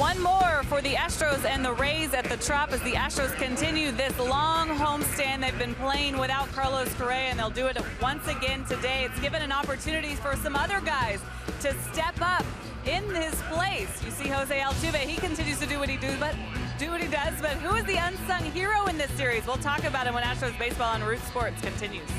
One more for the Astros and the Rays at the Trop as the Astros continue this long homestand. They've been playing without Carlos Correa, and they'll do it once again today. It's given an opportunity for some other guys to step up in his place. You see HOU AT TBA, he continues to do what he does, but who is the unsung hero in this series? We'll talk about it when Astros Baseball on Root Sports continues.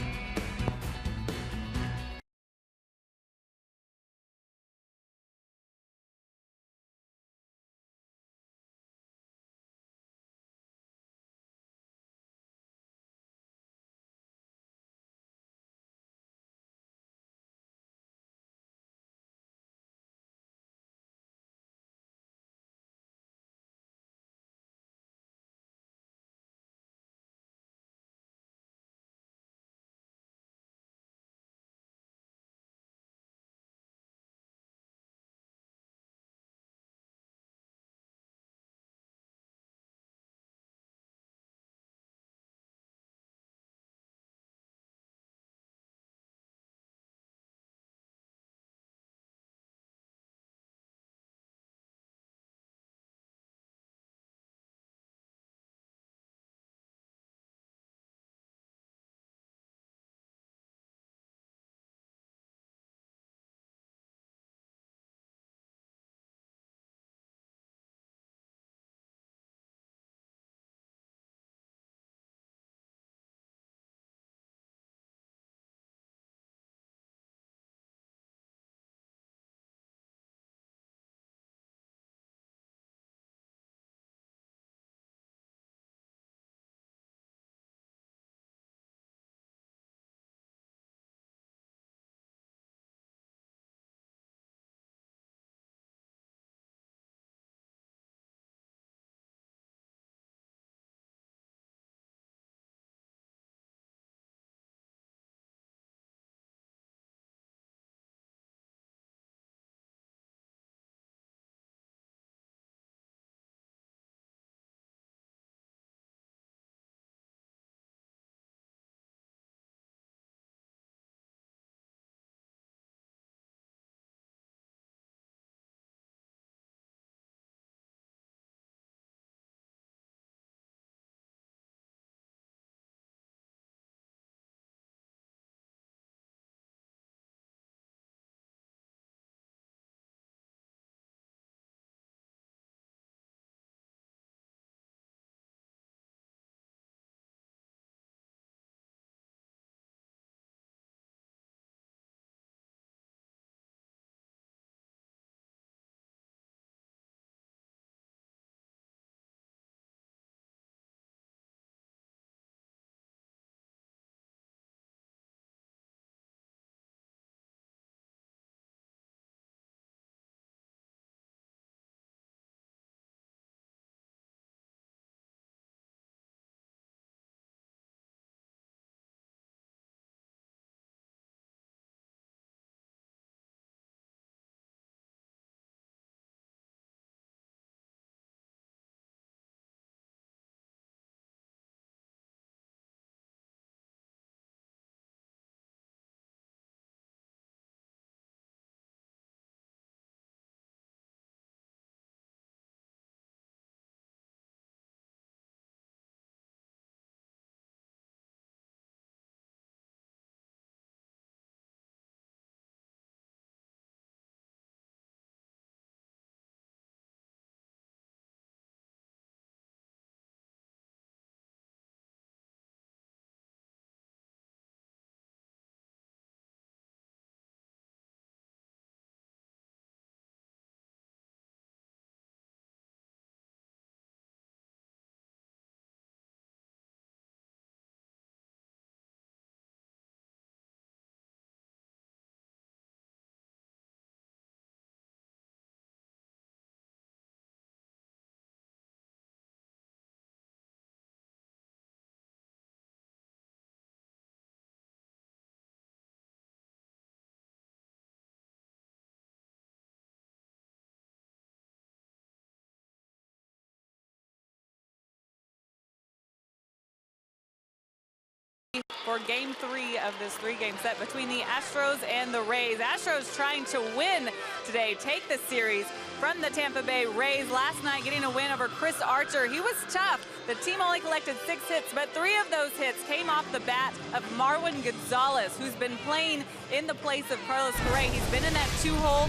for Game 3 of this 3-game set between the Astros and the Rays. Astros trying to win today, take the series from the Tampa Bay Rays. Last night getting a win over Chris Archer. He was tough. The team only collected 6 hits, but 3 of those hits came off the bat of Marwin Gonzalez, who's been playing in the place of Carlos Correa. He's been in that 2-hole.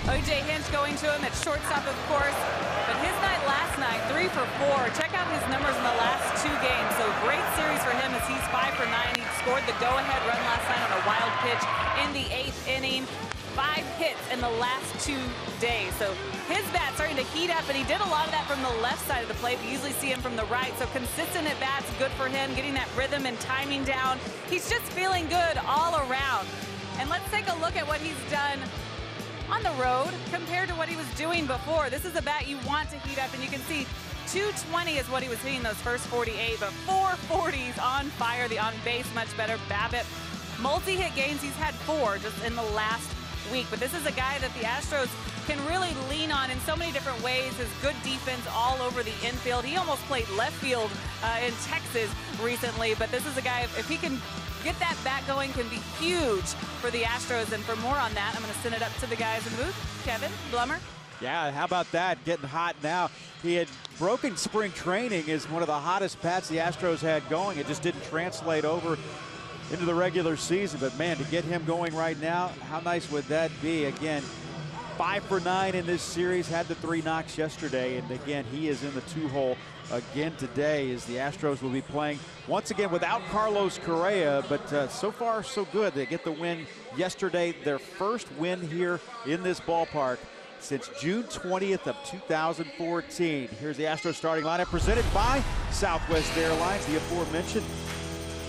O.J. Hinch going to him at shortstop, of course. But his night last night, 3 for 4. Check out his numbers in the last 2 games. So great series for him as he's 5 for 9. He scored the go-ahead run last night on a wild pitch in the 8th inning. 5 hits in the last 2 days. So his bat's starting to heat up, and he did a lot of that from the left side of the plate. We usually see him from the right. So consistent at bats, good for him, getting that rhythm and timing down. He's just feeling good all around. And let's take a look at what he's done on the road compared to what he was doing before. This is a bat you want to heat up, and you can see 220 is what he was hitting those first 48, but 440s on fire. The on base much better. BABIP, multi-hit games, he's had 4 just in the last week. But this is a guy that the Astros can really lean on in so many different ways. His good defense all over the infield. He almost played left field in Texas recently, but this is a guy, if he can get that bat going, can be huge for the Astros. And for more on that, I'm going to send it up to the guys in the booth. Kevin Blummer. Yeah, how about that? Getting hot now. He had broken spring training as one of the hottest bats the Astros had going. It just didn't translate over into the regular season. But, man, to get him going right now, how nice would that be? Again, 5 for 9 in this series. Had the 3 knocks yesterday. And, again, he is in the 2-hole again today as the Astros will be playing once again without Carlos Correa, but so far so good. They get the win yesterday, their first win here in this ballpark since June 20th of 2014. Here's the Astros starting lineup presented by Southwest Airlines, the aforementioned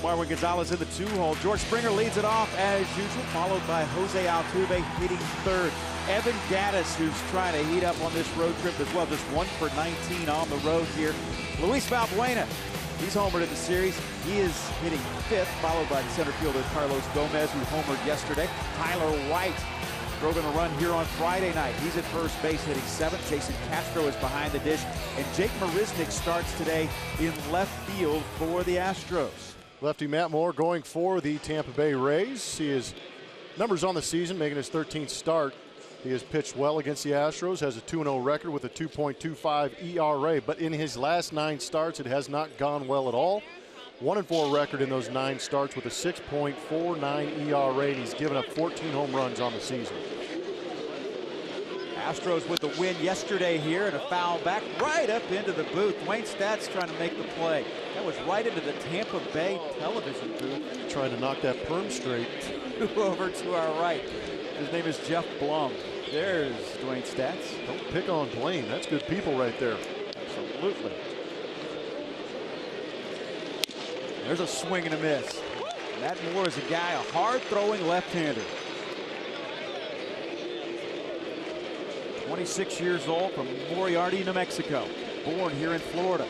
Marwin Gonzalez in the 2-hole. George Springer leads it off as usual, followed by Jose Altuve hitting 3rd. Evan Gattis, who's trying to heat up on this road trip as well, just 1 for 19 on the road here. Luis Valbuena, he's homered in the series. He is hitting 5th, followed by the center fielder Carlos Gomez, who homered yesterday. Tyler White drove in a run here on Friday night. He's at first base hitting 7th. Jason Castro is behind the dish. And Jake Marisnick starts today in left field for the Astros. Lefty Matt Moore going for the Tampa Bay Rays. See his numbers on the season, making his 13th start. He has pitched well against the Astros, has a 2-0 record with a 2.25 ERA, but in his last 9 starts, it has not gone well at all. 1-4 record in those 9 starts with a 6.49 ERA, and he's given up 14 home runs on the season. Astros with the win yesterday here, and a foul back right up into the booth. Dwayne Stats trying to make the play. That was right into the Tampa Bay television booth. Trying to knock that perm straight. Over to our right. His name is Jeff Blum. There's Dwayne Stats. Don't pick on Blaine. That's good people right there. Absolutely. There's a swing and a miss. Matt Moore is a guy, a hard-throwing left-hander. 26 years old from Moriarty, New Mexico. Born here in Florida.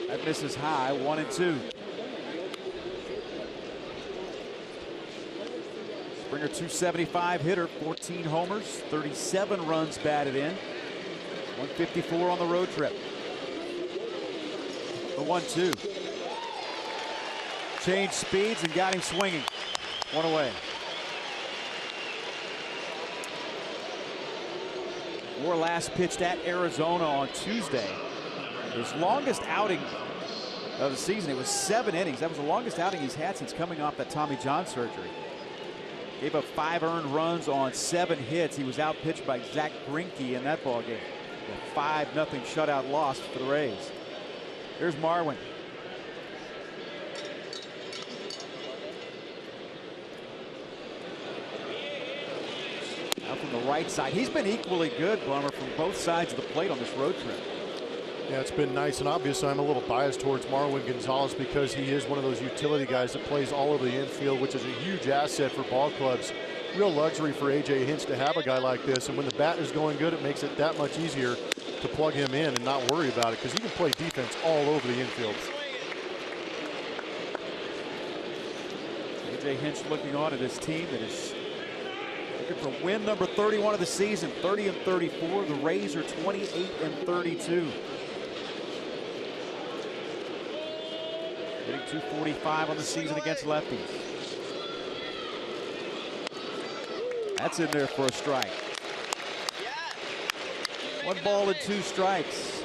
That misses high, 1-2. Springer, 275 hitter, 14 homers, 37 runs batted in, 154 on the road trip. The 1-2. Changed speeds and got him swinging. 1 away. Moore last pitched at Arizona on Tuesday. His longest outing of the season, it was 7 innings. That was the longest outing he's had since coming off that Tommy John surgery. Gave up 5 earned runs on 7 hits. He was outpitched by Zach Greinke in that ballgame. A 5-0 shutout loss for the Rays. Here's Marwin. Now from the right side. He's been equally good, Blummer, from both sides of the plate on this road trip. Yeah, it's been nice, and obviously I'm a little biased towards Marwin Gonzalez because he is one of those utility guys that plays all over the infield, which is a huge asset for ball clubs. Real luxury for A.J. Hinch to have a guy like this, and when the bat is going good, it makes it that much easier to plug him in and not worry about it because he can play defense all over the infield. A.J. Hinch looking on at this team that is looking for win number 31 of the season, 30-34. The Rays are 28-32. Hitting .245 on the season against lefties. That's in there for a strike. 1 ball and 2 strikes.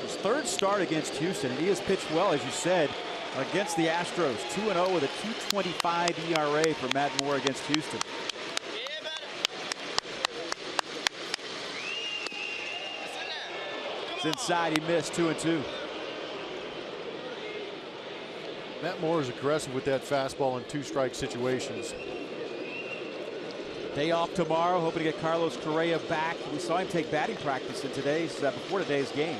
His 3rd start against Houston, and he has pitched well, as you said, against the Astros. 2-0 with a .225 ERA for Matt Moore against Houston. It's inside, he missed. 2-2. Matt Moore is aggressive with that fastball in 2-strike situations. Day off tomorrow, hoping to get Carlos Correa back. We saw him take batting practice in before today's game.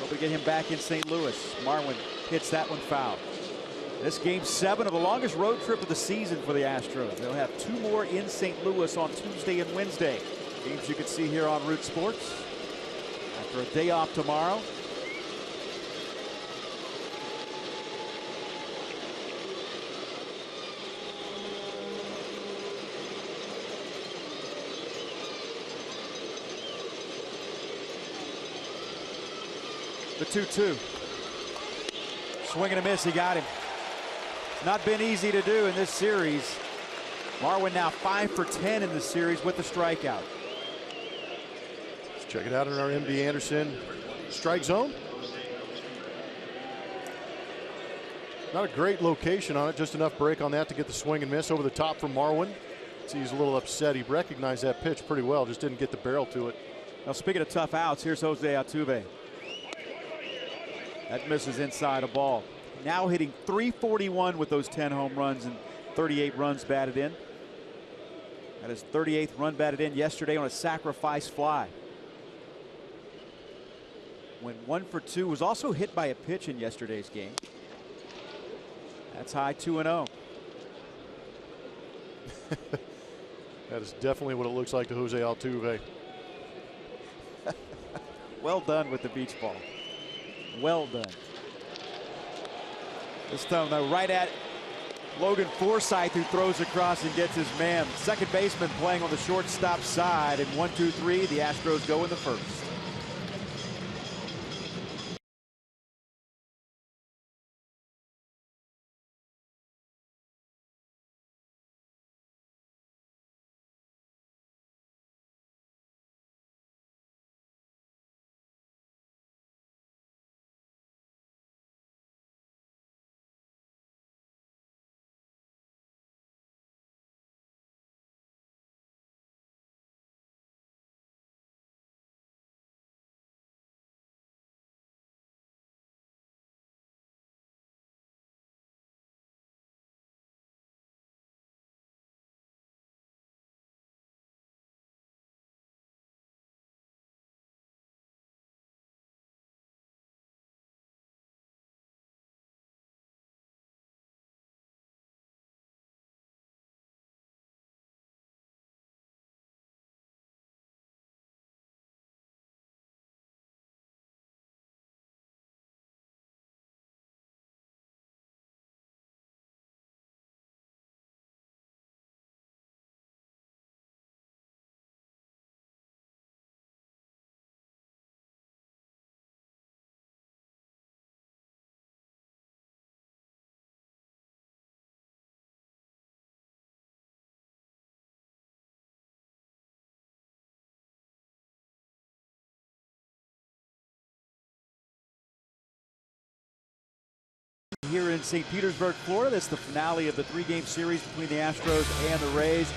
Hoping to get him back in St. Louis. Marwin hits that one foul. This game 7 of the longest road trip of the season for the Astros. They'll have 2 more in St. Louis on Tuesday and Wednesday. Games you can see here on Root Sports. After a day off tomorrow. The 2-2. Swing and a miss, he got him. It's not been easy to do in this series. Marwin now 5 for 10 in the series with the strikeout. Let's check it out in our MD Anderson strike zone. Not a great location on it, just enough break on that to get the swing and miss over the top from Marwin. See, he's a little upset. He recognized that pitch pretty well, just didn't get the barrel to it. Now, speaking of tough outs, here's HOU AT TBA. That misses inside a ball. Now hitting .341 with those 10 home runs and 38 runs batted in. That is 38th run batted in yesterday on a sacrifice fly. Went 1 for 2. Was also hit by a pitch in yesterday's game. That's high 2-0. That is definitely what it looks like to Jose Altuve. Well done with the beach ball. Well done. This time though, right at Logan Forsythe, who throws across and gets his man. Second baseman playing on the shortstop side. And 1-2-3, the Astros go in the first. Here in St. Petersburg, Florida. This is the finale of the 3-game series between the Astros and the Rays.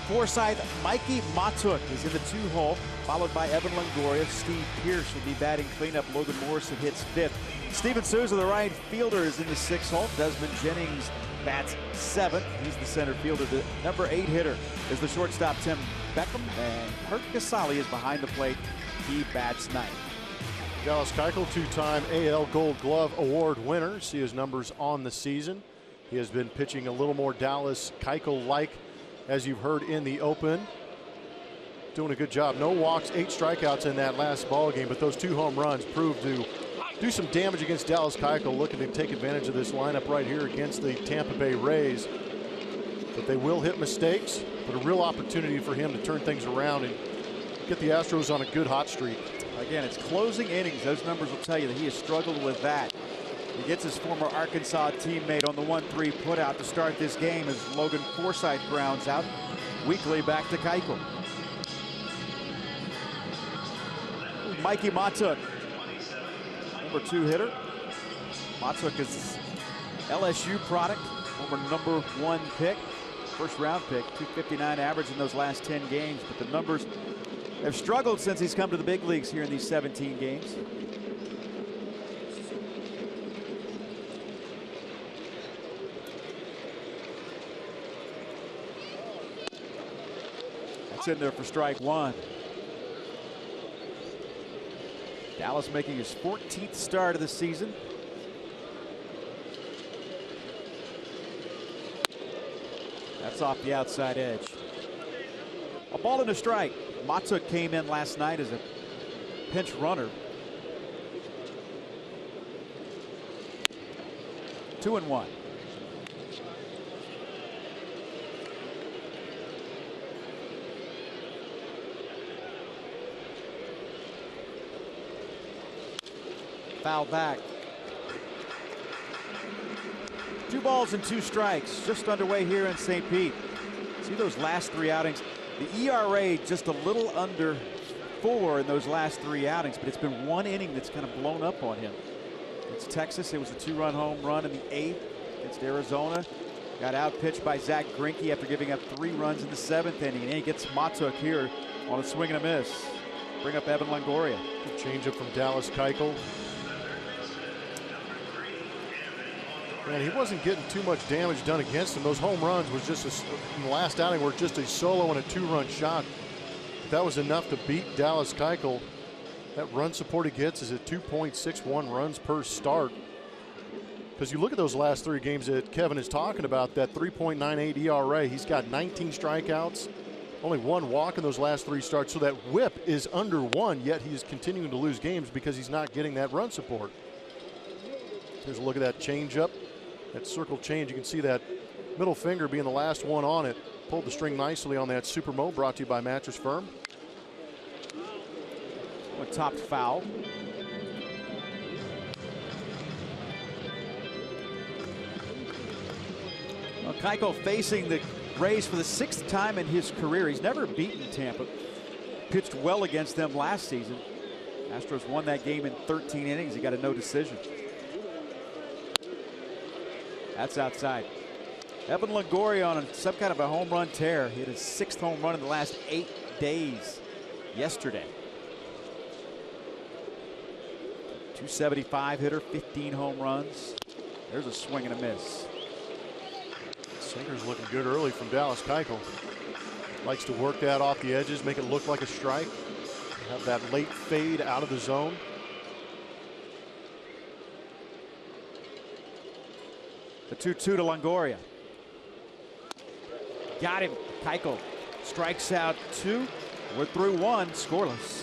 Forsythe, Mikey Matuk is in the 2-hole, followed by Evan Longoria. Steve Pearce will be batting cleanup. Logan Morrison hits 5th. Steven Souza, the right fielder, is in the 6th-hole. Desmond Jennings bats 7th. He's the center fielder. The number 8 hitter is the shortstop, Tim Beckham. And Kurt Casale is behind the plate. He bats 9th. Dallas Keuchel, 2-time AL Gold Glove Award winner. See his numbers on the season. He has been pitching a little more Dallas Keuchel-like, as you've heard in the open. Doing a good job. No walks, 8 strikeouts in that last ball game, but those 2 home runs proved to do some damage against Dallas Keuchel, looking to take advantage of this lineup right here against the Tampa Bay Rays. But they will hit mistakes, but a real opportunity for him to turn things around and get the Astros on a good hot streak. Again, it's closing innings. Those numbers will tell you that he has struggled with that. He gets his former Arkansas teammate on the 1-3 putout to start this game as Logan Forsythe grounds out. Weekly back to Keuchel. Mikey Matuk, number 2 hitter. Matuk is LSU product, former number 1 pick, first round pick, 259 average in those last 10 games, but the numbers have struggled since he's come to the big leagues here in these 17 games. That's in there for strike 1. Dallas making his 14th start of the season. That's off the outside edge. A ball and a strike. Matuk came in last night as a pinch runner. 2-1. Foul back. 2 balls and 2 strikes just underway here in St. Pete. See those last 3 outings. The ERA just a little under 4 in those last 3 outings, but it's been 1 inning that's kind of blown up on him. It's Texas. It was a 2-run home run in the 8th against Arizona. Got out pitched by Zach Greinke after giving up 3 runs in the 7th inning. And he gets Matuk here on a swing and a miss. Bring up Evan Longoria. Good changeup from Dallas Keuchel. Man, he wasn't getting too much damage done against him. Those home runs was just in the last outing were just a solo and a 2-run shot. That was enough to beat Dallas Keuchel. That run support he gets is at 2.61 runs per start. Because you look at those last 3 games that Kevin is talking about, that 3.98 ERA, he's got 19 strikeouts, only 1 walk in those last 3 starts. So that whip is under 1, yet he's continuing to lose games because he's not getting that run support. Here's a look at that changeup. That circle change, you can see that middle finger being the last one on it. Pulled the string nicely on that Super Mo, brought to you by Mattress Firm. One topped foul. Well, Keuchel facing the Rays for the 6th time in his career. He's never beaten Tampa. Pitched well against them last season. Astros won that game in 13 innings. He got a no decision. That's outside. Evan Longoria on some kind of a home run tear. He hit his 6th home run in the last 8 days yesterday. 275 hitter, 15 home runs. There's a swing and a miss. Sinker's looking good early from Dallas Keuchel. Likes to work that off the edges, make it look like a strike. Have that late fade out of the zone. The 2-2 to Longoria. Got him. Keuchel strikes out 2. We're through 1, scoreless.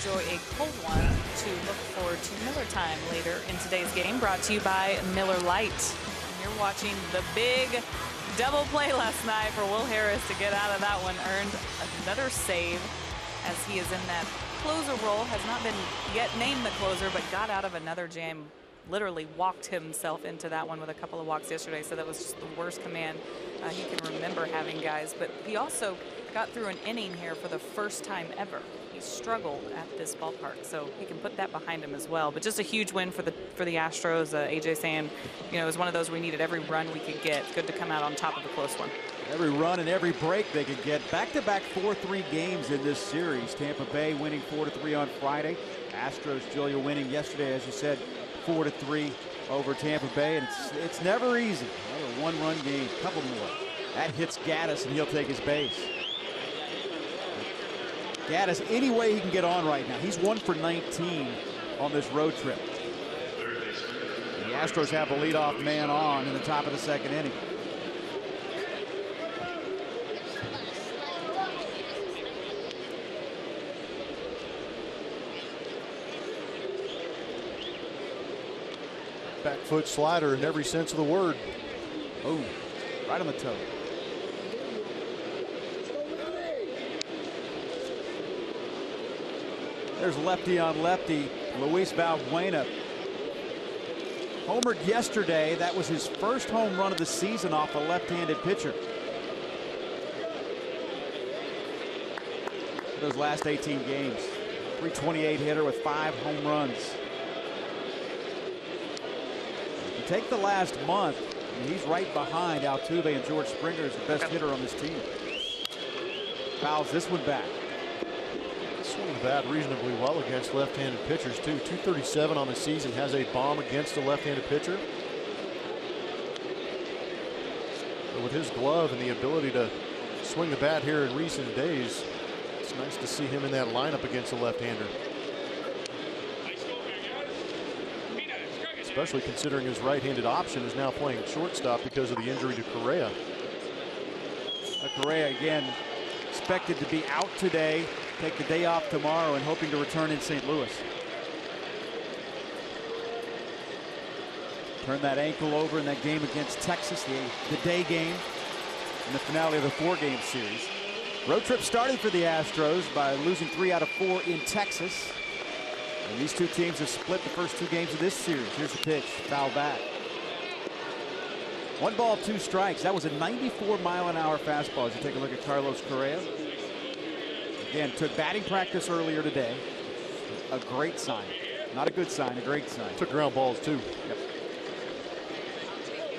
enjoy a cold one to look forward to Miller time later in today's game, brought to you by Miller Lite. And you're watching the big double play last night for Will Harris to get out of that one. Earned another save as he is in that closer role. Has not been yet named the closer, but got out of another jam. Literally walked himself into that one with a couple of walks yesterday. So that was just the worst command he can remember having, guys. But he also got through an inning here for the first time ever. He struggled at this ballpark, so he can put that behind him as well. But just a huge win for the Astros. AJ saying, you know, it was one of those we needed every run we could get. Good to come out on top of a close one. Every run and every break they could get. Back-to-back 4-3 games in this series. Tampa Bay winning 4-3 on Friday. Astros, Julia, winning yesterday, as you said, 4-3 over Tampa Bay. And it's never easy. Another one-run game, couple more. That hits Gaddis, and he'll take his base. Gaddis, any way he can get on right now. He's 1 for 19 on this road trip. And the Astros have a leadoff man on in the top of the second inning. Back foot slider in every sense of the word. Oh, right on the toe. There's lefty on lefty, Luis Valbuena. Homered yesterday. That was his first home run of the season off a left-handed pitcher. For those last 18 games. 328 hitter with 5 home runs. If you take the last month, he's right behind Altuve, and George Springer is the best hitter on this team. Fouls this one back. Swung the bat reasonably well against left-handed pitchers too. 237 on the season, has a bomb against a left-handed pitcher. But with his glove and the ability to swing the bat here in recent days, it's nice to see him in that lineup against a left-hander. Especially considering his right-handed option is now playing shortstop because of the injury to Correa. Correa again expected to be out today, take the day off tomorrow, and hoping to return in St. Louis. Turned that ankle over in that game against Texas, the day game in the finale of the 4-game series. Road trip started for the Astros by losing 3 out of 4 in Texas. And these two teams have split the first 2 games of this series. Here's the pitch, foul back. 1 ball, 2 strikes. That was a 94-mile-an-hour fastball as you take a look at Carlos Correa. Again, took batting practice earlier today. A great sign. Not a good sign, a great sign. Took ground balls too. Yep.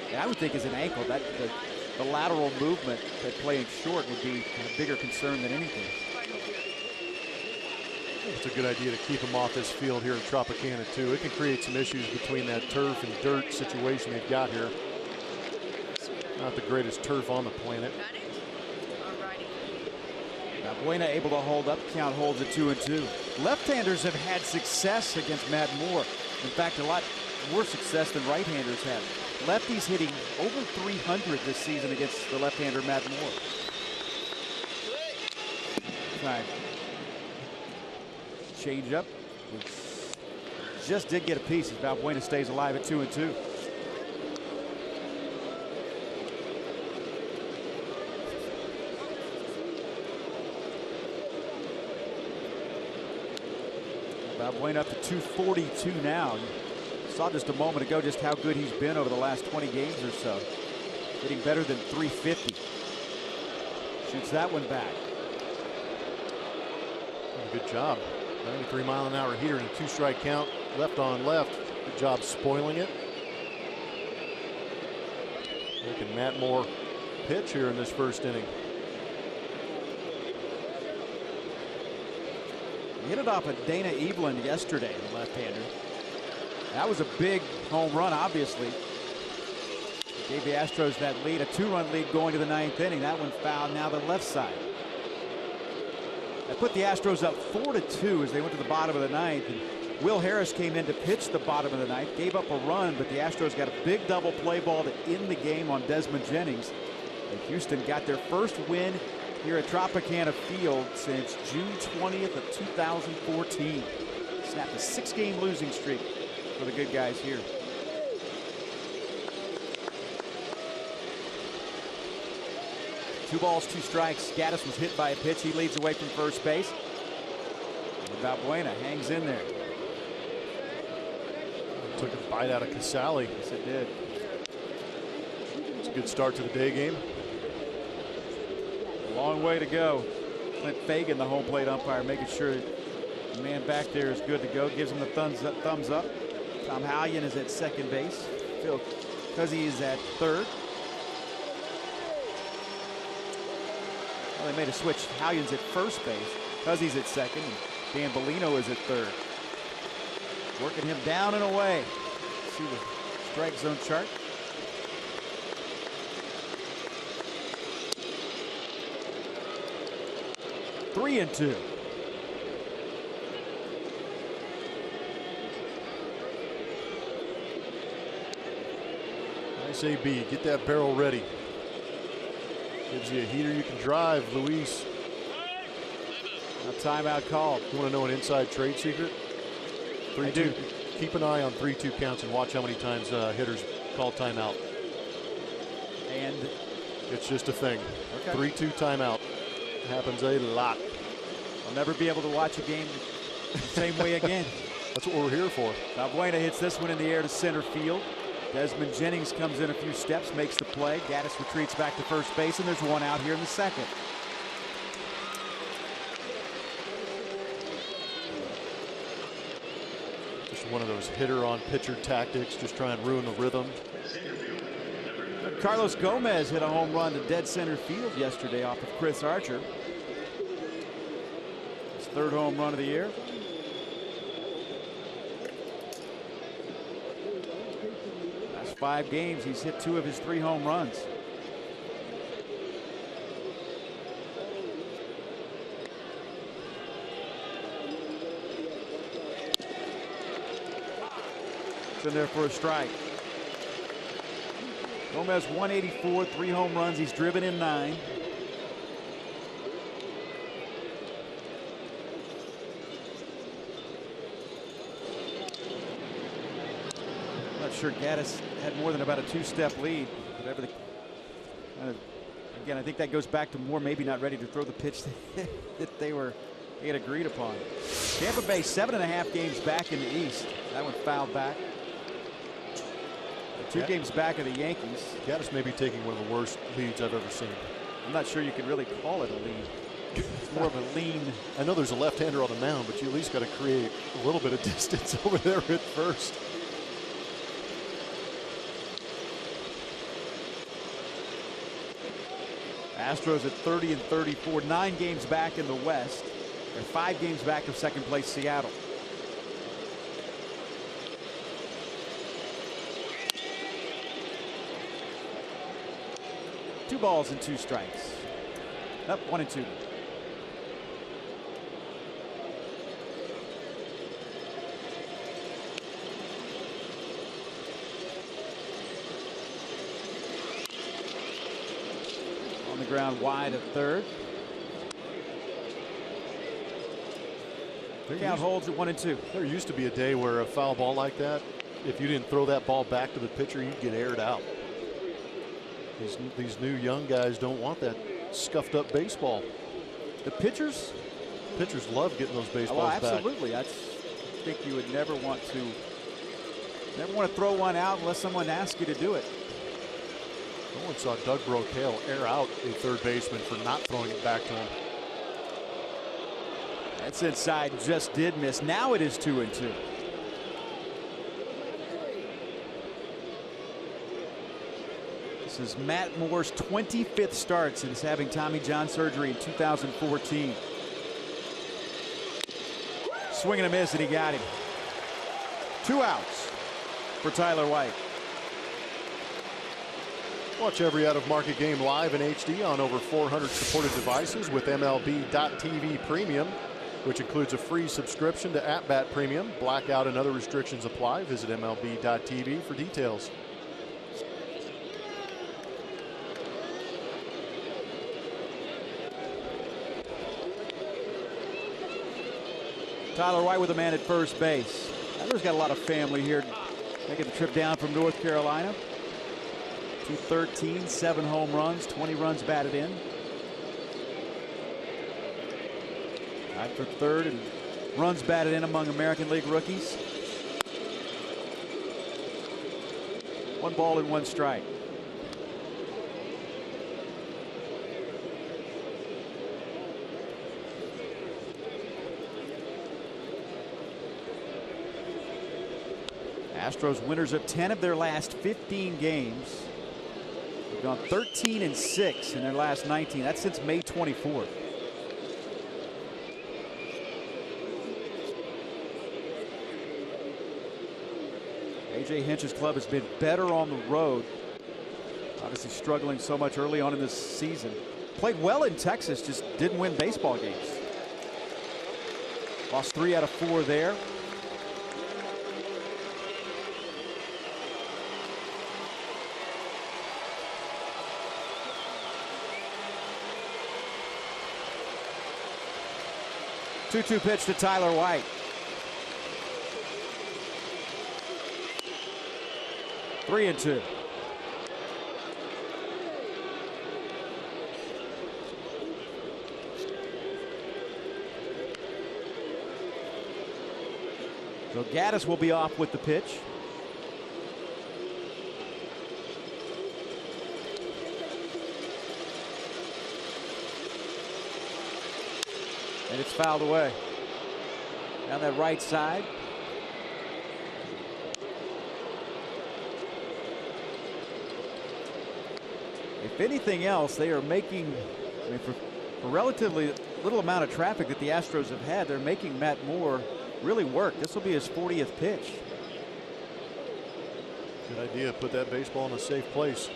And I would think as an ankle, that the lateral movement that playing short would be a bigger concern than anything. It's a good idea to keep him off this field here in Tropicana too. It can create some issues between that turf and dirt situation they've got here. Not the greatest turf on the planet. Valbuena able to hold up. Count holds at 2-2. Left-handers have had success against Matt Moore. In fact, a lot more success than right-handers have. Lefties hitting over 300 this season against the left-hander Matt Moore. Right. Change up. Just did get a piece as Valbuena stays alive at 2-2. Valbuena up to 242 now. Saw just a moment ago just how good he's been over the last 20 games or so. Hitting better than 350. Shoots that one back. Good job. 93-mile-an-hour heater and a 2-strike count. Left on left. Good job spoiling it. Making Matt Moore pitch here in this first inning. He hit it off of Dana Evelyn yesterday, the left-hander. That was a big home run, obviously. Gave the Astros that lead, a 2-run lead going to the 9th inning. That one fouled now the left side. That put the Astros up 4-2 as they went to the bottom of the 9th. And Will Harris came in to pitch the bottom of the 9th, gave up a run, but the Astros got a big double play ball to end the game on Desmond Jennings. And Houston got their first win here at Tropicana Field since June 20th of 2014. Snapped a 6-game losing streak for the good guys here. Two balls, two strikes. Gaddis was hit by a pitch. He leads away from first base. Valbuena hangs in there. Took a bite out of Casale. Yes, it did. It's a good start to the day game. A long way to go. Clint Fagan, the home plate umpire, making sure the man back there is good to go. Gives him the thumbs up. Tom Hallion is at second base. Phil Cuzzy is at third. Well, they made a switch. Hallion's at first base. Cuzzy's at second. And Dan Bellino is at third. Working him down and away. See the strike zone chart. Three and two. Nice AB. Get that barrel ready. Gives you a heater you can drive, Luis. A timeout call. You want to know an inside trade secret? 3-2. Keep an eye on 3-2 counts and watch how many times hitters call timeout. And it's just a thing. Okay. 3-2 timeout. Happens a lot. I'll never be able to watch a game the same way again. That's what we're here for. Valbuena hits this one in the air to center field. Desmond Jennings comes in a few steps, makes the play. Gaddis retreats back to first base, and there's one out here in the second. Just one of those hitter on pitcher tactics, just try and ruin the rhythm. Carlos Gomez hit a home run to dead center field yesterday off of Chris Archer. His third home run of the year. Last 5 games, he's hit 2 of his 3 home runs. It's in there for a strike. Gomez 184, 3 home runs. He's driven in 9. I'm not sure Gaddis had more than about a 2-step lead. But everything, again, I think that goes back to Moore maybe not ready to throw the pitch that they had agreed upon. Tampa Bay 7.5 games back in the East. That one fouled back. 2 games back of the Yankees. Gaddis may be taking one of the worst leads I've ever seen. I'm not sure you can really call it a lead. It's more of a lean. I know there's a left-hander on the mound, but you at least got to create a little bit of distance over there at first. Astros at 30 and 34, 9 games back in the West. They're 5 games back of second place Seattle. Two balls and 2 strikes. Up 1 and 2. On the ground wide at third. The count holds at 1 and 2. There used to be a day where a foul ball like that, if you didn't throw that ball back to the pitcher, you'd get aired out. These new young guys don't want that scuffed up baseball. The pitchers love getting those baseballs back. Absolutely. I think you would never want to throw one out unless someone asks you to do it. No one saw Doug Brocail air out a third baseman for not throwing it back to him. That's inside, just did miss. Now it is 2 and 2. This is Matt Moore's 25th start since having Tommy John surgery in 2014. Swing and a miss, and he got him. 2 outs for Tyler White. Watch every out-of-market game live in HD on over 400 supported devices with MLB.TV Premium, which includes a free subscription to At-Bat Premium. Blackout and other restrictions apply. Visit MLB.TV for details. Tyler White with a man at first base. Tyler's got a lot of family here, making the trip down from North Carolina. 213, 7 home runs, 20 runs batted in. Tied for third and runs batted in among American League rookies. 1 ball and 1 strike. Astros winners of 10 of their last 15 games. They've gone 13-6 in their last 19. That's since May 24th. A.J. Hinch's club has been better on the road. Obviously struggling so much early on in this season. Played well in Texas, just didn't win baseball games. Lost 3 out of 4 there. Two-two pitch to Tyler White. Three and 2. So Gaddis will be off with the pitch. And it's fouled away. Down that right side. If anything else, they are making, I mean, for relatively little amount of traffic that the Astros have had, they're making Matt Moore really work. This will be his 40th pitch. Good idea. Put that baseball in a safe place.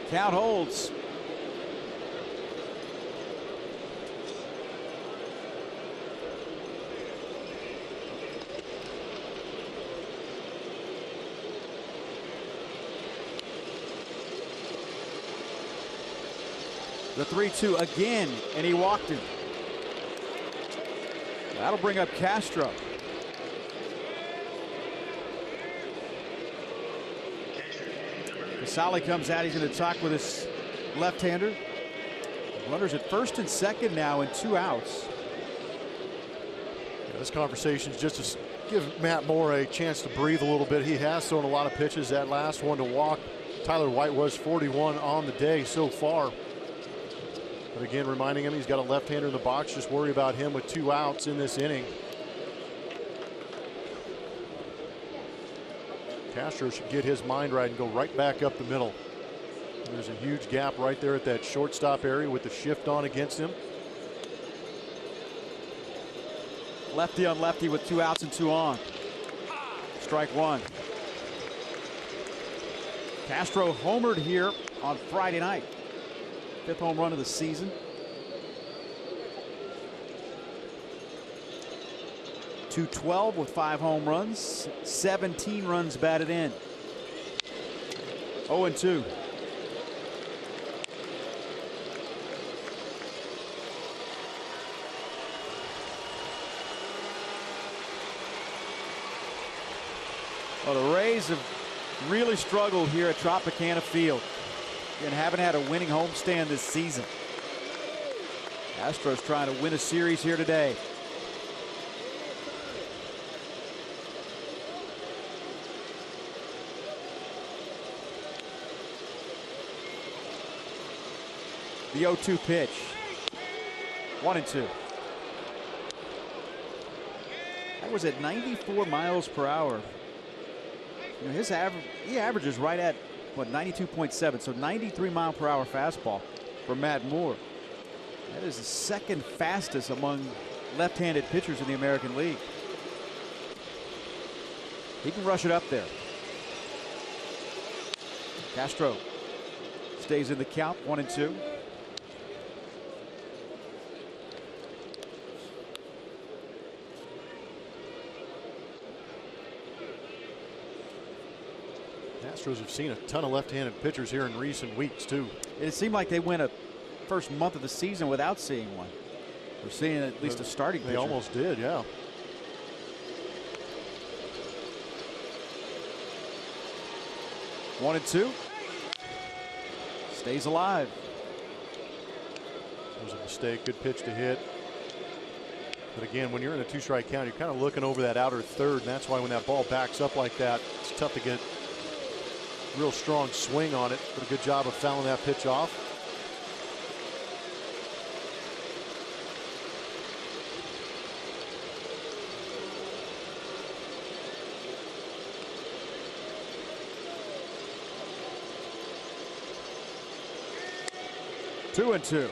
Count holds. The 3-2 again, and he walked him. That'll bring up Castro. Casale comes out. He's going to talk with his left-hander. Runners at first and second now, and 2 outs. Yeah, this conversation is just to give Matt Moore a chance to breathe a little bit. He has thrown a lot of pitches. That last one to walk, Tyler White was 41 on the day so far. But again, reminding him he's got a left-hander in the box. Just worry about him with 2 outs in this inning. Castro should get his mind right and go right back up the middle. There's a huge gap right there at that shortstop area with the shift on against him. Lefty on lefty with 2 outs and 2 on. Strike 1. Castro homered here on Friday night. 5th home run of the season. .212 with 5 home runs, 17 runs batted in. 0-2. Well, the Rays have really struggled here at Tropicana Field and haven't had a winning homestand this season. Astros trying to win a series here today. The 0-2 pitch. 1-2. That was at 94 miles per hour. You know, his average, he averages right at what, 92.7, so 93 mile per hour fastball for Matt Moore. That is the 2nd fastest among left-handed pitchers in the American League. He can rush it up there. Castro stays in the count, 1-2. Astros have seen a ton of left-handed pitchers here in recent weeks too. It seemed like they went a first month of the season without seeing one. We're seeing at least a starting pitcher. They almost did, yeah. One and two. Stays alive. It was a mistake. Good pitch to hit. But again, when you're in a two-strike count, you're kind of looking over that outer third, and that's why when that ball backs up like that, it's tough to get a real strong swing on it. But a good job of fouling that pitch off. Two and two.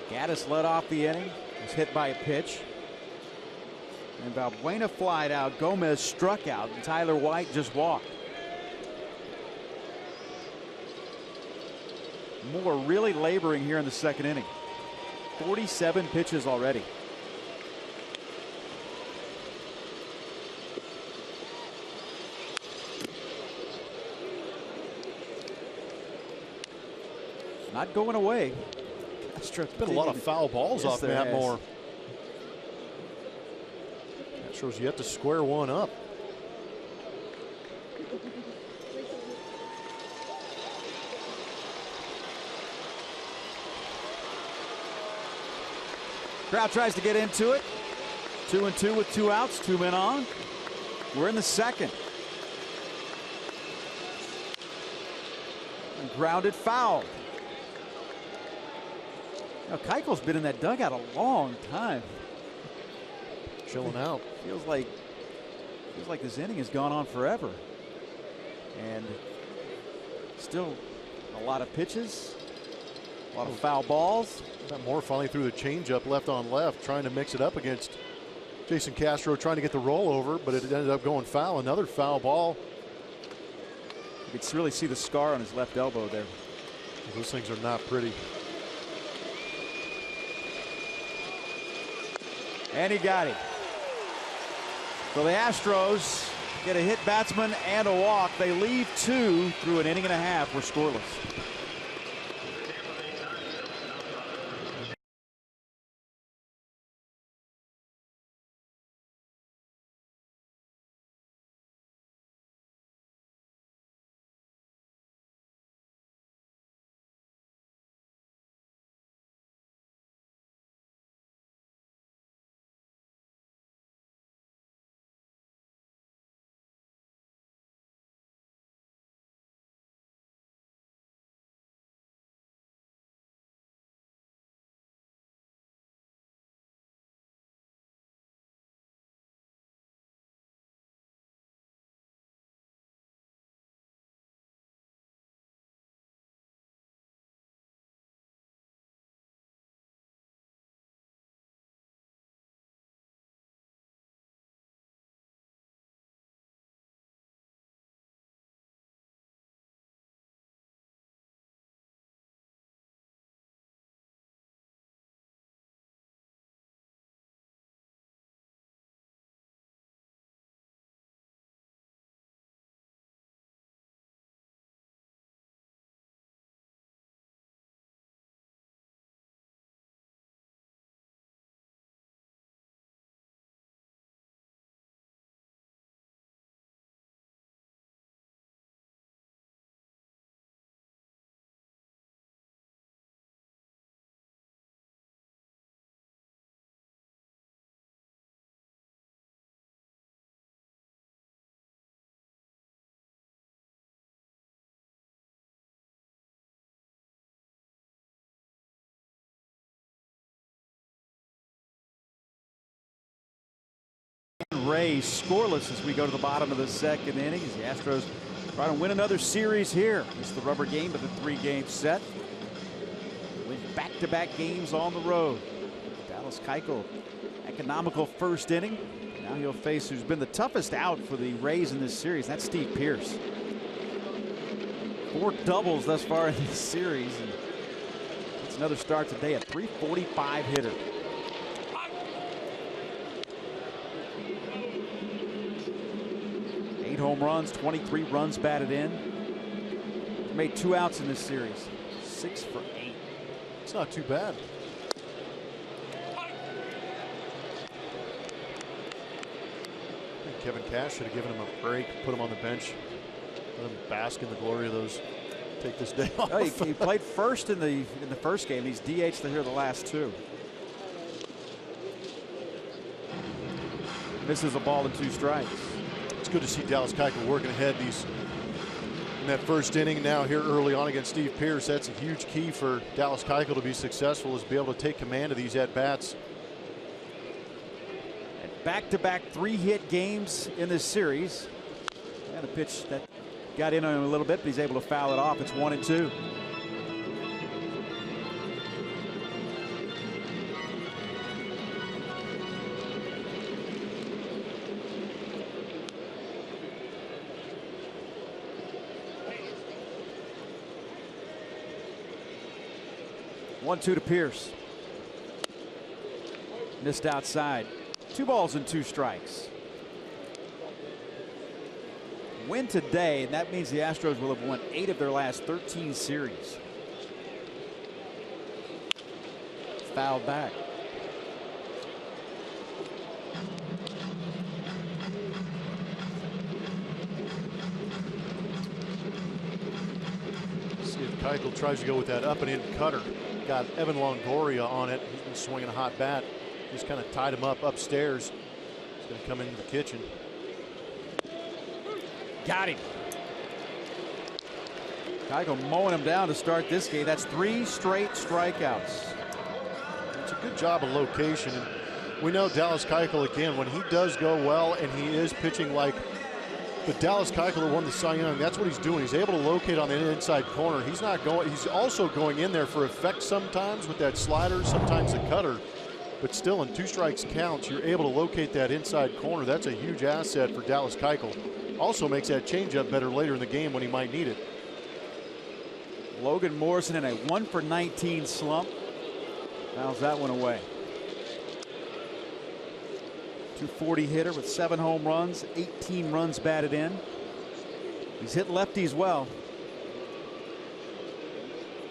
Gaddis led off the inning. Was hit by a pitch. And Valbuena flied out. Gomez struck out. And Tyler White just walked. Moore really laboring here in the second inning. 47 pitches already. Not going away. There's been a lot of foul balls off Matt Moore. Astros yet to square one up. Crowd tries to get into it. 2 and 2 with 2 outs, 2 men on. We're in the second. And grounded foul. Now, Keuchel's been in that dugout a long time. Chilling out. Feels like this inning has gone on forever. And still a lot of pitches, a lot of foul balls. Matt Moore finally threw the changeup left on left, trying to mix it up against Jason Castro, trying to get the rollover, but it ended up going foul. Another foul ball. You could really see the scar on his left elbow there. Those things are not pretty. And he got him. So the Astros get a hit batsman and a walk. They leave 2 through an inning and a half. We're scoreless. Rays scoreless as we go to the bottom of the second inning as the Astros try to win another series here. It's the rubber game of the 3-game set. With back-to-back games on the road. Dallas Keuchel, economical first inning. Now he'll face who's been the toughest out for the Rays in this series. That's Steve Pearce. 4 doubles thus far in this series. And it's another start today, a .345 hitter. home runs, 23 runs batted in. He's made 2 outs in this series. 6 for 8. It's not too bad. I think Kevin Cash should have given him a break, put him on the bench, let him bask in the glory of those. Take this day off. Oh, he played first in the first game. He's DH'd here the last 2. Misses a ball and 2 strikes. It's good to see Dallas Keuchel working ahead in that first inning. Now here early on against Steve Pearce, that's a huge key for Dallas Keuchel to be successful, is to be able to take command of these at bats. Back-to-back 3-hit games in this series, and a pitch that got in on him a little bit, but he's able to foul it off. It's 1-2. One-two to Pearce. Missed outside. 2 balls and 2 strikes. Win today, and that means the Astros will have won 8 of their last 13 series. Fouled back. See if Keuchel tries to go with that up and in cutter. Got Evan Longoria on it. He's been swinging a hot bat. Just kind of tied him up upstairs. He's going to come into the kitchen. Got him. Keuchel mowing him down to start this game. That's 3 straight strikeouts. It's a good job of location. And we know Dallas Keuchel, again, when he does go well and he is pitching like the Dallas Keuchel that won the Cy Young, that's what he's doing. He's able to locate on the inside corner. He's not going. He's also going in there for effect sometimes with that slider, sometimes the cutter. But still, in 2 strikes counts, you're able to locate that inside corner. That's a huge asset for Dallas Keuchel. Also makes that changeup better later in the game when he might need it. Logan Morrison in a 1-for-19 slump. Fouls that one away. 240 hitter with 7 home runs, 18 runs batted in. He's hit lefties well.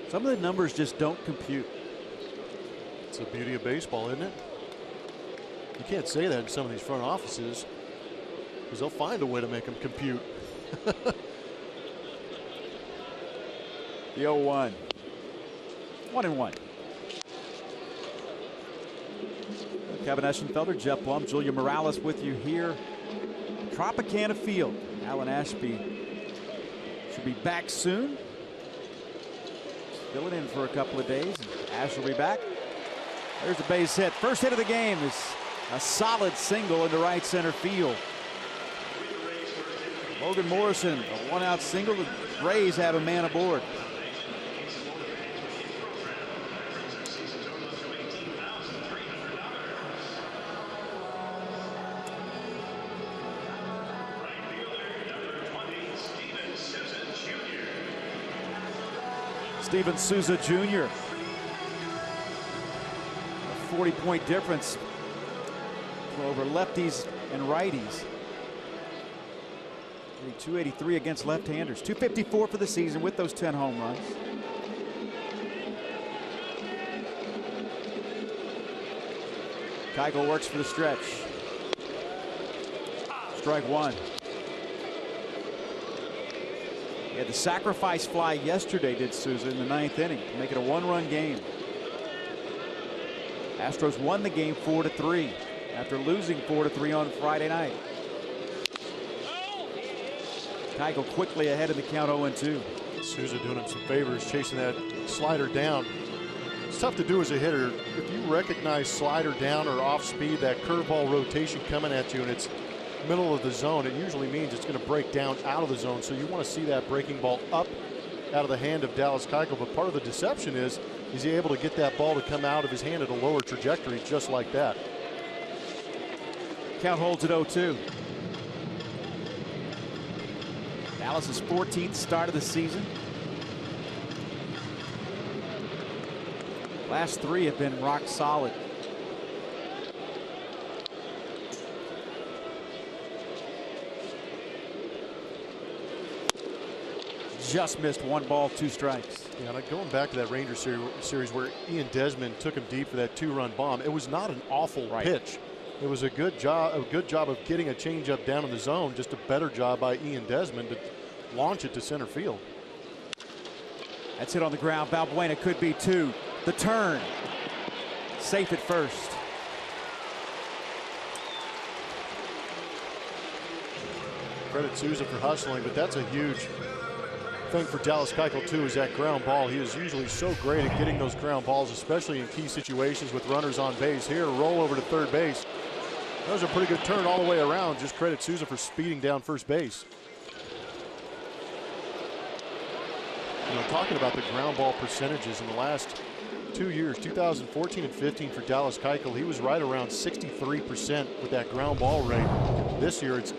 Some of the numbers just don't compute. It's the beauty of baseball, isn't it? You can't say that in some of these front offices, because they'll find a way to make them compute. The 0-1. 1-1. Kevin Eschenfelder, Jeff Blum, Julia Morales with you here. Tropicana Field. Alan Ashby should be back soon. Filling in for a couple of days. Ash will be back. There's the base hit. First hit of the game is a solid single into right center field. Logan Morrison, a 1-out single. The Rays have a man aboard. Steven Souza Jr. A 40-point difference over lefties and righties. 283 against left-handers. 254 for the season with those 10 home runs. Keuchel works for the stretch. Strike 1. He had the sacrifice fly yesterday, did Souza, in the 9th inning to make it a 1-run game. Astros won the game 4-3 after losing 4-3 on Friday night. Keuchel quickly ahead in the count, 0-2. Souza doing him some favors, chasing that slider down. It's tough to do as a hitter. If you recognize slider down or off speed, that curveball rotation coming at you, and it's middle of the zone, it usually means it's going to break down out of the zone. So you want to see that breaking ball up out of the hand of Dallas Keuchel. But part of the deception is he able to get that ball to come out of his hand at a lower trajectory just like that. Count holds at 0-2. Dallas's 14th start of the season. Last 3 have been rock solid. just missed 1 ball, 2 strikes. Yeah, like going back to that Rangers series where Ian Desmond took him deep for that 2-run bomb. It was not an awful pitch. It was a good job of getting a changeup down in the zone. Just a better job by Ian Desmond to launch it to center field. That's hit on the ground. Balbuena could be 2. The turn. Safe at first. Credit Souza for hustling, but that's a huge thing for Dallas Keuchel too, is that ground ball. He is usually so great at getting those ground balls, especially in key situations with runners on base. Here, roll over to third base. That was a pretty good turn all the way around. Just credit Souza for speeding down first base. You know, talking about the ground ball percentages in the last 2 years, 2014 and 15 for Dallas Keuchel, he was right around 63% with that ground ball rate. This year, it's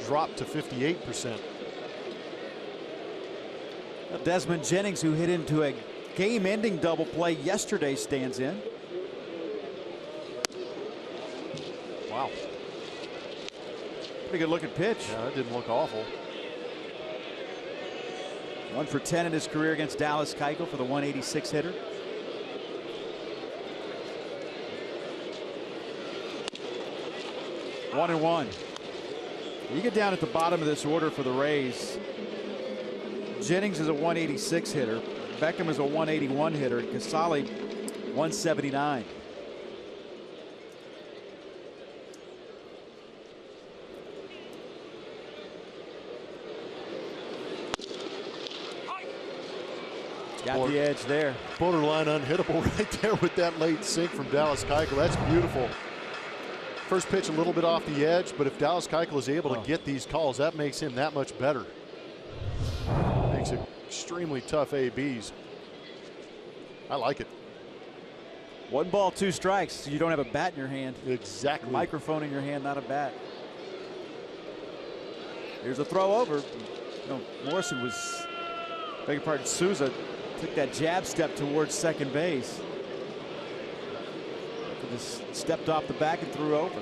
dropped to 58%. Desmond Jennings, who hit into a game-ending double play yesterday, stands in. Wow. Pretty good looking pitch. Yeah, that didn't look awful. 1 for 10 in his career against Dallas Keuchel for the 186 hitter. One and one. You get down at the bottom of this order for the Rays. Jennings is a 186 hitter. Beckham is a 181 hitter. And Casale 179. Got the edge there. Borderline unhittable right there with that late sink from Dallas Keuchel. That's beautiful. First pitch a little bit off the edge, but if Dallas Keuchel is able to get these calls, that makes him that much better. Makes it extremely tough ABs. I like it. 1 ball, 2 strikes. You don't have a bat in your hand. Exactly. Microphone in your hand, not a bat. Here's a throw over. You know, Morrison was, beg your pardon, Souza took that jab step towards second base. He just stepped off the back and threw over.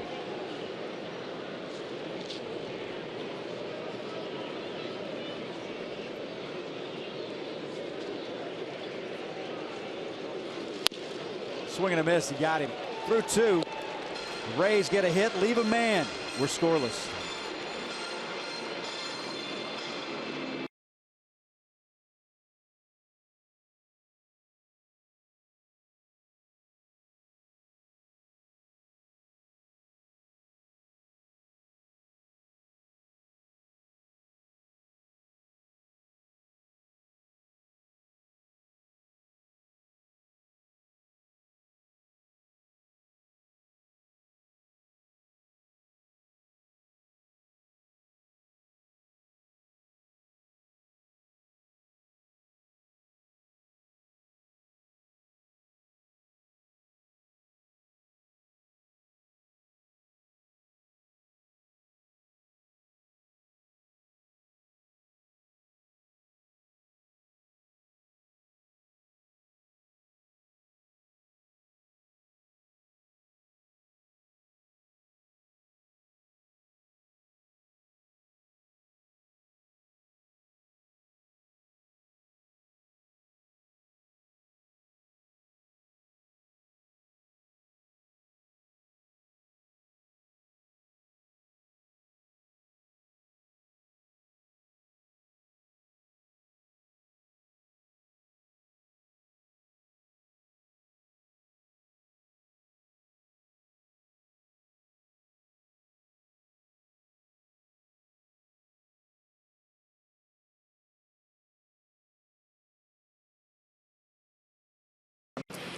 Swing and a miss. He got him. Through 2. The Rays get a hit, leave a man. We're scoreless.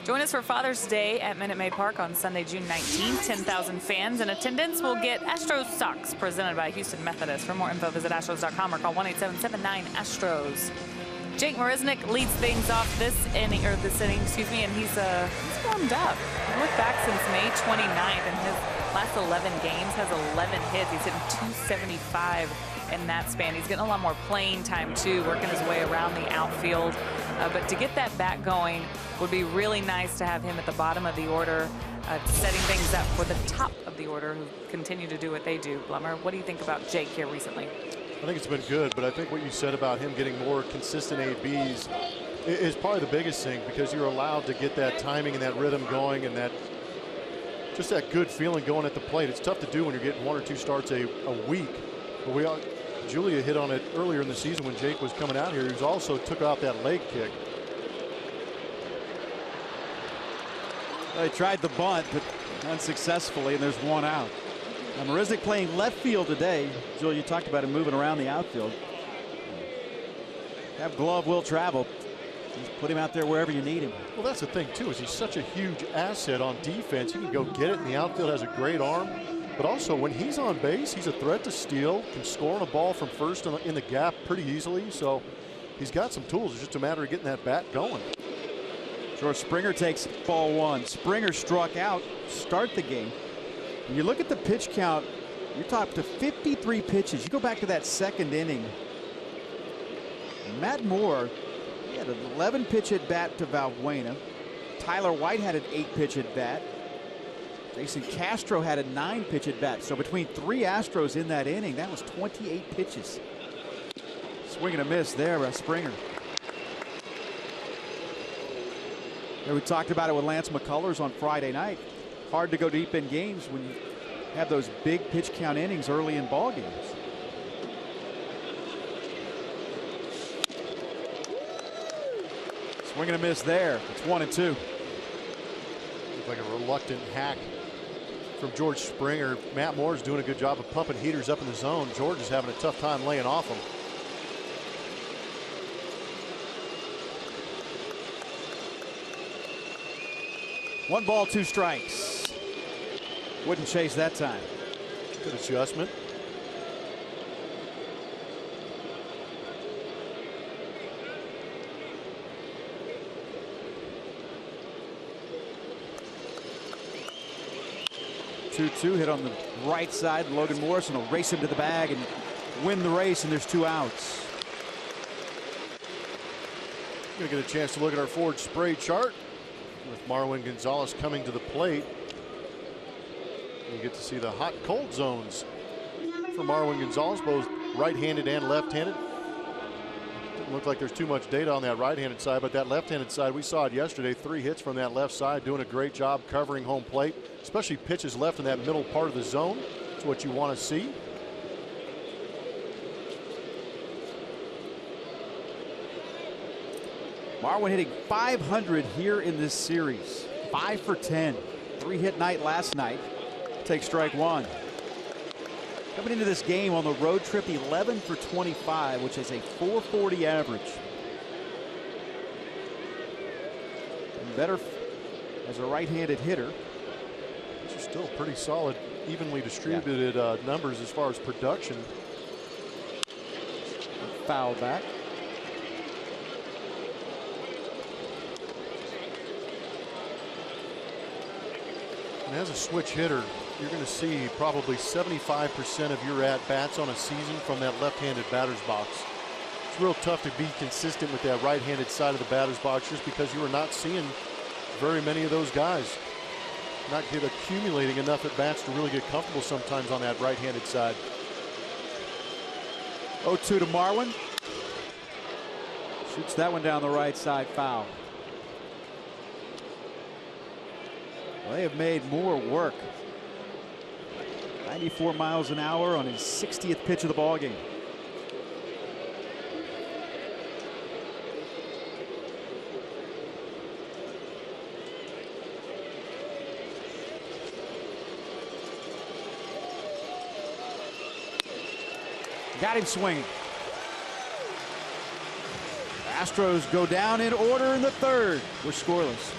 Join us for Father's Day at Minute Maid Park on Sunday, June 19th. 10,000 fans in attendance will get Astros socks presented by Houston Methodist. For more info, visit Astros.com or call 1-877-9-ASTROS. Jake Marisnick leads things off this inning, and he's warmed up. He looked back since May 29th, and his last 11 games has 11 hits. He's hitting .275 in that span. He's getting a lot more playing time too, working his way around the outfield. But to get that bat going would be really nice to have him at the bottom of the order, setting things up for the top of the order, who continue to do what they do. Blummer, what do you think about Jake here recently? I think it's been good, but I think what you said about him getting more consistent ABs is probably the biggest thing, because you're allowed to get that timing and that rhythm going, and that just that good feeling going at the plate. It's tough to do when you're getting 1 or 2 starts a week. But Julia hit on it earlier in the season when Jake was coming out here. He also took out that leg kick. They tried the bunt, but unsuccessfully, and there's 1 out. Now, Marisnik playing left field today. Julia, you talked about him moving around the outfield. That glove will travel. Just put him out there wherever you need him. Well, that's the thing, too, is he's such a huge asset on defense. He can go get it, and the outfield has a great arm. But also, when he's on base, he's a threat to steal, can score on a ball from first in the gap pretty easily. So he's got some tools. It's just a matter of getting that bat going. George Springer takes ball 1. Springer struck out, start the game. When you look at the pitch count, you're top to 53 pitches. You go back to that second inning. Matt Moore, he had an 11 pitch at bat to Valbuena. Tyler White had an 8 pitch at bat. Jason Castro had a 9 pitch at bat. So between 3 Astros in that inning, that was 28 pitches. Swing and a miss there by Springer. And we talked about it with Lance McCullers on Friday night. Hard to go deep in games when you have those big pitch count innings early in ball games. Swing and a miss there. It's 1-2. Looks like a reluctant hack from George Springer. Matt Moore's doing a good job of pumping heaters up in the zone. George is having a tough time laying off him. One ball, 2 strikes. Wouldn't chase that time. Good adjustment. Two hit on the right side. Logan Morrison will race him to the bag and win the race, and there's 2 outs. Going to get a chance to look at our forward spray chart with Marwin Gonzalez coming to the plate. You get to see the hot cold zones for Marwin Gonzalez, both right-handed and left-handed. Doesn't look like there's too much data on that right-handed side, but that left-handed side, we saw it yesterday. 3 hits from that left side, doing a great job covering home plate, especially pitches left in that middle part of the zone. That's what you want to see. Marwin hitting .500 here in this series. 5 for 10. 3-hit night last night. Take strike 1. Coming into this game on the road trip, 11 for 25, which is a .440 average. And better as a right-handed hitter. These are still pretty solid, evenly distributed numbers as far as production. Foul back. And as a switch hitter, you're going to see probably 75% of your at-bats on a season from that left-handed batter's box. It's real tough to be consistent with that right-handed side of the batter's box just because you are not seeing very many of those guys. Not accumulating enough at-bats to really get comfortable sometimes on that right-handed side. 0-2 to Marwin. Shoots that one down the right side, foul. Well, they have made Moore work. 94 miles an hour on his 60th pitch of the ball game. Got him swinging. Astros go down in order in the 3rd. We're scoreless.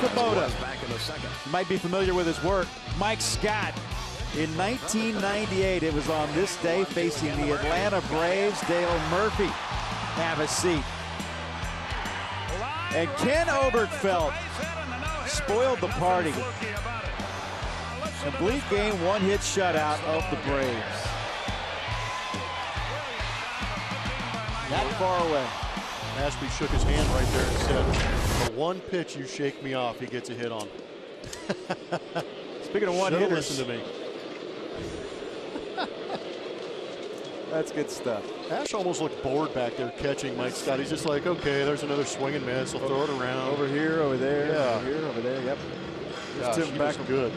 Kubota. You might be familiar with his work. Mike Scott. In 1998, it was on this day, facing the Atlanta Braves. Dale Murphy. Have a seat. And Ken Obergefell spoiled the party. Complete game, one-hit shutout of the Braves. That far away. Ashby shook his hand right there and said, "The one pitch you shake me off, he gets a hit on." Speaking of one-hitters, listen to me. That's good stuff. Ash almost looked bored back there catching Mike Scott. He's just like, okay, there's another swing and miss. I'll throw it around. Over here, over there, yeah. over here, over there. Yep. Gosh, Tim he was good.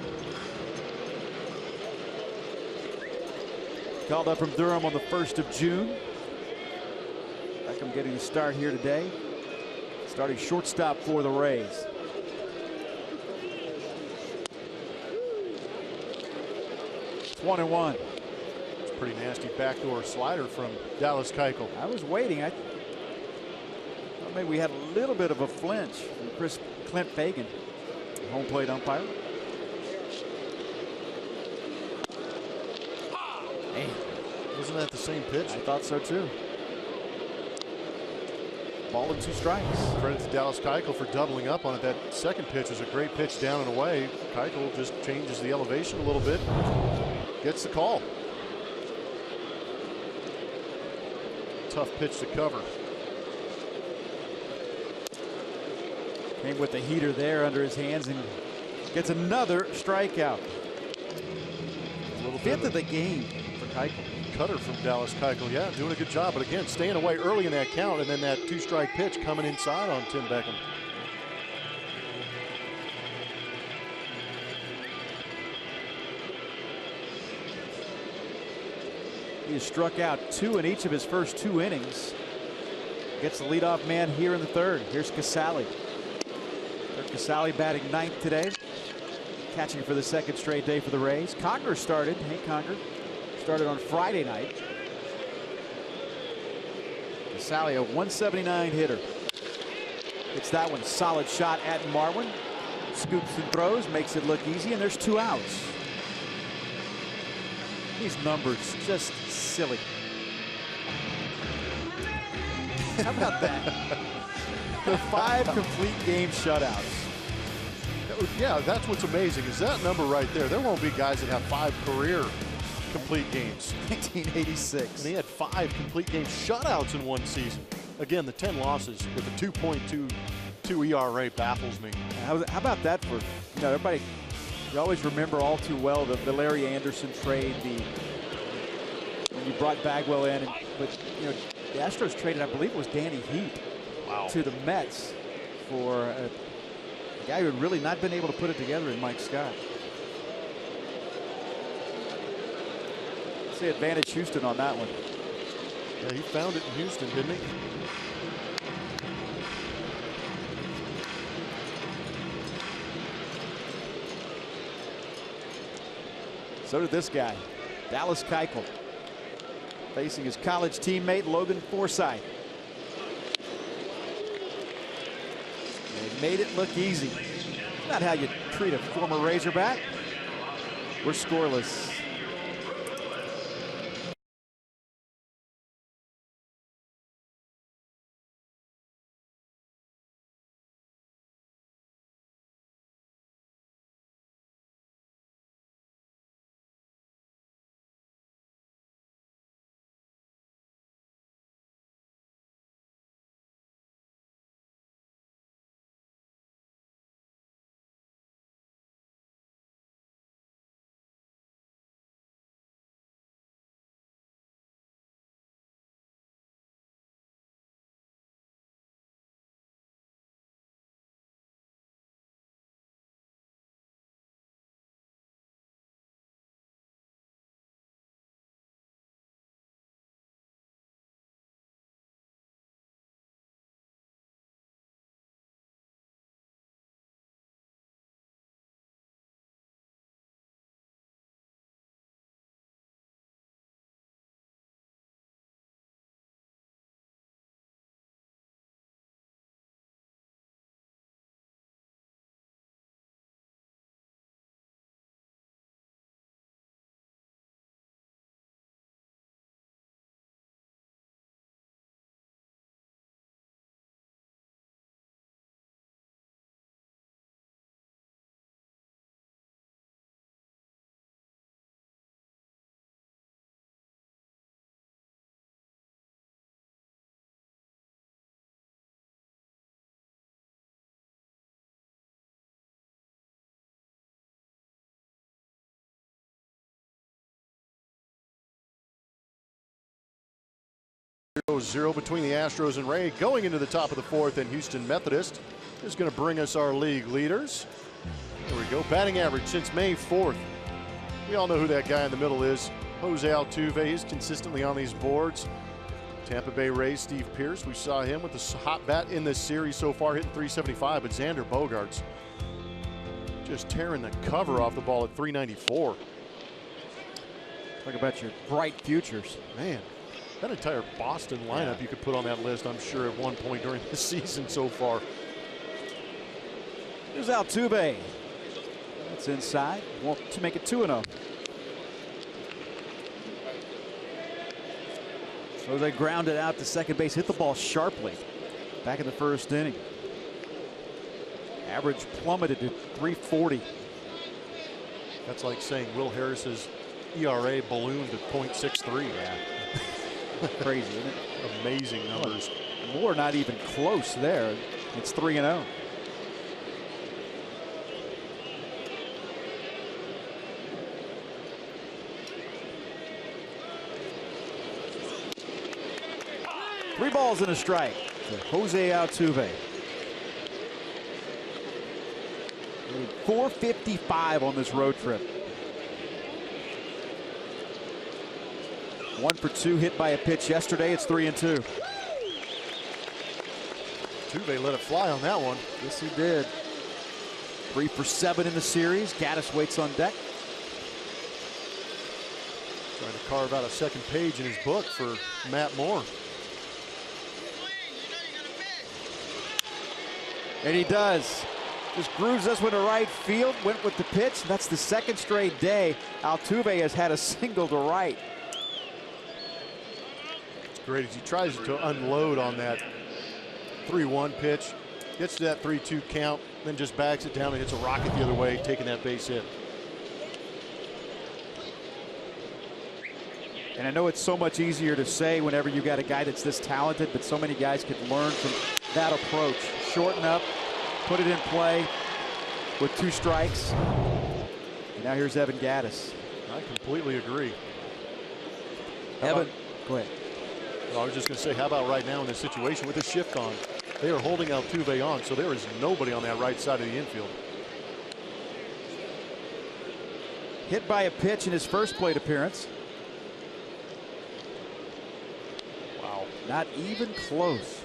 Called up from Durham on the 1st of June. Beckham getting the start here today. Starting shortstop for the Rays. It's 1-1. Pretty nasty backdoor slider from Dallas Keuchel. I was waiting. I thought maybe we had a little bit of a flinch from Clint Fagan, home plate umpire. Man, wasn't that the same pitch? I thought so too. Ball and 2 strikes. Credit to Dallas Keuchel for doubling up on it. That second pitch was a great pitch down and away. Keuchel just changes the elevation a little bit, gets the call. Tough pitch to cover. Came with the heater there under his hands and gets another strikeout. Fifth of the game for Keuchel. Cutter from Dallas Keuchel, yeah, doing a good job. But again, staying away early in that count, and then that 2-strike pitch coming inside on Tim Beckham. He has struck out 2 in each of his first 2 innings. Gets the leadoff man here in the 3rd. Here's Casali. Casali batting 9th today. Catching for the 2nd straight day for the Rays. Conger started. Hank Conger started on Friday night. Casali, a 179 hitter. It's that one. Solid shot at Marwin. Scoops and throws. Makes it look easy. And there's 2 outs. These numbers just silly. How about that? The 5 complete game shutouts. Yeah, that's what's amazing is that number right there. There won't be guys that have 5 career complete games. 1986. And he had 5 complete game shutouts in one season. Again, the 10 losses with a 2.22 ERA baffles me. How about that for, everybody, you always remember all too well the Larry Anderson trade, when you brought Bagwell in, but the Astros traded, I believe it was Danny Heap, to the Mets for a guy who had really not been able to put it together in Mike Scott. Let's say advantage Houston on that one. Yeah, he found it in Houston, didn't he? So did this guy, Dallas Keuchel, facing his college teammate Logan Forsythe. They made it look easy. Not how you treat a former Razorback. We're scoreless. 0-0 between the Astros and Rays going into the top of the fourth, and Houston Methodist is going to bring us our league leaders. Here we go. Batting average since May 4th. We all know who that guy in the middle is. Jose Altuve is consistently on these boards. Tampa Bay Rays, Steve Pearce. We saw him with the hot bat in this series so far, hitting .375. But Xander Bogaerts just tearing the cover off the ball at .394. Talk about your bright futures. Man, that entire Boston lineup you could put on that list, I'm sure, at one point during the season so far. Here's Altuve. That's inside. Want to make it 2-0. Jose grounded out to second base, hit the ball sharply back in the first inning. Average plummeted to .340. That's like saying Will Harris's ERA ballooned to .63. Yeah. Crazy, isn't it? Amazing numbers. Moore not even close there. It's 3-0. Three balls and a strike to Jose Altuve. 455 on this road trip. 1 for 2 hit by a pitch yesterday. It's 3-2. Altuve let it fly on that one. Yes, he did. 3 for 7 in the series. Gaddis waits on deck. Trying to carve out a second page in his book for Matt Moore. And he does. Just grooves this one to right field. Went with the pitch. That's the second straight day Altuve has had a single to right. It's great as he tries to unload on that 3-1 pitch. Gets to that 3-2 count, then just backs it down and hits a rocket the other way, taking that base hit. And I know it's so much easier to say whenever you got a guy that's this talented, but so many guys could learn from that approach. Shorten up, put it in play with 2 strikes. And now here's Evan Gaddis. I completely agree. Evan, go ahead. Well, I was just going to say, how about right now in this situation with the shift on? They are holding Altuve on, so there is nobody on that right side of the infield. Hit by a pitch in his first plate appearance. Wow. Not even close.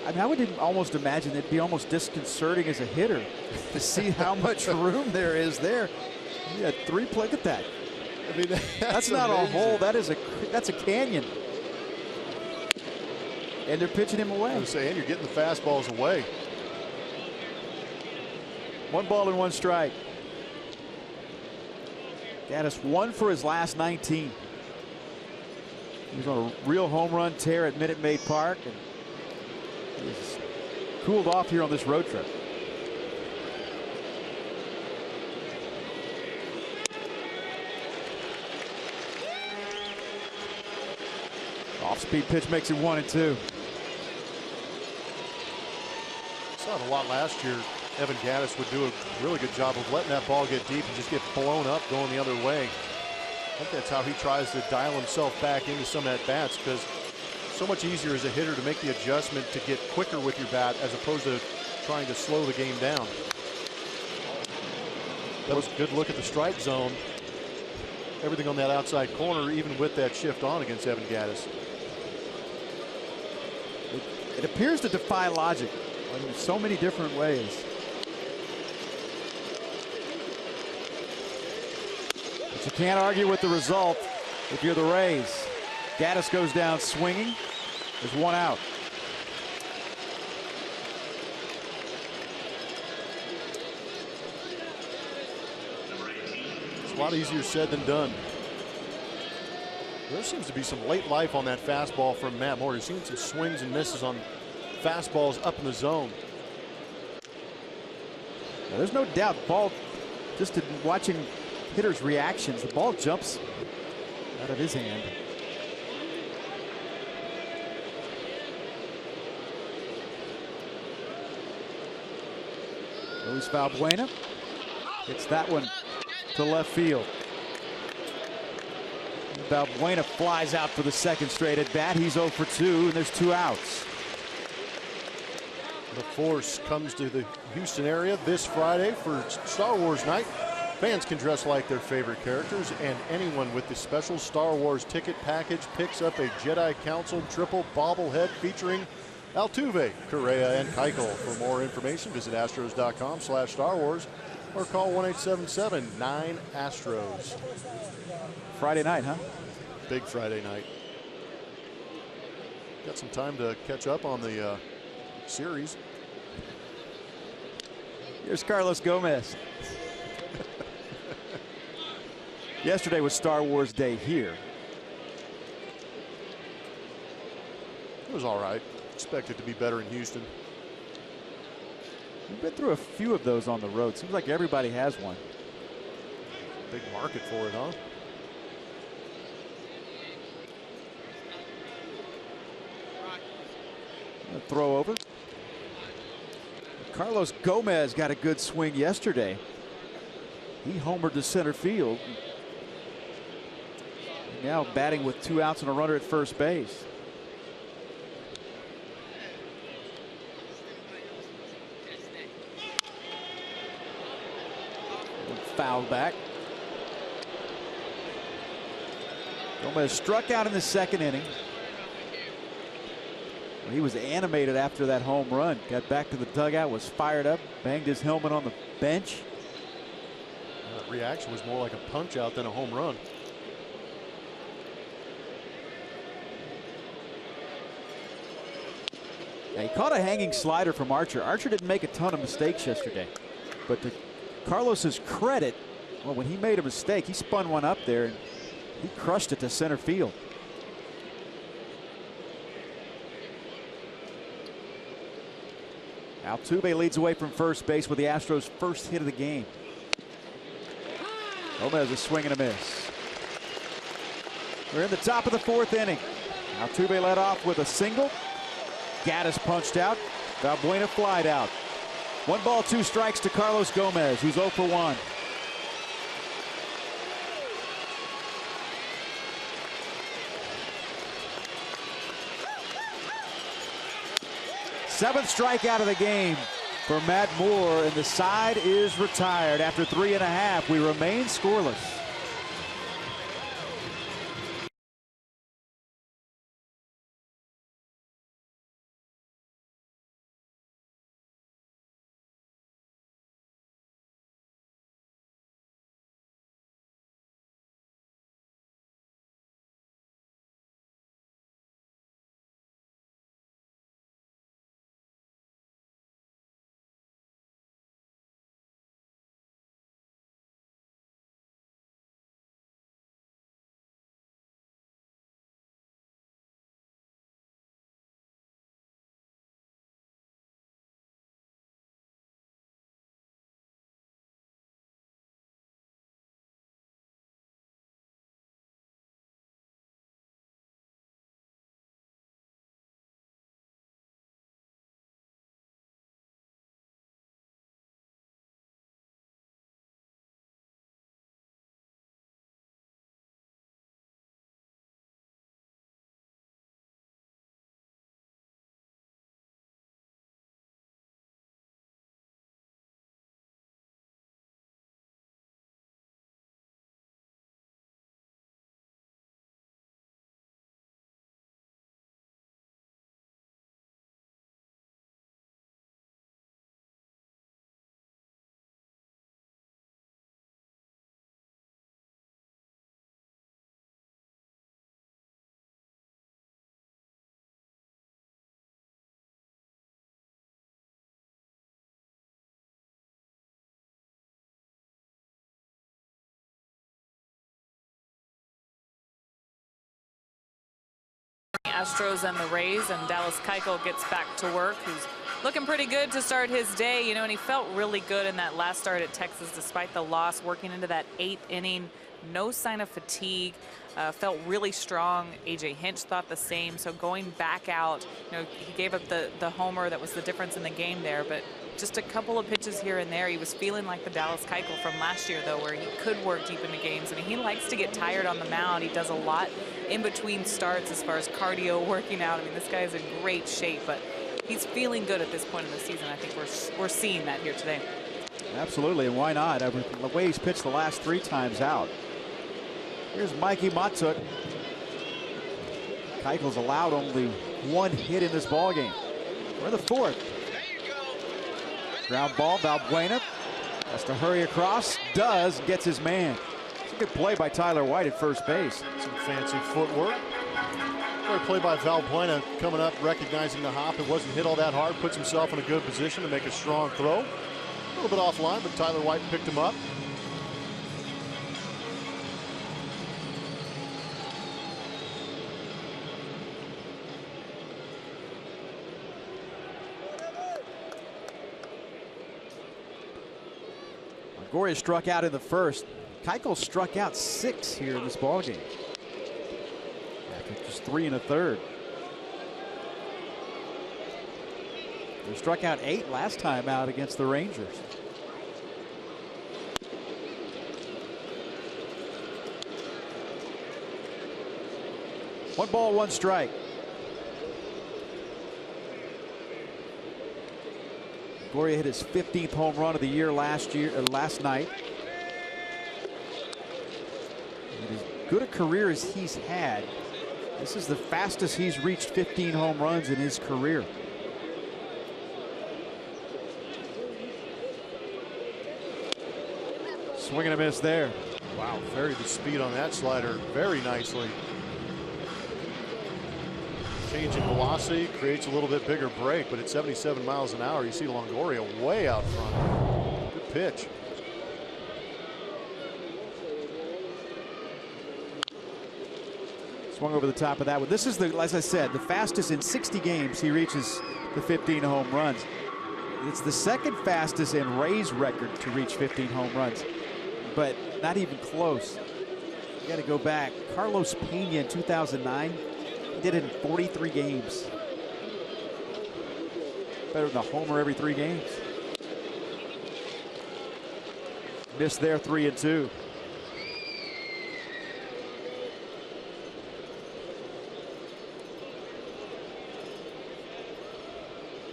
I mean, I would almost imagine it'd be almost disconcerting as a hitter to see how much room there is there. You had 3 play. Look at that. I mean, that's not a hole. That's a canyon. And they're pitching him away. I was saying, you're getting the fastballs away. 1 ball and 1 strike. Gaddis 1 for his last 19. He was on a real home run tear at Minute Maid Park, and he's cooled off here on this road trip. Off-speed pitch makes it 1-2. Saw it a lot last year. Evan Gaddis would do a really good job of letting that ball get deep and just get blown up going the other way. I think that's how he tries to dial himself back into some at-bats, because so much easier as a hitter to make the adjustment to get quicker with your bat as opposed to trying to slow the game down. That was a good look at the strike zone. Everything on that outside corner, even with that shift on against Evan Gaddis. It appears to defy logic in so many different ways. But you can't argue with the result if you're the Rays. Gaddis goes down swinging. There's 1 out. It's a lot easier said than done. There seems to be some late life on that fastball from Matt Moore. You're seeing some swings and misses on fastballs up in the zone. Now, there's no doubt, ball, just in watching hitters' reactions, the ball jumps out of his hand. Luis Valbuena hits that one to left field. Valbuena flies out for the second straight at bat. He's 0 for 2, and there's 2 outs. The Force comes to the Houston area this Friday for Star Wars night. Fans can dress like their favorite characters, and anyone with the special Star Wars ticket package picks up a Jedi Council triple bobblehead featuring Altuve, Correa, and Keuchel. For more information, visit astros.com/Star Wars or call 1-877-9-ASTROS. Friday night, huh? Big Friday night. Got some time to catch up on the series. Here's Carlos Gomez. Yesterday was Star Wars Day here. It was all right. Expected to be better in Houston. We've been through a few of those on the road. Seems like everybody has one. Big market for it, huh? A throw over. Carlos Gomez got a good swing yesterday. He homered to center field. Now batting with 2 outs and a runner at first base. Foul back. Gomez struck out in the second inning. He was animated after that home run. Got back to the dugout, was fired up, banged his helmet on the bench. That reaction was more like a punch out than a home run. Yeah, he caught a hanging slider from Archer. Archer didn't make a ton of mistakes yesterday, but to Carlos's credit, well, when he made a mistake, he spun one up there and he crushed it to center field. Altuve leads away from first base with the Astros' first hit of the game. Gomez a swing and a miss. We're in the top of the 4th inning. Altuve led off with a single. Gaddis punched out. Valbuena flied out. 1 ball, 2 strikes to Carlos Gomez, who's 0 for 1. Seventh strikeout of the game for Matt Moore, and the side is retired after 3.5. We remain scoreless. Astros and the Rays, and Dallas Keuchel gets back to work, who's looking pretty good to start his day, you know, and he felt really good in that last start at Texas despite the loss, working into that 8th inning. No sign of fatigue, felt really strong. AJ Hinch thought the same. So going back out, you know, he gave up the homer that was the difference in the game there, but just a couple of pitches here and there. He was feeling like the Dallas Keuchel from last year, though, where he could work deep into games. I mean, he likes to get tired on the mound. He does a lot in between starts as far as cardio, working out. I mean, this guy is in great shape, but he's feeling good at this point in the season. I think we're seeing that here today. Absolutely, and why not? The way he's pitched the last 3 times out. Here's Mikey Matuk. Keuchel's allowed only 1 hit in this ballgame. We're in the 4th. Ground ball, Valbuena has to hurry across. Does, gets his man. It's a good play by Tyler White at first base. Some fancy footwork. Great play by Valbuena, coming up, recognizing the hop. It wasn't hit all that hard. Puts himself in a good position to make a strong throw. A little bit offline, but Tyler White picked him up. Longoria struck out in the 1st. Keuchel struck out 6 here in this ballgame. After just 3 1/3. They struck out 8 last time out against the Rangers. One ball, 1 strike. Longoria hit his 15th home run of the year last night. And as good a career as he's had, this is the fastest he's reached 15 home runs in his career. Swing and a miss there. Wow, varied the speed on that slider very nicely. Change in velocity creates a little bit bigger break, but at 77 miles an hour, you see Longoria way out front. Good pitch. Swung over the top of that one. This is, as I said, the fastest in 60 games he reaches the 15 home runs. It's the 2nd fastest in Ray's record to reach 15 home runs, but not even close. You got to go back. Carlos Pena in 2009. Did it in 43 games. Better than a homer every 3 games. Missed there, 3-2.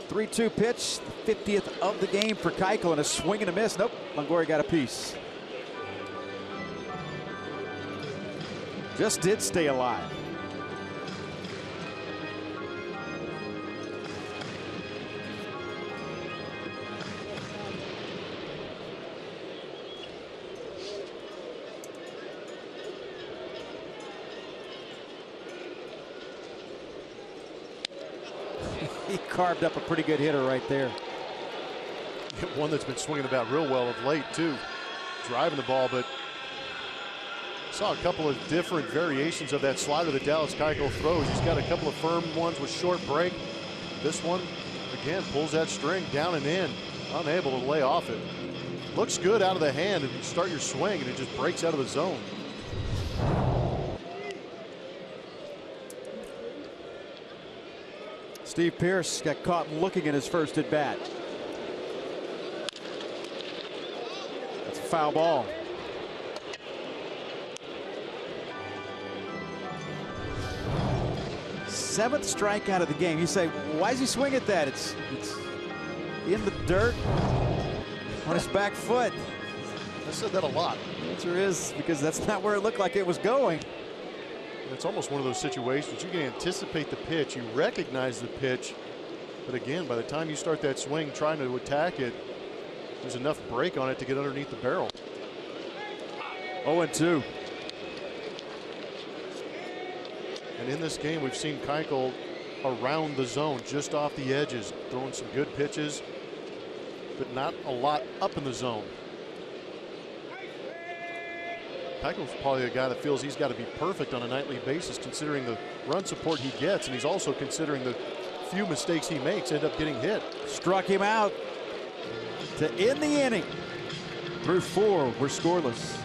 Three-2 pitch, the 50th of the game for Keuchel, and a swing and a miss. Nope, Longoria got a piece. Just did stay alive. He carved up a pretty good hitter right there. One that's been swinging the bat real well of late, too. Driving the ball, but saw a couple of different variations of that slider that Dallas Keuchel throws. He's got a couple of firm ones with short break. This one, again, pulls that string down and in, unable to lay off it. Looks good out of the hand, and you start your swing, and it just breaks out of the zone. Steve Pearce got caught looking at his first at bat. That's a foul ball. Seventh strikeout of the game. You say, why does he swing at that? It's in the dirt on his back foot. I said that a lot. The answer is because that's not where it looked like it was going. It's almost one of those situations you can anticipate the pitch, you recognize the pitch, but again, by the time you start that swing trying to attack it, there's enough break on it to get underneath the barrel. 0-2. And in this game, we've seen Keuchel around the zone, just off the edges, throwing some good pitches, but not a lot up in the zone. Keuchel's probably a guy that feels he's got to be perfect on a nightly basis, considering the run support he gets, and he's also considering the few mistakes he makes end up getting hit. Struck him out to end the inning. Through 4, we're scoreless.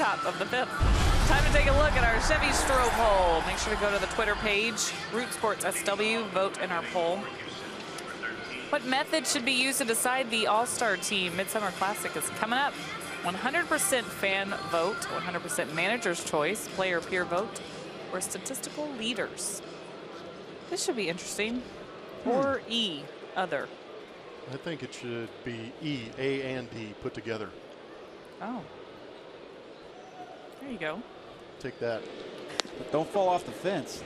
top of the 5th. Time to take a look at our Chevy Stroh poll. Make sure to go to the Twitter page, Root Sports SW, vote in our poll. What method should be used to decide the All-Star Team Midsummer Classic is coming up? 100% fan vote, 100% manager's choice, player peer vote, or statistical leaders. This should be interesting. Or E, other. I think it should be E, A, and D put together. Oh. There you go. Take that. But don't fall off the fence.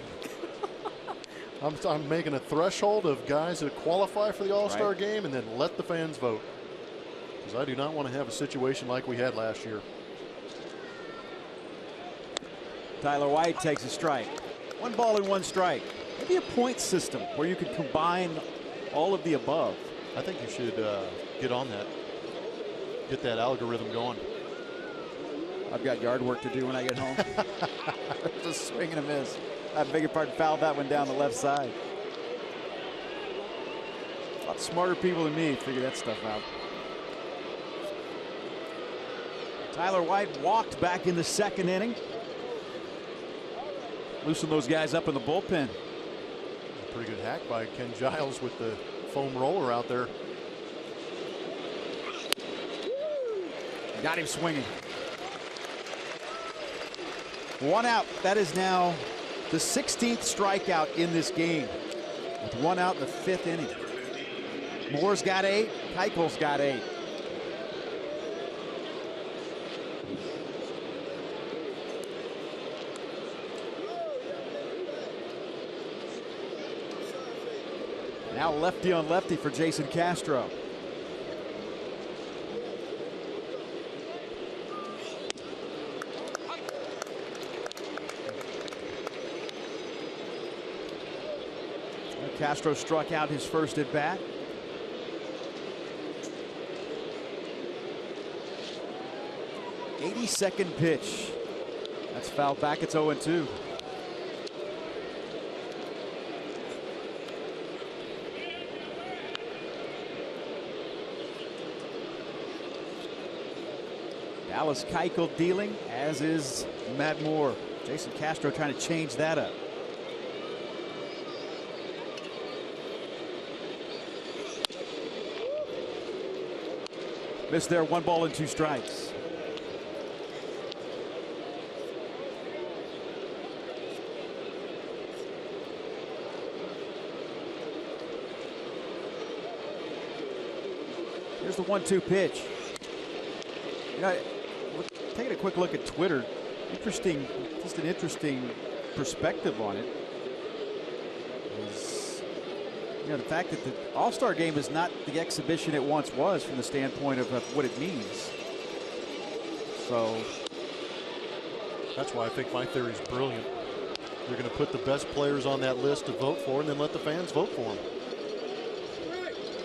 I'm making a threshold of guys that qualify for the All-Star game and then let the fans vote. Because I do not want to have a situation like we had last year. Tyler White takes a strike. 1 ball and 1 strike. Maybe a point system where you could combine all of the above. I think you should get on that. Get that algorithm going. I've got yard work to do when I get home. Just swing and a miss. I beg your pardon, fouled that one down the left side. A lot smarter people than me figure that stuff out. Tyler White walked back in the 2nd inning. Loosen those guys up in the bullpen. A pretty good hack by Ken Giles with the foam roller out there. Got him swinging. 1 out. That is now the 16th strikeout in this game, with 1 out in the 5th inning. Moore's got 8. Keichel's got 8. Now lefty on lefty for Jason Castro. Castro struck out his first at bat. '82nd pitch. That's fouled back. It's 0-2. Dallas Keuchel dealing, as is Matt Moore. Jason Castro trying to change that up. Missed there, 1 ball and 2 strikes. Here's the 1-2 pitch. You know, taking a quick look at Twitter, interesting, just an interesting perspective on it. You know, the fact that the All-Star game is not the exhibition it once was from the standpoint of what it means. So that's why I think my theory is brilliant. You're going to put the best players on that list to vote for and then let the fans vote for them.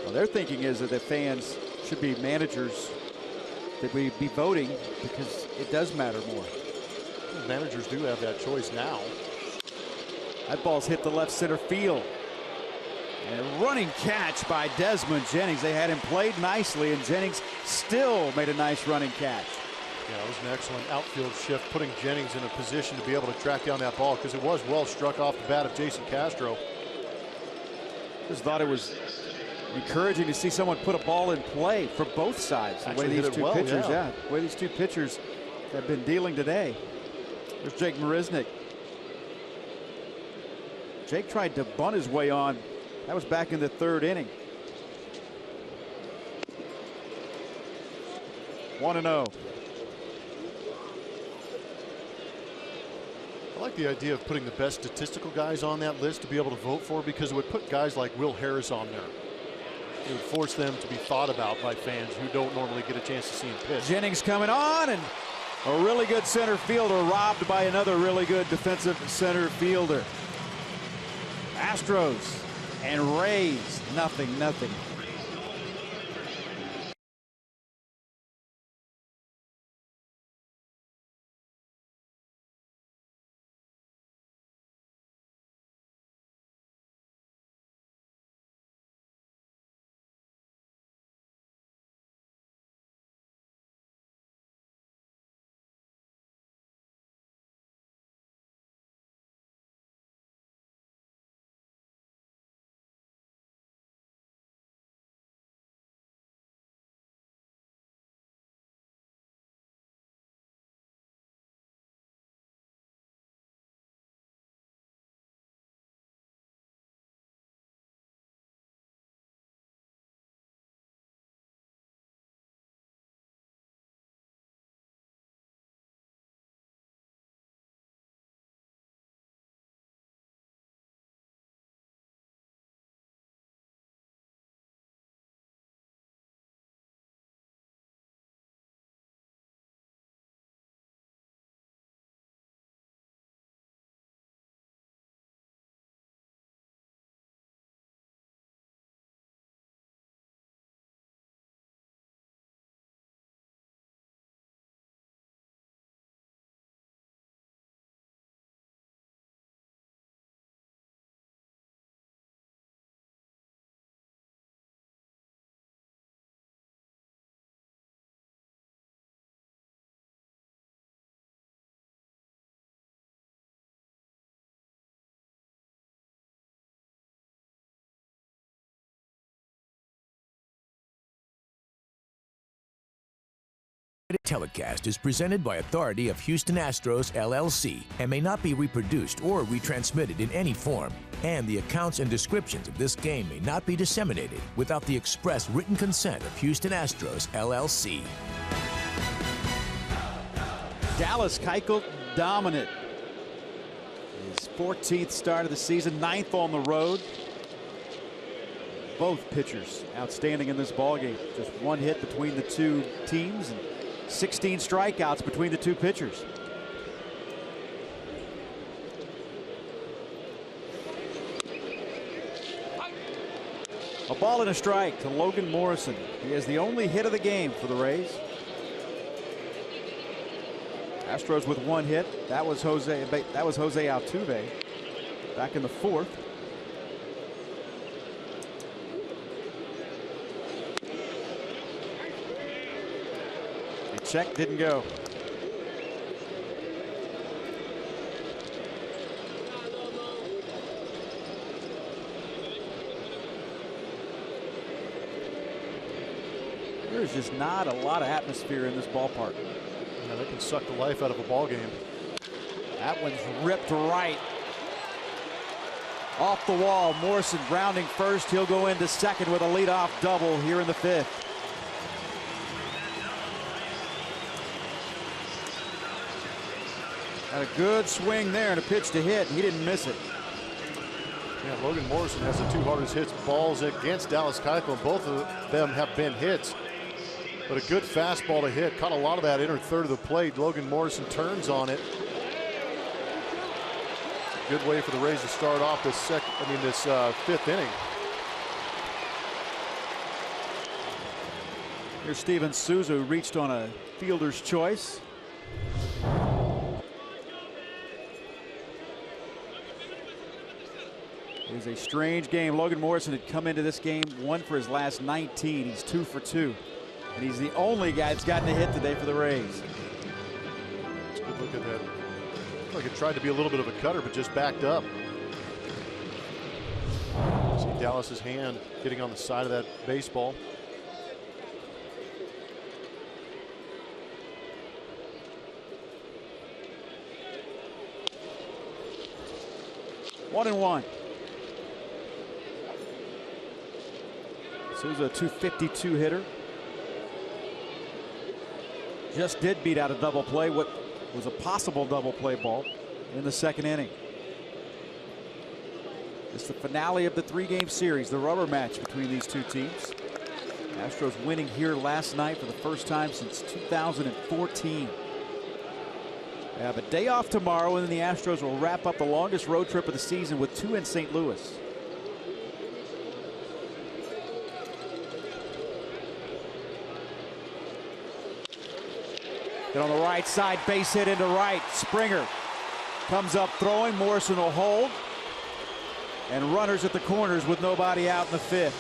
Well, their thinking is that the fans should be managers, that we be voting because it does matter more. Well, managers do have that choice now. That ball's hit the left center field. And a running catch by Desmond Jennings. They had him played nicely, and Jennings still made a nice running catch. Yeah, it was an excellent outfield shift, putting Jennings in a position to be able to track down that ball because it was well struck off the bat of Jason Castro. Just thought it was encouraging to see someone put a ball in play for both sides. The way these two pitchers, the way these two pitchers have been dealing today. There's Jake Marisnick. Jake tried to bunt his way on. That was back in the 3rd inning. 1-0. I like the idea of putting the best statistical guys on that list to be able to vote for, because it would put guys like Will Harris on there. It would force them to be thought about by fans who don't normally get a chance to see him pitch. Jennings coming on, and a really good center fielder robbed by another really good defensive center fielder. Astros and Rays, 0-0. telecast is presented by authority of Houston Astros, LLC, and may not be reproduced or retransmitted in any form. And the accounts and descriptions of this game may not be disseminated without the express written consent of Houston Astros, LLC. Dallas Keuchel dominant. His 14th start of the season, 9th on the road. Both pitchers outstanding in this ballgame. Just one hit between the two teams and 16 strikeouts between the two pitchers. A ball and a strike to Logan Morrison. He has the only hit of the game for the Rays. Astros with one hit. That was Jose Altuve back in the 4th. Check didn't go. There's just not a lot of atmosphere in this ballpark. Yeah, they can suck the life out of a ball game. That one's ripped right. Off the wall. Morrison rounding first. He'll go into second with a leadoff double here in the 5th. Had a good swing there and a pitch to hit. He didn't miss it. Yeah, Logan Morrison has the 2 hardest hits balls against Dallas Keuchel, and both of them have been hits. But a good fastball to hit. Caught a lot of that inner third of the plate. Logan Morrison turns on it. Good way for the Rays to start off this 5th inning. Here's Steven Souza, who reached on a fielder's choice. It was a strange game. Logan Morrison had come into this game 1 for his last 19. He's 2 for 2. And he's the only guy that's gotten a hit today for the Rays. Let's good look at that. Looks like it tried to be a little bit of a cutter, but just backed up. See Dallas's hand getting on the side of that baseball. One and one. Souza, a .252 hitter. Just did beat out a double play, what was a possible double play ball in the 2nd inning. It's the finale of the 3-game series, the rubber match between these two teams. Astros winning here last night for the first time since 2014. They have a day off tomorrow, and then the Astros will wrap up the longest road trip of the season with 2 in St. Louis. Get on the right side, base hit into right. Springer comes up throwing. Morrison will hold. And runners at the corners with nobody out in the 5th.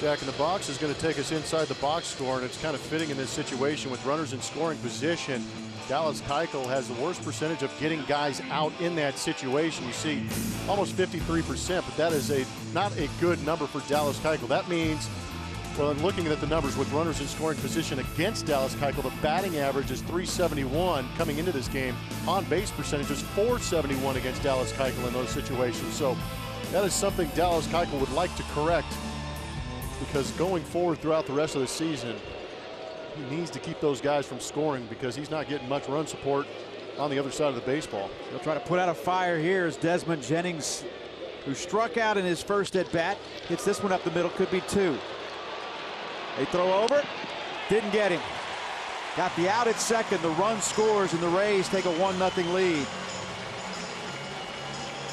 Jack in the Box is going to take us inside the box score, and it's kind of fitting in this situation with runners in scoring position. Dallas Keuchel has the worst percentage of getting guys out in that situation. You see almost 53%, but that is not a good number for Dallas Keuchel. That means, well, in looking at the numbers with runners in scoring position against Dallas Keuchel, the batting average is .371 coming into this game. On base percentage is .471 against Dallas Keuchel in those situations. So that is something Dallas Keuchel would like to correct, because going forward throughout the rest of the season, he needs to keep those guys from scoring because he's not getting much run support on the other side of the baseball. He'll try to put out a fire here as Desmond Jennings, who struck out in his first at bat, hits this one up the middle, could be 2. They throw over, didn't get him. Got the out at second. The run scores, and the Rays take a 1-0 lead.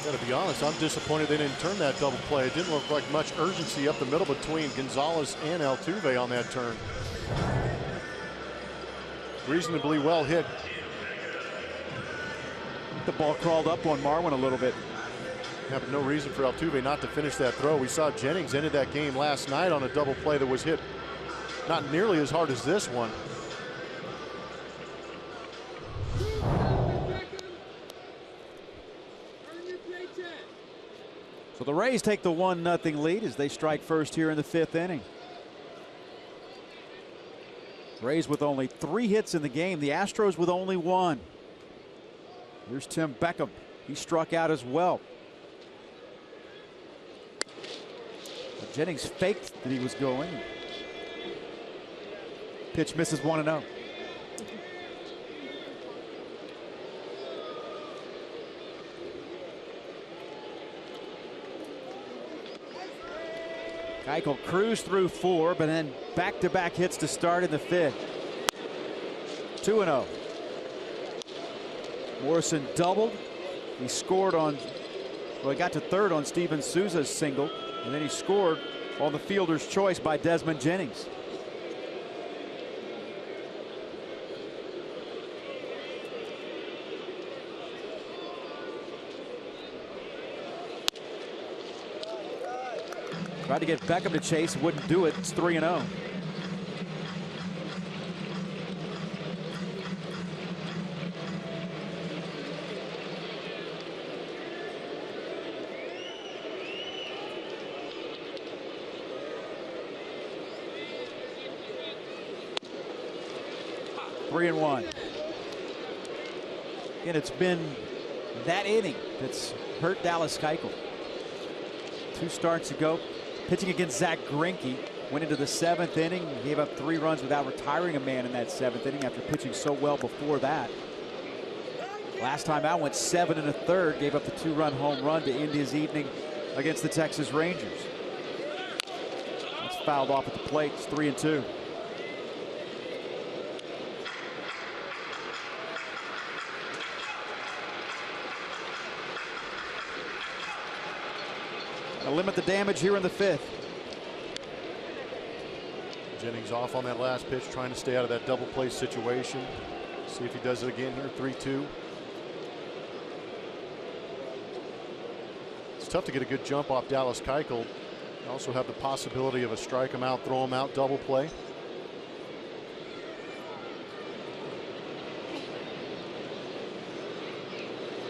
Got to be honest, I'm disappointed they didn't turn that double play. It didn't look like much urgency up the middle between Gonzalez and Altuve on that turn. Reasonably well hit. The ball crawled up on Marwin a little bit. Yeah, but no reason for Altuve not to finish that throw. We saw Jennings ended that game last night on a double play that was hit not nearly as hard as this one. So the Rays take the 1-0 lead as they strike first here in the 5th inning. Rays with only 3 hits in the game. The Astros with only 1. Here's Tim Beckham. He struck out as well. But Jennings faked that he was going. Pitch misses 1-0. Keuchel cruised through 4, but then back-to-back hits to start in the 5th. 2-0. Morrison doubled. He scored on, well, he got to 3rd on Steven Souza's single, and then he scored on the fielder's choice by Desmond Jennings. Tried to get Beckham to chase, wouldn't do it. It's 3-0. And it's been that inning that's hurt Dallas Keuchel. 2 starts ago, pitching against Zach Greinke, went into the 7th inning, gave up 3 runs without retiring a man in that 7th inning after pitching so well before that. Last time out went 7 1/3, gave up the 2-run home run to end his evening against the Texas Rangers. That's fouled off at the plate. It's 3-2. Limit the damage here in the 5th. Jennings off on that last pitch, trying to stay out of that double play situation. See if he does it again here. 3-2. It's tough to get a good jump off Dallas Keuchel. You also have the possibility of a strike him out, throw him out, double play.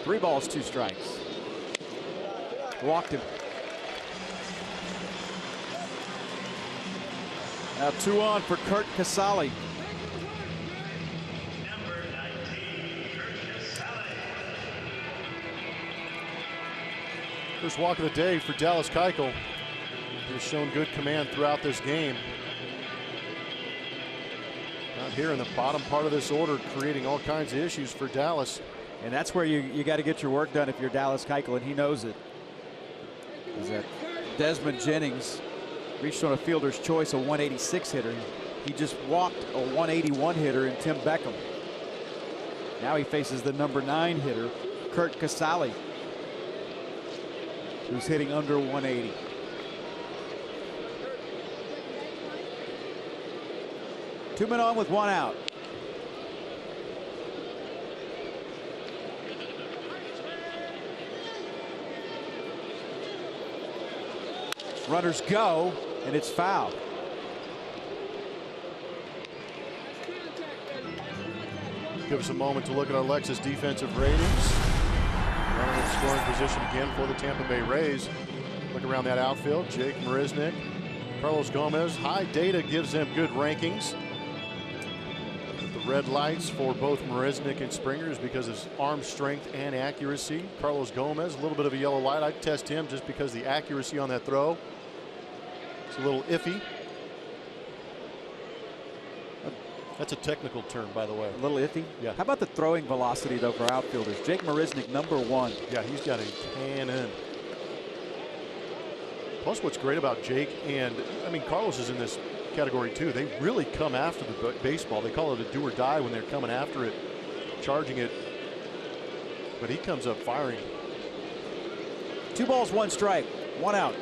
Three balls, 2 strikes. Walked him. Now 2 on for Curt Casali. Number 19, Curt Casali. First walk of the day for Dallas Keuchel. He's shown good command throughout this game. Out here in the bottom part of this order, creating all kinds of issues for Dallas. And that's where you got to get your work done if you're Dallas Keuchel, and he knows it. Is that Desmond Jennings reached on a fielder's choice, a 186 hitter. He just walked a 181 hitter in Tim Beckham. Now he faces the number 9 hitter, Curt Casali, who's hitting under 180. Two men on with 1 out. Runners go, and it's foul. Give us a moment to look at our Lexus defensive ratings. Running in scoring position again for the Tampa Bay Rays. Look around that outfield. Jake Marisnick, Carlos Gomez. High data gives them good rankings. The red lights for both Marisnick and Springer is because of his arm strength and accuracy. Carlos Gomez, a little bit of a yellow light. I'd test him just because the accuracy on that throw. It's a little iffy. That's a technical term, by the way. A little iffy? Yeah. How about the throwing velocity, though, for outfielders? Jake Marisnick, number 1. Yeah, he's got a cannon. Plus, what's great about Jake, and I mean, Carlos is in this category too. They really come after the baseball. They call it a do or die when they're coming after it, charging it. But he comes up firing. 2 balls, 1 strike, 1 out.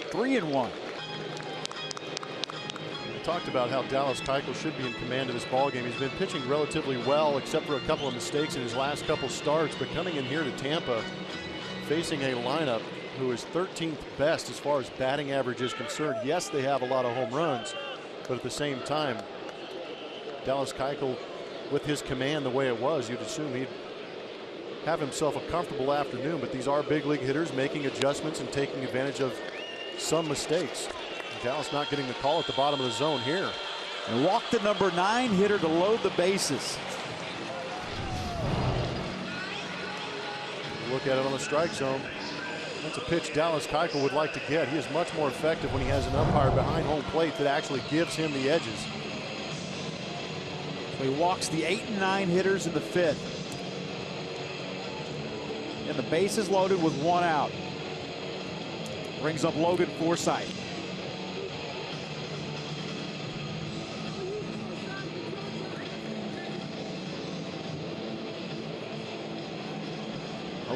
Three and 1. We talked about how Dallas Keuchel should be in command of this ball game. He's been pitching relatively well, except for a couple of mistakes in his last couple starts. But coming in here to Tampa, facing a lineup who is 13th best as far as batting average is concerned. Yes, they have a lot of home runs, but at the same time, Dallas Keuchel, with his command the way it was, you'd assume he'd have himself a comfortable afternoon. But these are big league hitters making adjustments and taking advantage of some mistakes. Dallas not getting the call at the bottom of the zone here. And walked the number 9 hitter to load the bases. Look at it on the strike zone. That's a pitch Dallas Keuchel would like to get. He is much more effective when he has an umpire behind home plate that actually gives him the edges. So he walks the 8 and 9 hitters in the 5th. And the base is loaded with 1 out. Brings up Logan Forsythe.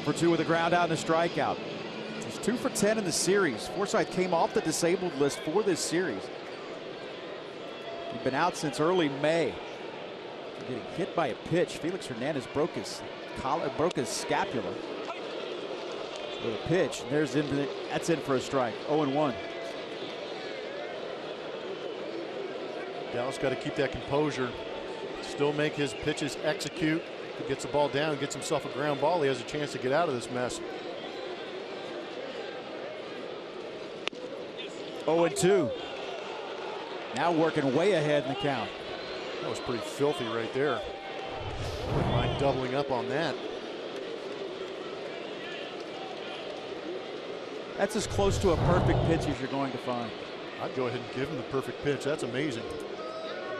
For 2 with a ground out and a strikeout. He's 2 for 10 in the series. Forsythe came off the disabled list for this series. He'd been out since early May. Getting hit by a pitch. Felix Hernandez broke his scapula with a pitch. There's in. That's in for a strike. 0-1. Dallas got to keep that composure. Still make his pitches execute. If he gets the ball down, gets himself a ground ball, he has a chance to get out of this mess. 0-2. Now working way ahead in the count. That was pretty filthy right there. Wouldn't mind doubling up on that. That's as close to a perfect pitch as you're going to find. I'd go ahead and give him the perfect pitch. That's amazing.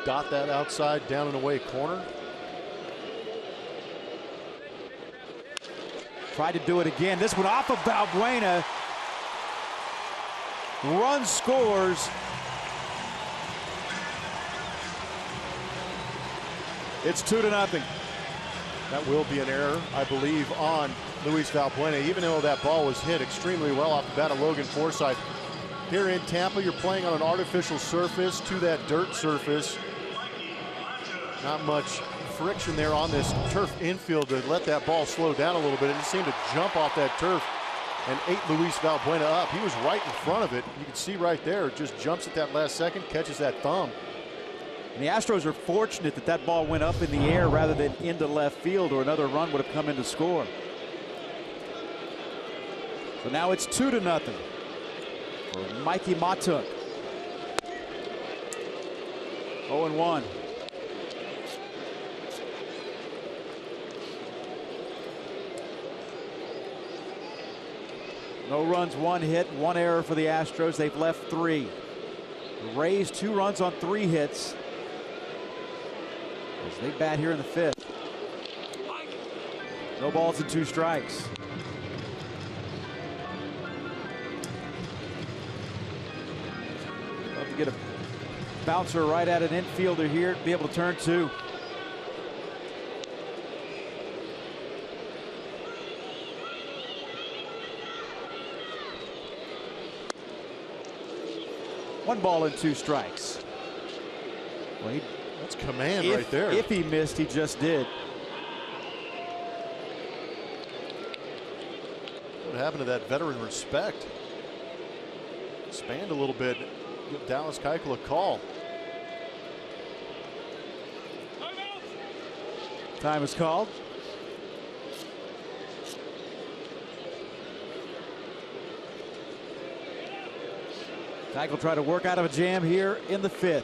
Dot that outside down and away corner. Tried to do it again. This one off of Balbuena. Run scores. It's 2-0. That will be an error, I believe, on Luis Valbuena, even though that ball was hit extremely well off the bat of Logan Forsythe. Here in Tampa, you're playing on an artificial surface to that dirt surface. Not much friction there on this turf infield to let that ball slow down a little bit. It just seemed to jump off that turf and ate Luis Valbuena up. He was right in front of it. You can see right there, it just jumps at that last second, catches that thumb. And the Astros are fortunate that that ball went up in the air rather than into left field, or another run would have come in to score. So now it's 2-0 for Mikey Matuk. 0-1. No runs, 1 hit, 1 error for the Astros. They've left 3. The Rays 2 runs on 3 hits as they bat here in the 5th. No balls and 2 strikes. Love to get a bouncer right at an infielder here, be able to turn 2. One ball and 2 strikes. Well, that's command right there. If he missed, he just did. What happened to that veteran respect? Expand a little bit. Give Dallas Keuchel a call. Time is called. Keuchel try to work out of a jam here in the 5th.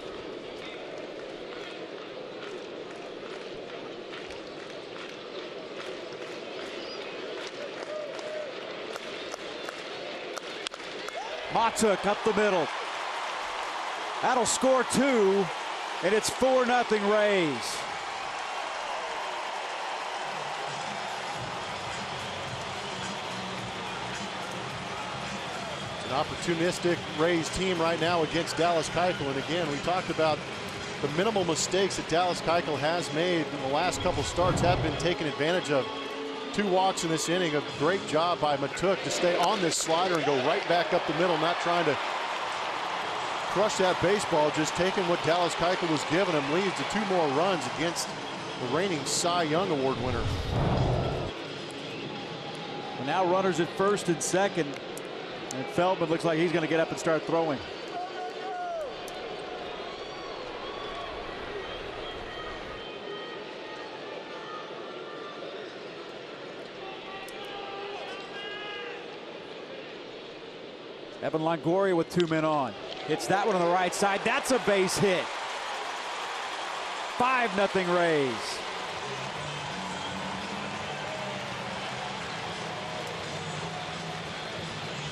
Matuk up the middle. That'll score 2, and it's 4-0 Rays. An opportunistic Rays team right now against Dallas Keuchel. And again, we talked about the minimal mistakes that Dallas Keuchel has made in the last couple starts have been taken advantage of. 2 walks in this inning. A great job by Matuk to stay on this slider and go right back up the middle, not trying to crush that baseball, just taking what Dallas Keuchel was giving him. Leads to 2 more runs against the reigning Cy Young Award winner. And now runners at first and second. And Feldman looks like he's going to get up and start throwing. Evan Longoria with 2 men on. Hits that one on the right side. That's a base hit. 5-0 Rays.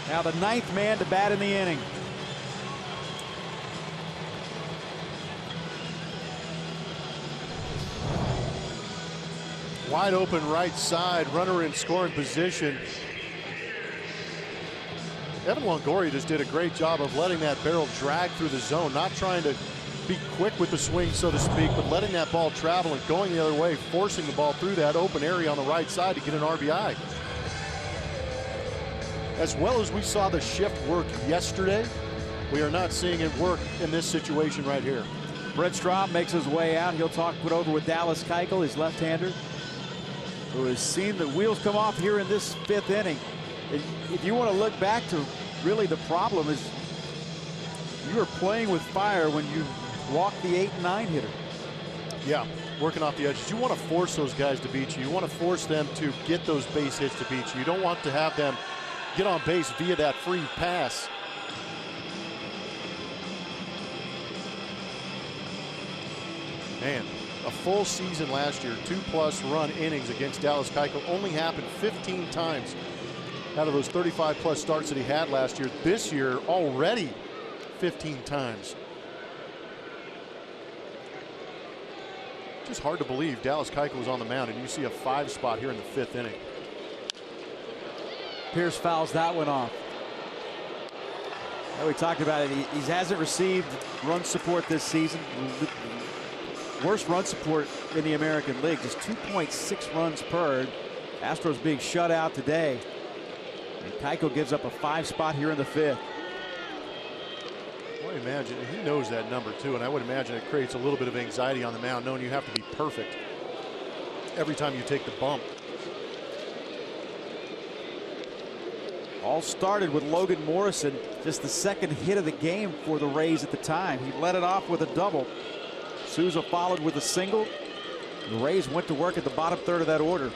Now the 9th man to bat in the inning. Wide open right side, runner in scoring position. Evan Longoria just did a great job of letting that barrel drag through the zone, not trying to be quick with the swing, so to speak, but letting that ball travel and going the other way, forcing the ball through that open area on the right side to get an RBI. As well as we saw the shift work yesterday, we are not seeing it work in this situation right here. Brett Strom makes his way out. He'll talk it over with Dallas Keuchel, his left-hander, who has seen the wheels come off here in this 5th inning. If you want to look back to really the problem is you were playing with fire when you walked the 8 and 9 hitter. Yeah, working off the edges. You want to force those guys to beat you. You want to force them to get those base hits to beat you. You don't want to have them get on base via that free pass. Man, a full season last year, 2+ run innings against Dallas Keuchel only happened 15 times out of those 35+ starts that he had last year. This year, already 15 times. Just hard to believe Dallas Keuchel was on the mound, and you see a 5 spot here in the 5th inning. Pierce fouls that one off. Now we talked about it. He hasn't received run support this season. Worst run support in the American League, just 2.6 runs per. Astros being shut out today. And Keuchel gives up a 5 spot here in the 5th. Well, imagine, he knows that number too, and I would imagine it creates a little bit of anxiety on the mound, knowing you have to be perfect every time you take the bump. All started with Logan Morrison, just the 2nd hit of the game for the Rays at the time. He led it off with a double. Souza followed with a single. The Rays went to work at the bottom 3rd of that order.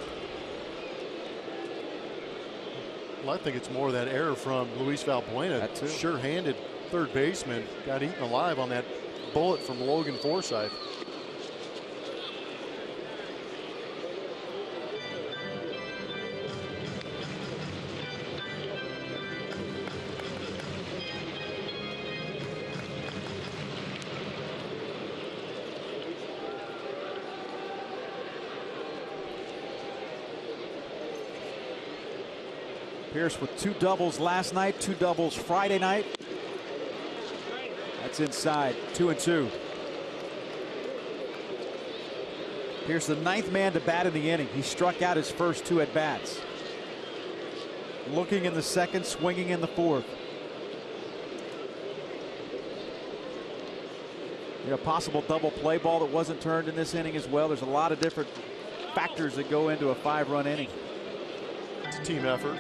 Well, I think it's more of that error from Luis Valbuena. Sure-handed 3rd baseman got eaten alive on that bullet from Logan Forsythe. Pierce with 2 doubles last night, 2 doubles Friday night. That's inside, 2-2. Pierce, the 9th man to bat in the inning. He struck out his first 2 at bats. Looking in the 2nd, swinging in the 4th. A possible double play ball that wasn't turned in this inning as well. There's a lot of different factors that go into a 5-run inning. It's a team effort.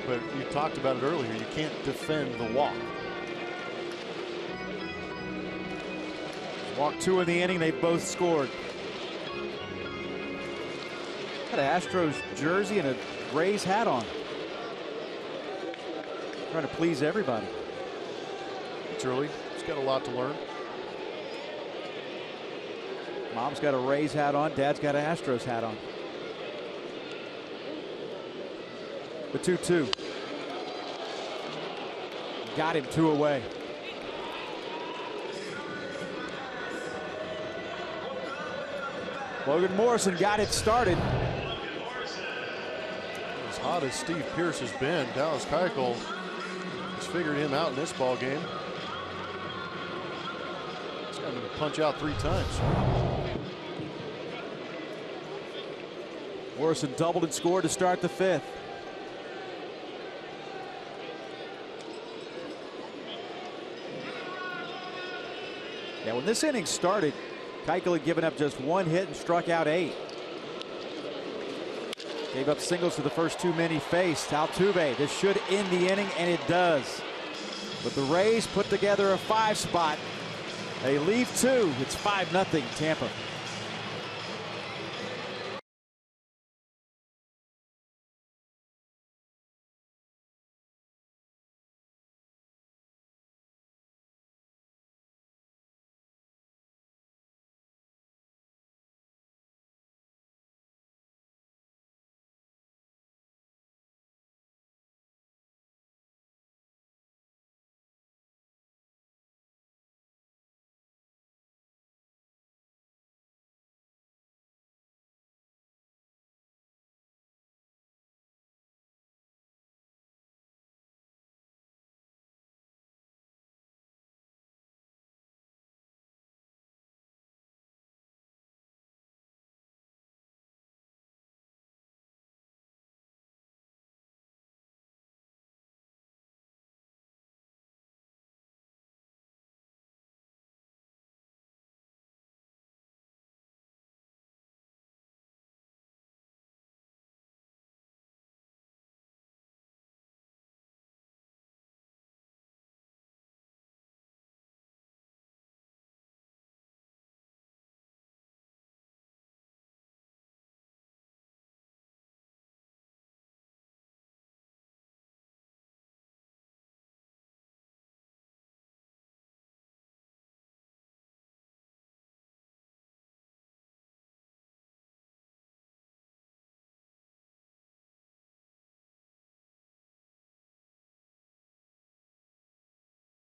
But you talked about it earlier. You can't defend the walk. Walk 2 in the inning. They both scored. Got an Astros jersey and a Rays hat on. Trying to please everybody. It's early. He's got a lot to learn. Mom's got a Rays hat on. Dad's got an Astros hat on. The 2-2. Got him 2 away. Logan Morrison got it started. As hot as Steve Pierce has been, Dallas Keuchel has figured him out in this ball game. He's got him to punch out 3 times. Morrison doubled and scored to start the 5th. Yeah, when this inning started, Keuchel had given up just 1 hit and struck out 8. Gave up singles to the first 2 men he faced. Altuve, this should end the inning, and it does. But the Rays put together a 5 spot. They leave 2. It's 5-0 Tampa.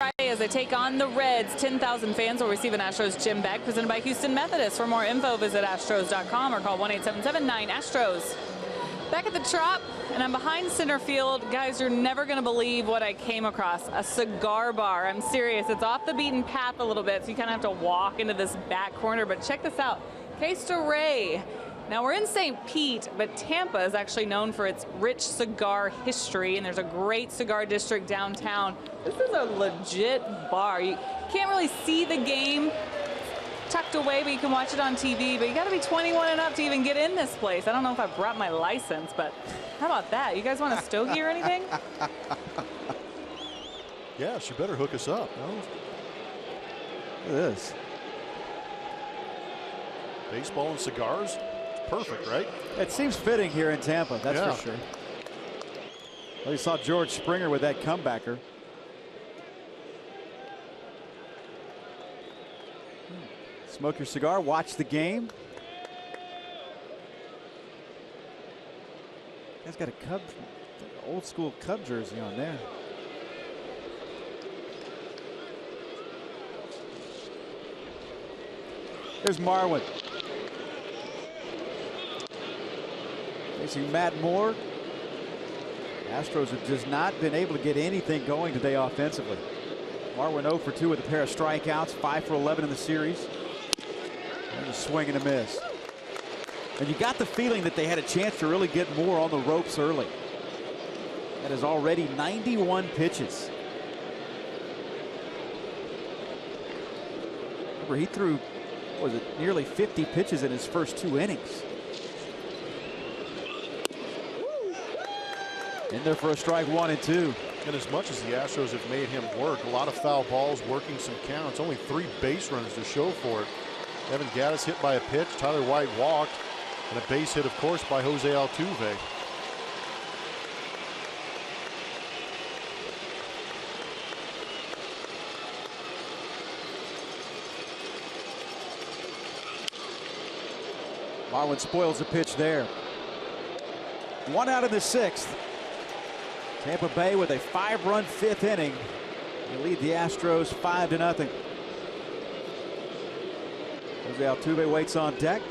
Friday as they take on the Reds. 10,000 fans will receive an Astros gym bag presented by Houston Methodist. For more info, visit Astros.com or call 1-877-9-ASTROS. Back at the Trop, and I'm behind center field. Guys, you're never going to believe what I came across. A cigar bar. I'm serious. It's off the beaten path a little bit, so you kind of have to walk into this back corner. But check this out. Ray. Now, we're in St. Pete, but Tampa is actually known for its rich cigar history, and there's a great cigar district downtown. This is a legit bar. You can't really see the game tucked away, but you can watch it on TV. But you got to be 21 and up to even get in this place. I don't know if I brought my license, but how about that? You guys want a stogie or anything? Yeah, she better hook us up. No? Look at this. Baseball and cigars? Perfect, right? It seems fitting here in Tampa, that's for sure. Well, you saw George Springer with that comebacker. Smoke your cigar, watch the game. Guy's got a old school Cub jersey on there. There's Marwin. Facing Matt Moore. Astros have just not been able to get anything going today offensively. Marwin 0 for 2 with a pair of strikeouts, 5 for 11 in the series. And a swing and a miss. And you got the feeling that they had a chance to really get more on the ropes early. That is already 91 pitches. Remember, he threw, what was it, nearly 50 pitches in his first 2 innings. In there for a strike 1 and 2. And as much as the Astros have made him work, a lot of foul balls, working some counts, only 3 base runners to show for it. Evan Gattis hit by a pitch, Tyler White walked, and a base hit, of course, by Jose Altuve. Marwin spoils the pitch there. 1 out in the 6th. Tampa Bay with a 5-run 5th inning. They lead the Astros 5-0. Jose Altuve waits on deck.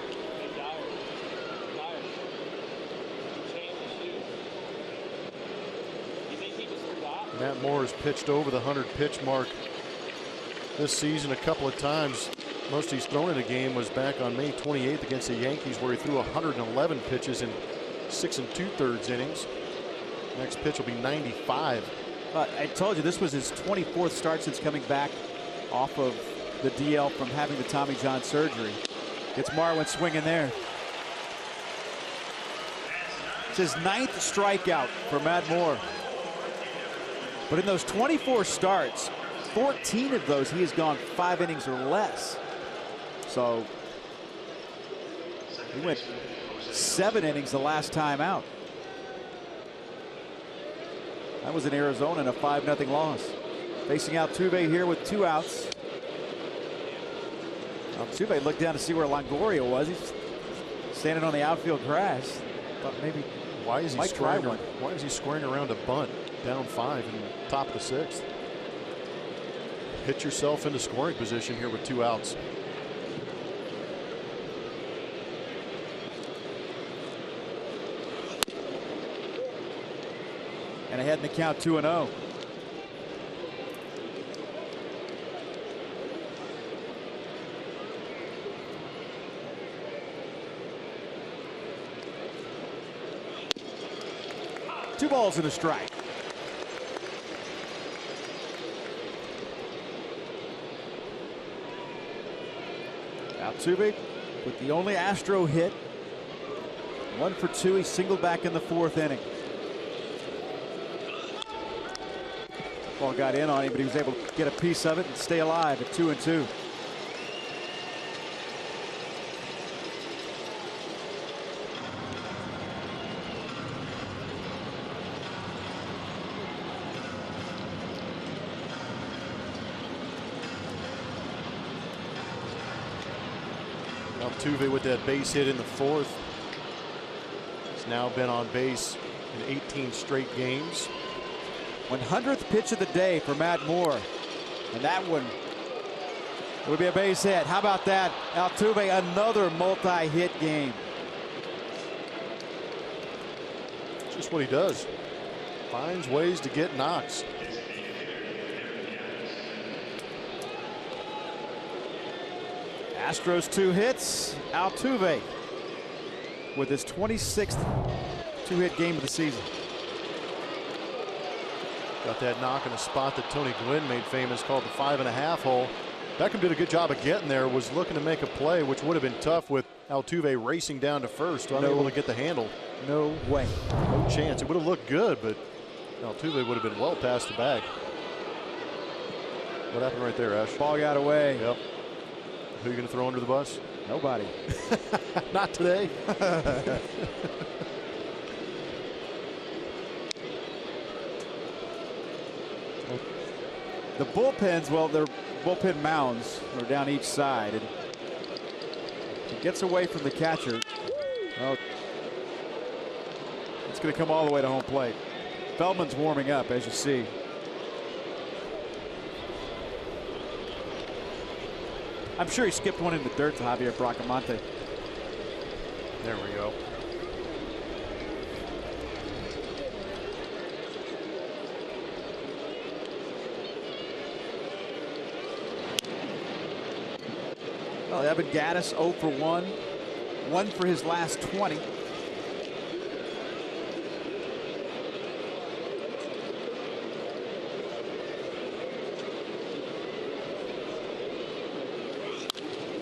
Matt Moore has pitched over the 100-pitch mark this season a couple of times. Most he's thrown in a game was back on May 28th against the Yankees, where he threw 111 pitches in 6 2/3 innings. Next pitch will be 95. I told you this was his 24th start since coming back off of the DL from having the Tommy John surgery. Gets Marwin swinging there. It's his 9th strikeout for Matt Moore. But in those 24 starts, 14 of those he has gone 5 innings or less. So he went 7 innings the last time out. That was in Arizona in a 5-0 loss. Facing Altuve here with 2 outs. Altuve looked down to see where Longoria was. He's standing on the outfield grass. Thought maybe why is he squaring around a bunt down 5 in the top of the 6th? Hit yourself into scoring position here with 2 outs. And ahead in the count 2-0. Two balls and a strike. Altuve with the only Astro hit. 1 for 2. He singled back in the 4th inning. Ball got in on him, but he was able to get a piece of it and stay alive at 2-2. Altuve with that base hit in the 4th. He's now been on base in 18 straight games. 100th pitch of the day for Matt Moore. And that one would be a base hit. How about that? Altuve, another multi-hit game. Just what he does. Finds ways to get knocks. Astros 2 hits. Altuve with his 26th 2-hit game of the season. Got that knock in a spot that Tony Gwynn made famous called the 5.5 hole. Beckham did a good job of getting there, was looking to make a play, which would have been tough with Altuve racing down to first, unable to get the handle. No way. No chance. It would have looked good, but Altuve would have been well past the bag. What happened right there, Ash? Ball got away. Yep. Who are you going to throw under the bus? Nobody. Not today. The bullpens, well, their bullpen mounds are down each side. And he gets away from the catcher. Oh, it's going to come all the way to home plate. Feldman's warming up, as you see. I'm sure he skipped one in the dirt to Javier Bracamonte. There we go. Well, Evan Gattis 0 for 1. 1 for his last 20.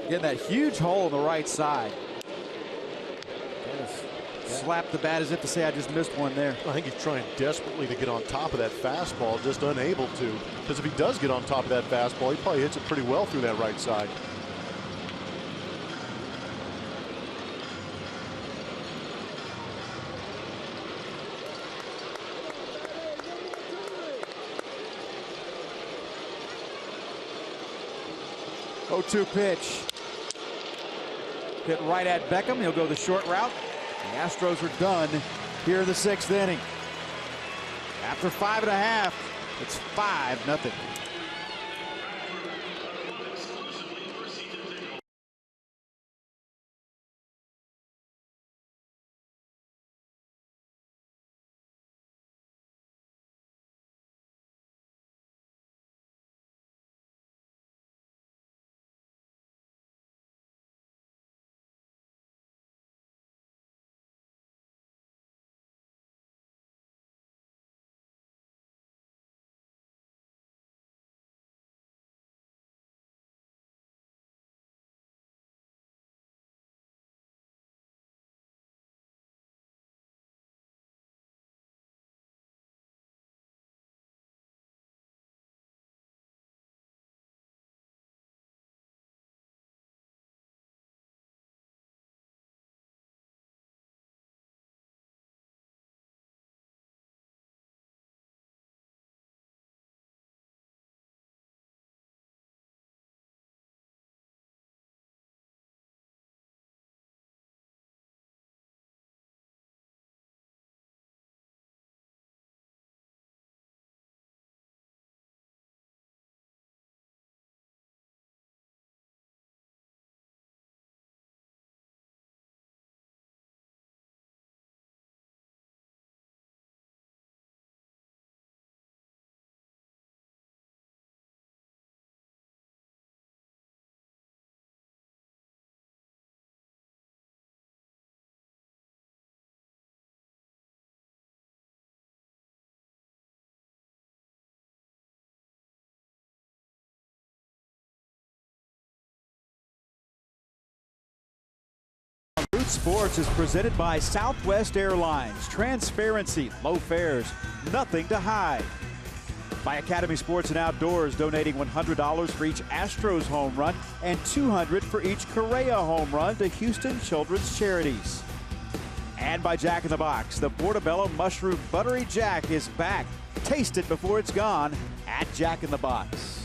Getting that huge hole on the right side. Slapped the bat as if to say, I just missed one there. I think he's trying desperately to get on top of that fastball, just unable to. Because if he does get on top of that fastball, he probably hits it pretty well through that right side. Oh-2 pitch. Hit right at Beckham. He'll go the short route. The Astros are done here in the 6th inning. After 5.5, it's 5-0. Root Sports is presented by Southwest Airlines. Transparency, low fares, nothing to hide. By Academy Sports and Outdoors, donating $100 for each Astros home run and $200 for each Correa home run to Houston Children's Charities. And by Jack in the Box, the Portobello Mushroom Buttery Jack is back. Taste it before it's gone at Jack in the Box.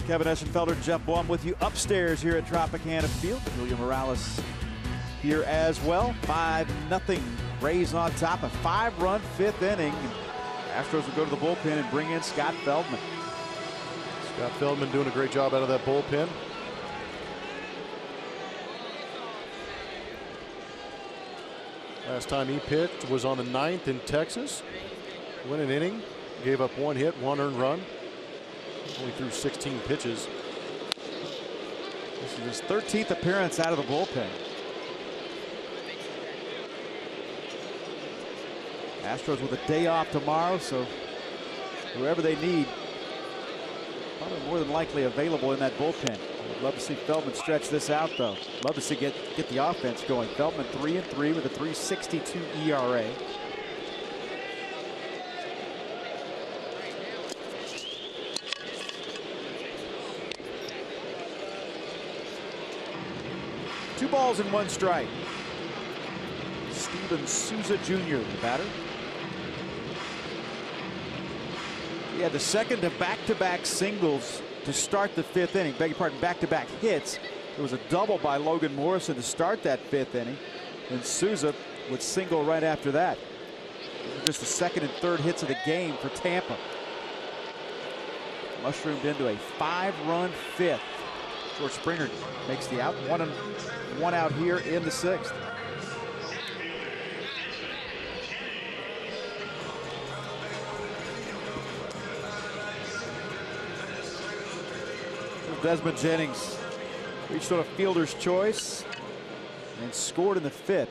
Kevin Eschenfelder and Jeff Blum with you upstairs here at Tropicana Field. Julia Morales here as well. 5-0 Rays on top. A 5-run 5th inning. Astros will go to the bullpen and bring in Scott Feldman. Scott Feldman doing a great job out of that bullpen. Last time he pitched was on the 9th in Texas. Went an inning, gave up 1 hit, 1 earned run. Only threw 16 pitches. This is his 13th appearance out of the bullpen. Astros with a day off tomorrow, so whoever they need, probably more than likely available in that bullpen. I'd love to see Feldman stretch this out, though. Love to see get the offense going. Feldman 3-3 with a 3.62 ERA. Two balls and 1 strike. Steven Souza Jr., the batter. He had the second of back-to-back singles to start the 5th inning. Beg your pardon, back-to-back hits. There was a double by Logan Morrison to start that 5th inning. And Souza would single right after that. Just the second and third hits of the game for Tampa. Mushroomed into a 5-run 5th. George Springer makes the out. 1 out here in the 6th. Desmond Jennings reached on a fielder's choice and scored in the 5th.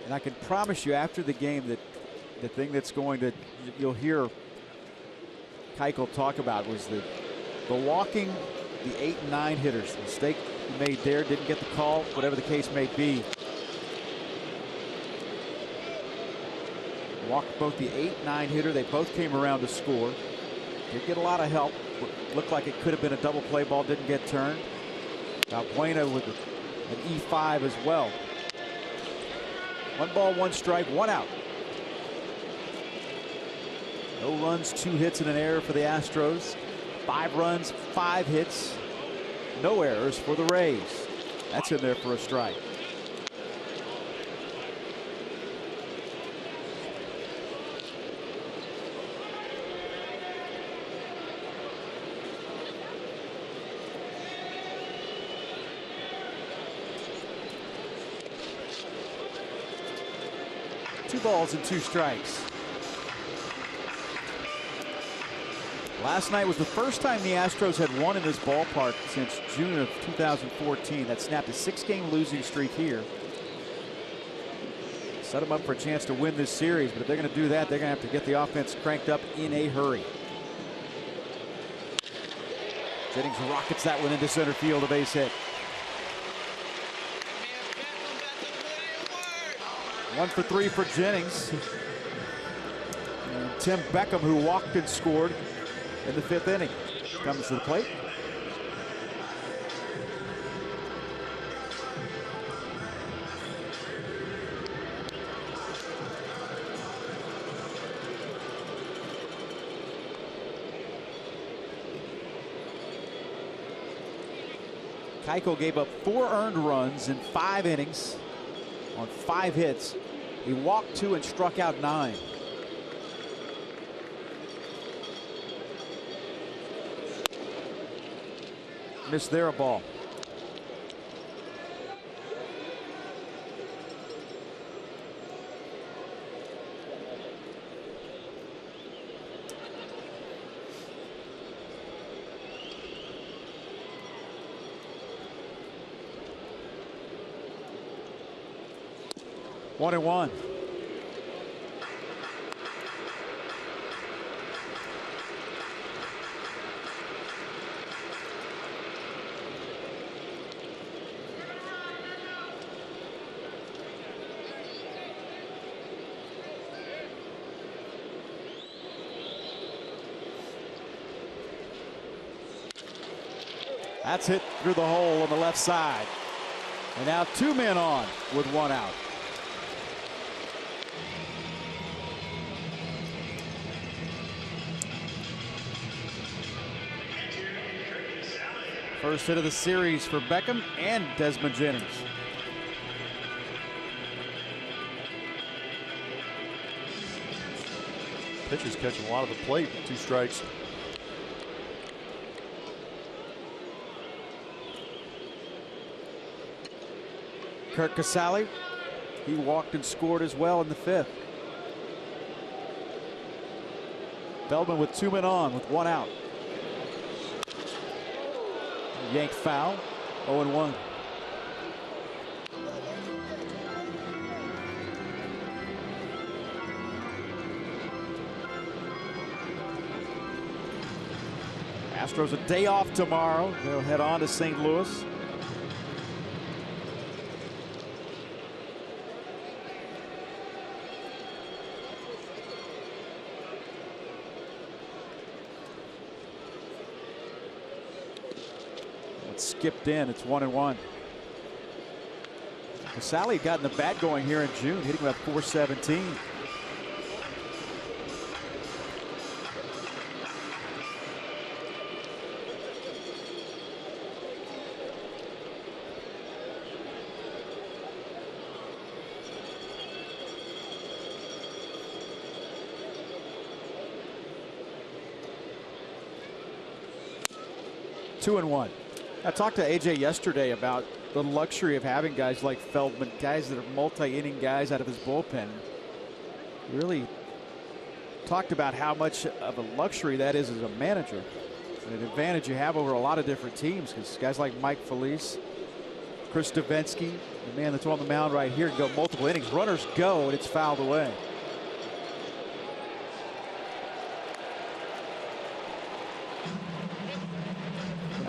And I can promise you after the game that the thing that's going to, you'll hear Keuchel talk about was the walking the 8 and 9 hitters. The mistake he made there, didn't get the call, whatever the case may be. Walked both the 8-9 hitter. They both came around to score. Did get a lot of help. Looked like it could have been a double play ball, didn't get turned. Valbuena with an E5 as well. 1 ball, 1 strike, 1 out. No runs, 2 hits and an error for the Astros. 5 runs, 5 hits, no errors for the Rays. That's in there for a strike. Two balls and 2 strikes. Last night was the first time the Astros had won in this ballpark since June of 2014. That snapped a 6-game losing streak here. Set them up for a chance to win this series, but if they're going to do that, they're going to have to get the offense cranked up in a hurry. Jennings rockets that one into center field, a base hit. 1 for 3 for Jennings. And Tim Beckham, who walked and scored in the 5th inning, comes to the plate. Keuchel gave up 4 earned runs in 5 innings on 5 hits. He walked 2 and struck out 9. Missed there, a ball. One and 1. That's hit through the hole on the left side. And now 2 men on with 1 out. First hit of the series for Beckham and Desmond Jennings. Pitch is catching a lot of the plate. 2 strikes. Curt Casali, he walked and scored as well in the 5th. Feldman with 2 men on with 1 out. Yank foul, 0-1. Astros a day off tomorrow. They'll head on to St. Louis. It's skipped in. It's 1-1. Casali got in the bat going here in June, hitting about .417. Two and 1. I talked to AJ yesterday about the luxury of having guys like Feldman, guys that are multi-inning guys out of his bullpen. He really talked about how much of a luxury that is as a manager, and an advantage you have over a lot of different teams, because guys like Mike Felice, Chris Davinsky, the man that's on the mound right here, can go multiple innings. Runners go, and it's fouled away.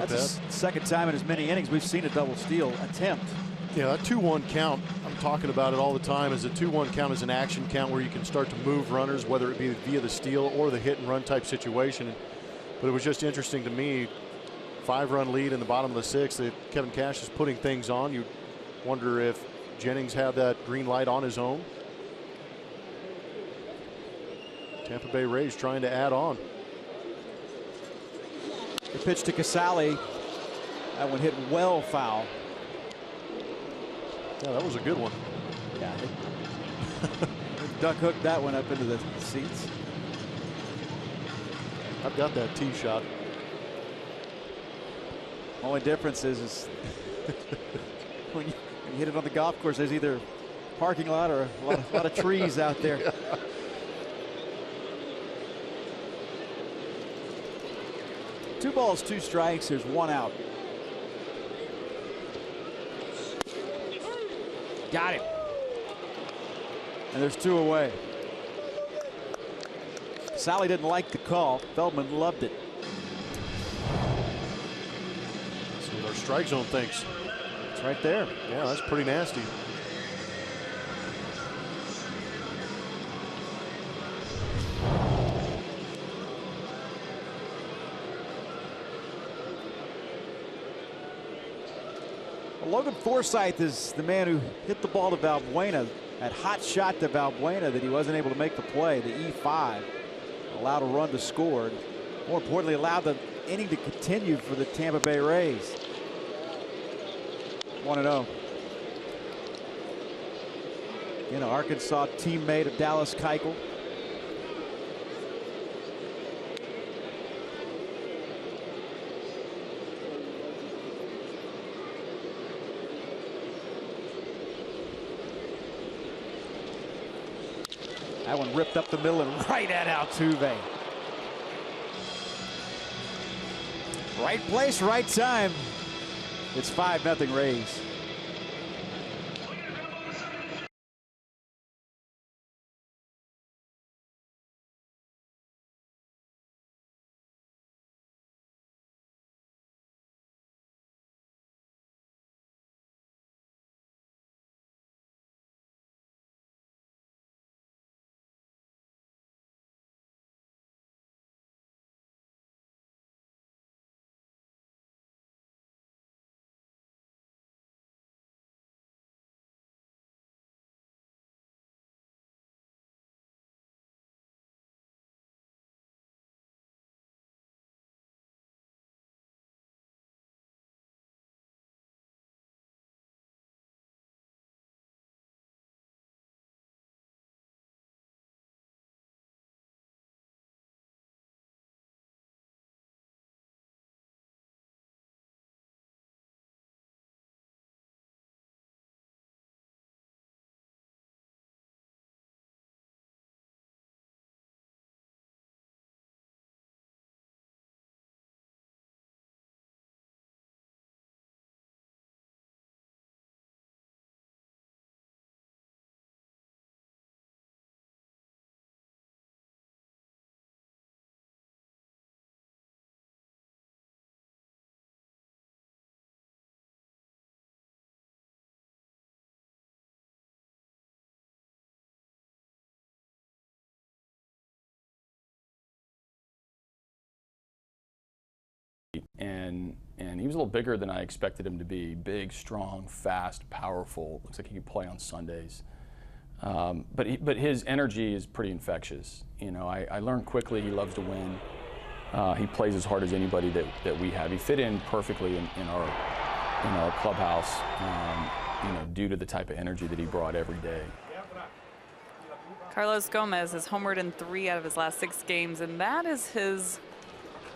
That's the second time in as many innings we've seen a double steal attempt. Yeah, that 2-1 count, I'm talking about it all the time, is a 2-1 count is an action count where you can start to move runners, whether it be via the steal or the hit and run type situation. But it was just interesting to me, 5-run lead in the bottom of the 6th, that Kevin Cash is putting things on. You wonder if Jennings had that green light on his own. Tampa Bay Rays trying to add on. The pitch to Casali. That one hit well foul. Yeah, that was a good one. Yeah. Duck hooked that one up into the seats. I've got that tee shot. Only difference is when you hit it on the golf course, there's either parking lot or a lot of trees out there. Yeah. 2 balls, 2 strikes. There's 1 out. Got him. And there's 2 away. Sally didn't like the call. Feldman loved it. Let's see what our strike zone thinks. It's right there. Yeah, that's pretty nasty. Logan Forsythe is the man who hit the ball to Valbuena. That hot shot to Valbuena that he wasn't able to make the play. The E5 allowed a run to score. More importantly, allowed the inning to continue for the Tampa Bay Rays. 1-0. An Arkansas teammate of Dallas Keuchel. That one ripped up the middle and right at Altuve. Right place, right time. It's 5-0 Rays. and he was a little bigger than I expected him to be. Big, strong, fast, powerful. Looks like he could play on Sundays. But his energy is pretty infectious. You know, I learned quickly he loves to win. He plays as hard as anybody that we have. He fit in perfectly in our clubhouse, you know, due to the type of energy that he brought every day. Carlos Gomez has homered in 3 out of his last 6 games, and that is his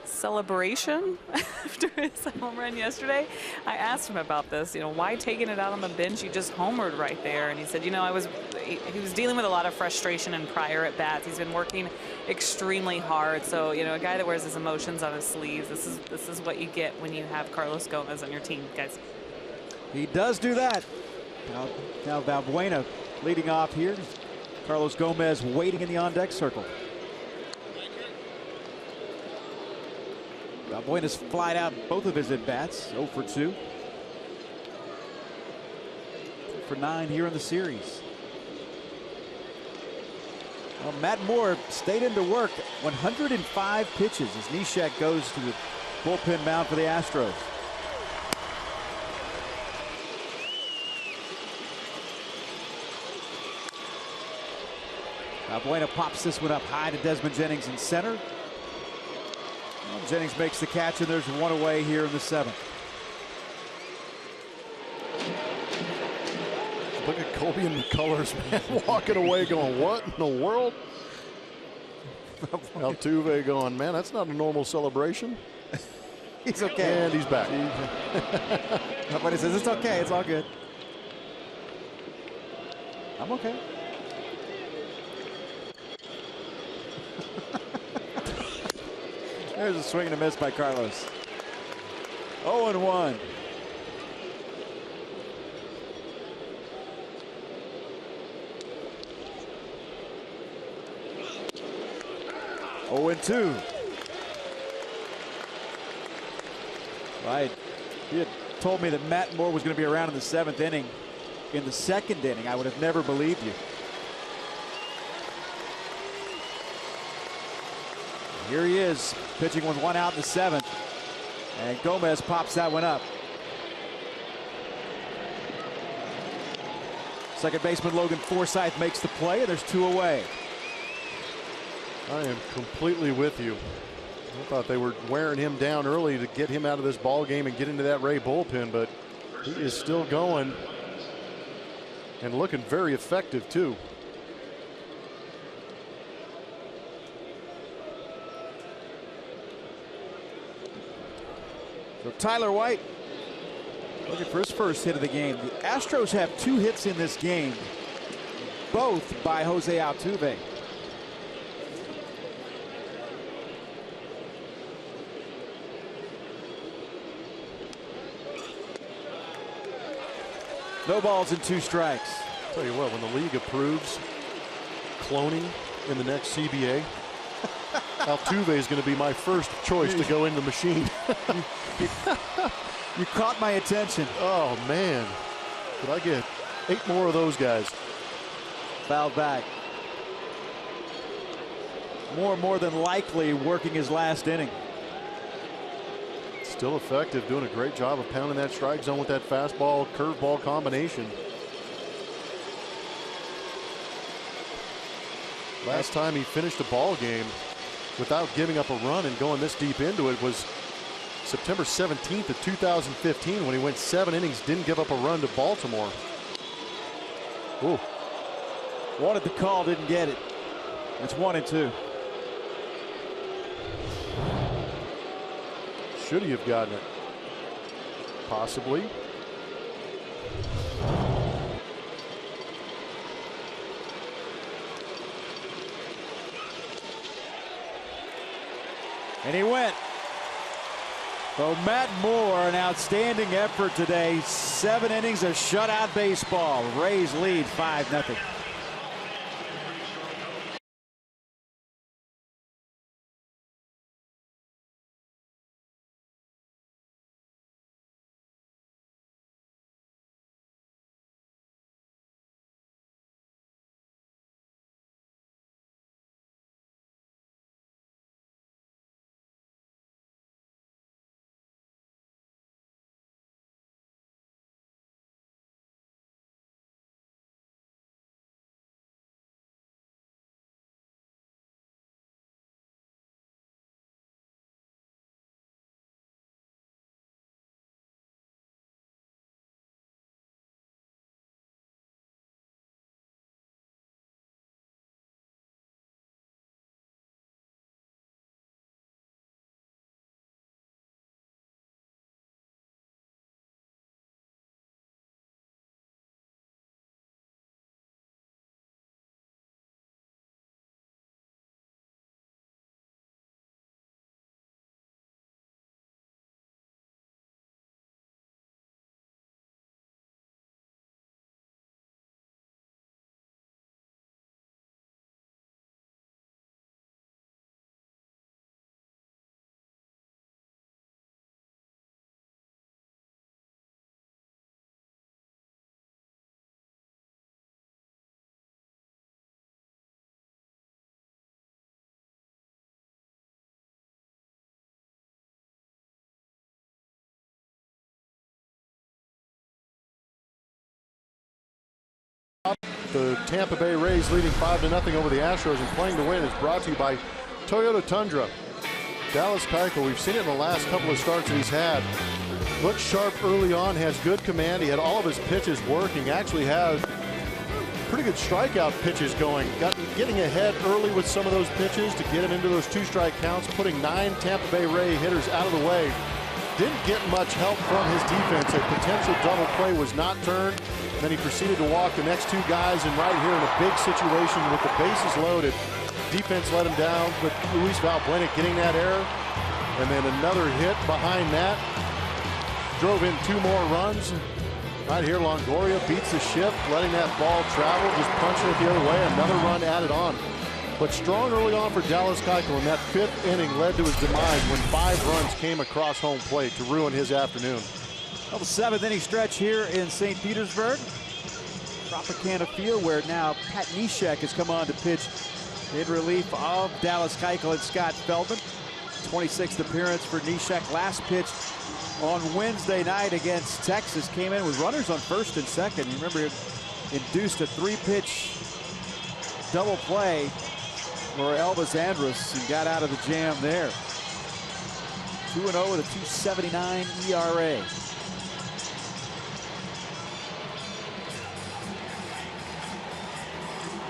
celebration after his home run yesterday. I asked him about this, you know, why taking it out on the bench? You just homered right there. And he said, you know, he was dealing with a lot of frustration in prior at bats. He's been working extremely hard. So, you know, a guy that wears his emotions on his sleeves, this is what you get when you have Carlos Gomez on your team, guys. He does do that. Now Valbuena leading off here. Carlos Gomez waiting in the on-deck circle. Valbuena's flied out both of his at-bats, 0 for 2. For 9 here in the series. Well, Matt Moore stayed into work. 105 pitches as Neshek goes to the bullpen mound for the Astros. Valbuena pops this one up high to Desmond Jennings in center. Well, Jennings makes the catch, and there's 1 away here in the 7th. Look at Colby and McCullers, man, walking away going, what in the world? Altuve going, man, that's not a normal celebration. He's okay. And he's back. Nobody says, it's okay, it's all good. I'm okay. There's a swing and a miss by Carlos. 0-1. Oh, and 2. Right. He had told me that Matt Moore was going to be around in the 7th inning. In the 2nd inning, I would have never believed you. Here he is, pitching with 1 out in the 7th. And Gomez pops that one up. Second baseman Logan Forsythe makes the play, and there's 2 away. I am completely with you. I thought they were wearing him down early to get him out of this ball game and get into that Ray bullpen, but he is still going and looking very effective too. So Tyler White looking for his first hit of the game. The Astros have 2 hits in this game, both by Jose Altuve. No balls and 2 strikes. Tell you what, when the league approves cloning in the next CBA, Altuve is going to be my first choice to go in the machine. You caught my attention. Oh, man. Could I get 8 more of those guys? Fouled back. More than likely working his last inning. Still effective, doing a great job of pounding that strike zone with that fastball curveball combination. Last time he finished a ball game without giving up a run and going this deep into it was September 17th of 2015 when he went 7 innings, didn't give up a run to Baltimore. Ooh. Wanted the call, didn't get it. It's 1-2. Should he have gotten it? Possibly. And he went. So Matt Moore, an outstanding effort today. 7 innings of shutout baseball. Rays lead 5-0. top. The Tampa Bay Rays leading 5-0 over the Astros, and Playing to Win is brought to you by Toyota Tundra. Dallas Keuchel, we've seen it in the last couple of starts that he's had. Looks sharp early on, has good command. He had all of his pitches working, actually has pretty good strikeout pitches going. Getting ahead early with some of those pitches to get him into those 2-strike counts, putting 9 Tampa Bay Ray hitters out of the way. Didn't get much help from his defense. A potential double play was not turned. Then he proceeded to walk the next 2 guys, and right here in a big situation with the bases loaded, defense let him down, but Luis Valbuena getting that error, and then another hit behind that. Drove in 2 more runs. Right here, Longoria beats the shift, letting that ball travel, just punching it the other way. Another run added on. But strong early on for Dallas Keuchel, and that 5th inning led to his demise when 5 runs came across home plate to ruin his afternoon. Well, the 7th inning stretch here in St. Petersburg. Tropicana Field, where now Pat Neshek has come on to pitch in relief of Dallas Keuchel and Scott Feldman. 26th appearance for Neshek. Last pitch on Wednesday night against Texas. Came in with runners on first and second. You remember it induced a 3-pitch double play for Elvis Andrus and got out of the jam there. 2-0 with a 2.79 ERA.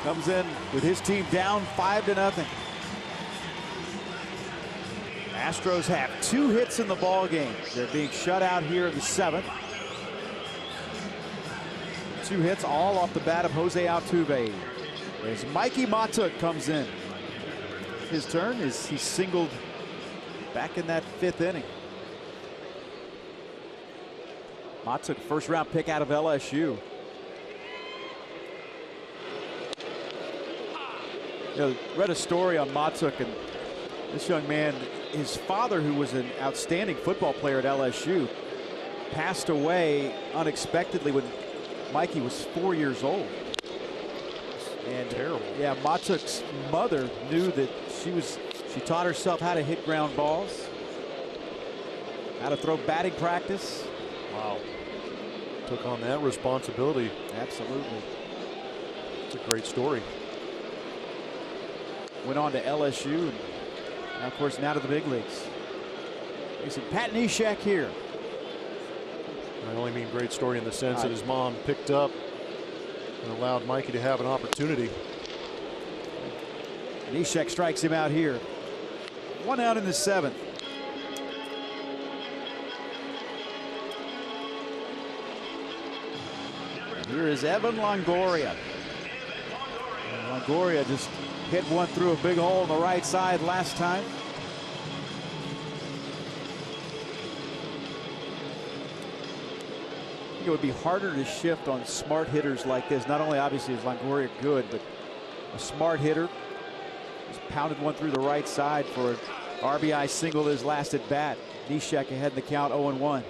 Comes in with his team down 5-0. Astros have 2 hits in the ball game. They're being shut out here in the 7th. 2 hits all off the bat of Jose Altuve. As Mikey Matuk comes in. His turn is he singled back in that 5th inning. Matuk, 1st-round pick out of LSU. You know, read a story on Matuk, and this young man, his father, who was an outstanding football player at LSU, passed away unexpectedly when Mikey was 4 years old. And terrible. Yeah, Matuk's mother knew that she taught herself how to hit ground balls, how to throw batting practice. Wow. Took on that responsibility. Absolutely. It's a great story. Went on to LSU, and now, of course, now to the big leagues. Facing Pat Neshek here. I only mean great story in the sense that his mom picked up and allowed Mikey to have an opportunity. Neshek strikes him out here. 1 out in the 7th. Here is Evan Longoria. And Longoria just hit one through a big hole on the right side last time. I think it would be harder to shift on smart hitters like this. Not only obviously is Longoria good, but a smart hitter. Just pounded one through the right side for an RBI single his last at bat. Neshek ahead in the count, 0-1.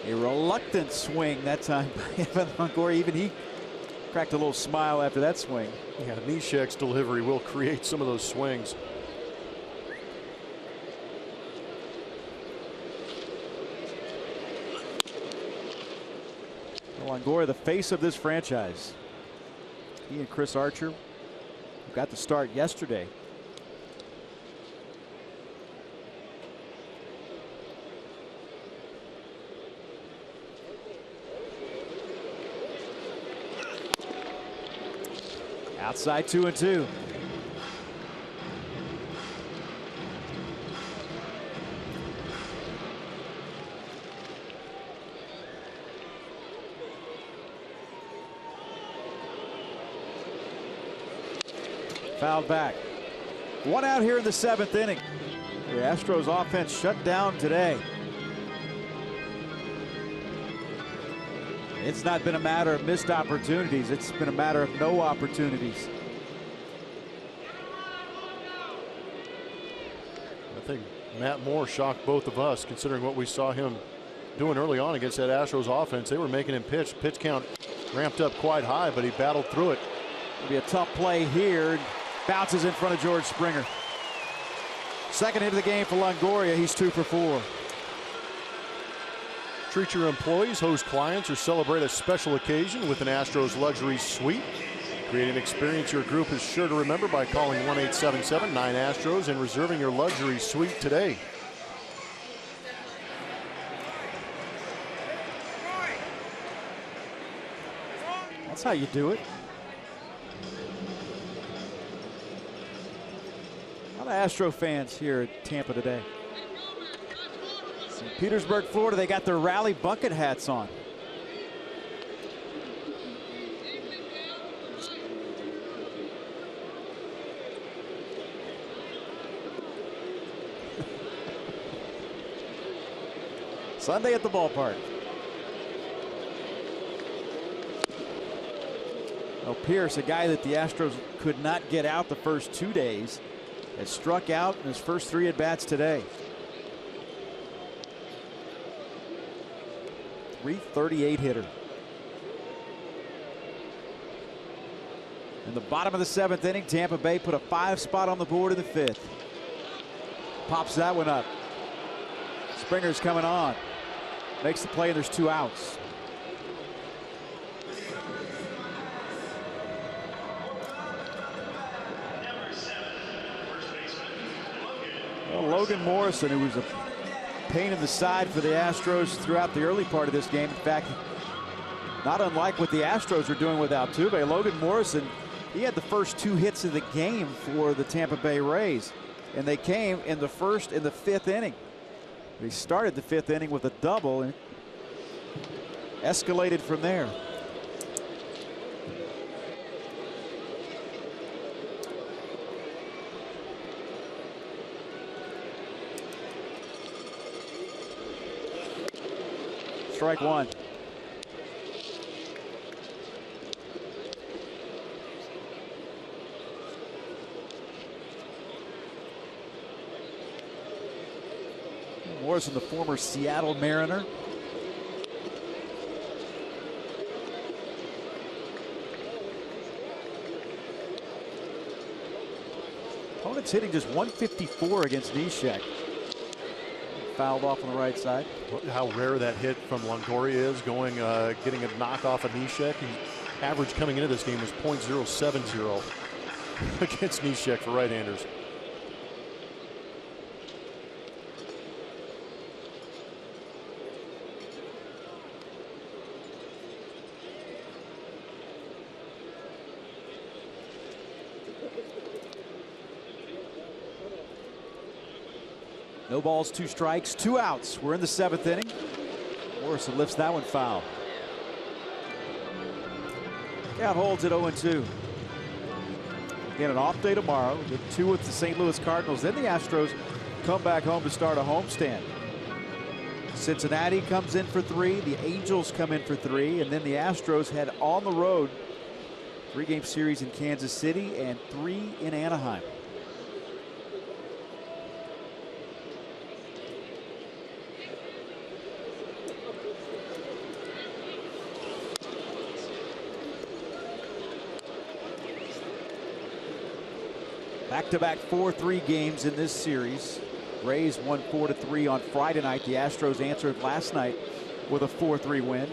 A reluctant swing that time by Evan Longoria. Even he cracked a little smile after that swing. Yeah, Neshek's delivery will create some of those swings. Longoria, the face of this franchise. He and Chris Archer got the start yesterday. Outside 2-2. Fouled back. 1 out here in the 7th inning. The Astros offense shut down today. It's not been a matter of missed opportunities. It's been a matter of no opportunities. I think Matt Moore shocked both of us, considering what we saw him doing early on against that Astros offense. They were making him pitch. Pitch count ramped up quite high, but he battled through it. It'll be a tough play here. Bounces in front of George Springer. Second hit of the game for Longoria. He's 2 for 4. Treat your employees, host clients, or celebrate a special occasion with an Astros luxury suite. Create an experience your group is sure to remember by calling 1-877-9-ASTROS and reserving your luxury suite today. That's how you do it. A lot of Astro fans here at Tampa today. St. Petersburg, Florida, they got their rally bucket hats on. Sunday at the ballpark. Well, Pierce, a guy that the Astros could not get out the first 2 days, has struck out in his first 3 at-bats today. .338 hitter. In the bottom of the 7th inning, Tampa Bay put a 5 spot on the board in the 5th. Pops that one up. Springer's coming on. Makes the play, and there's 2 outs. Well, Logan Morrison, who was a pain in the side for the Astros throughout the early part of this game. In fact, not unlike what the Astros are doing with Altuve. Logan Morrison, he had the first 2 hits of the game for the Tampa Bay Rays, and they came in the 1st and the 5th inning. He started the 5th inning with a double and escalated from there. Strike 1. Morrison, the former Seattle Mariner. Opponent's hitting just .154 against Neshek. Fouled off on the right side. How rare that hit from Longoria is, going, getting a knock off of Neshek. Average coming into this game was .070 against Neshek for right-handers. No balls, 2 strikes, 2 outs. We're in the 7th inning. Morrison lifts that one foul. Count holds at 0-2. Again, an off day tomorrow. The 2 with the St. Louis Cardinals. Then the Astros come back home to start a homestand. Cincinnati comes in for 3. The Angels come in for 3. And then the Astros head on the road. 3-game series in Kansas City and 3 in Anaheim. Back-to-back 4-3 games in this series. Rays won 4-3 on Friday night. The Astros answered last night with a 4-3 win.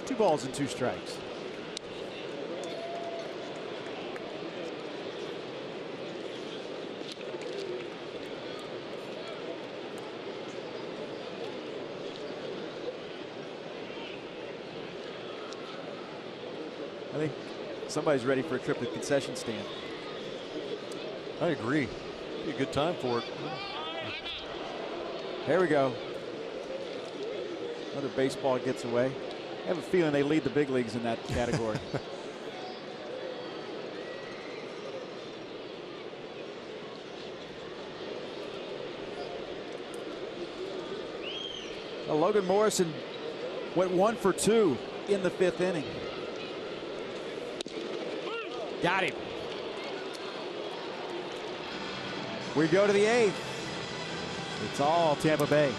Two balls and 2 strikes. I think somebody's ready for a trip to the concession stand. I agree. Be a good time for it. There we go. Another baseball gets away. I have a feeling they lead the big leagues in that category. Well, Logan Morrison went 1 for 2 in the 5th inning. Got him. We go to the 8th. It's all Tampa Bay.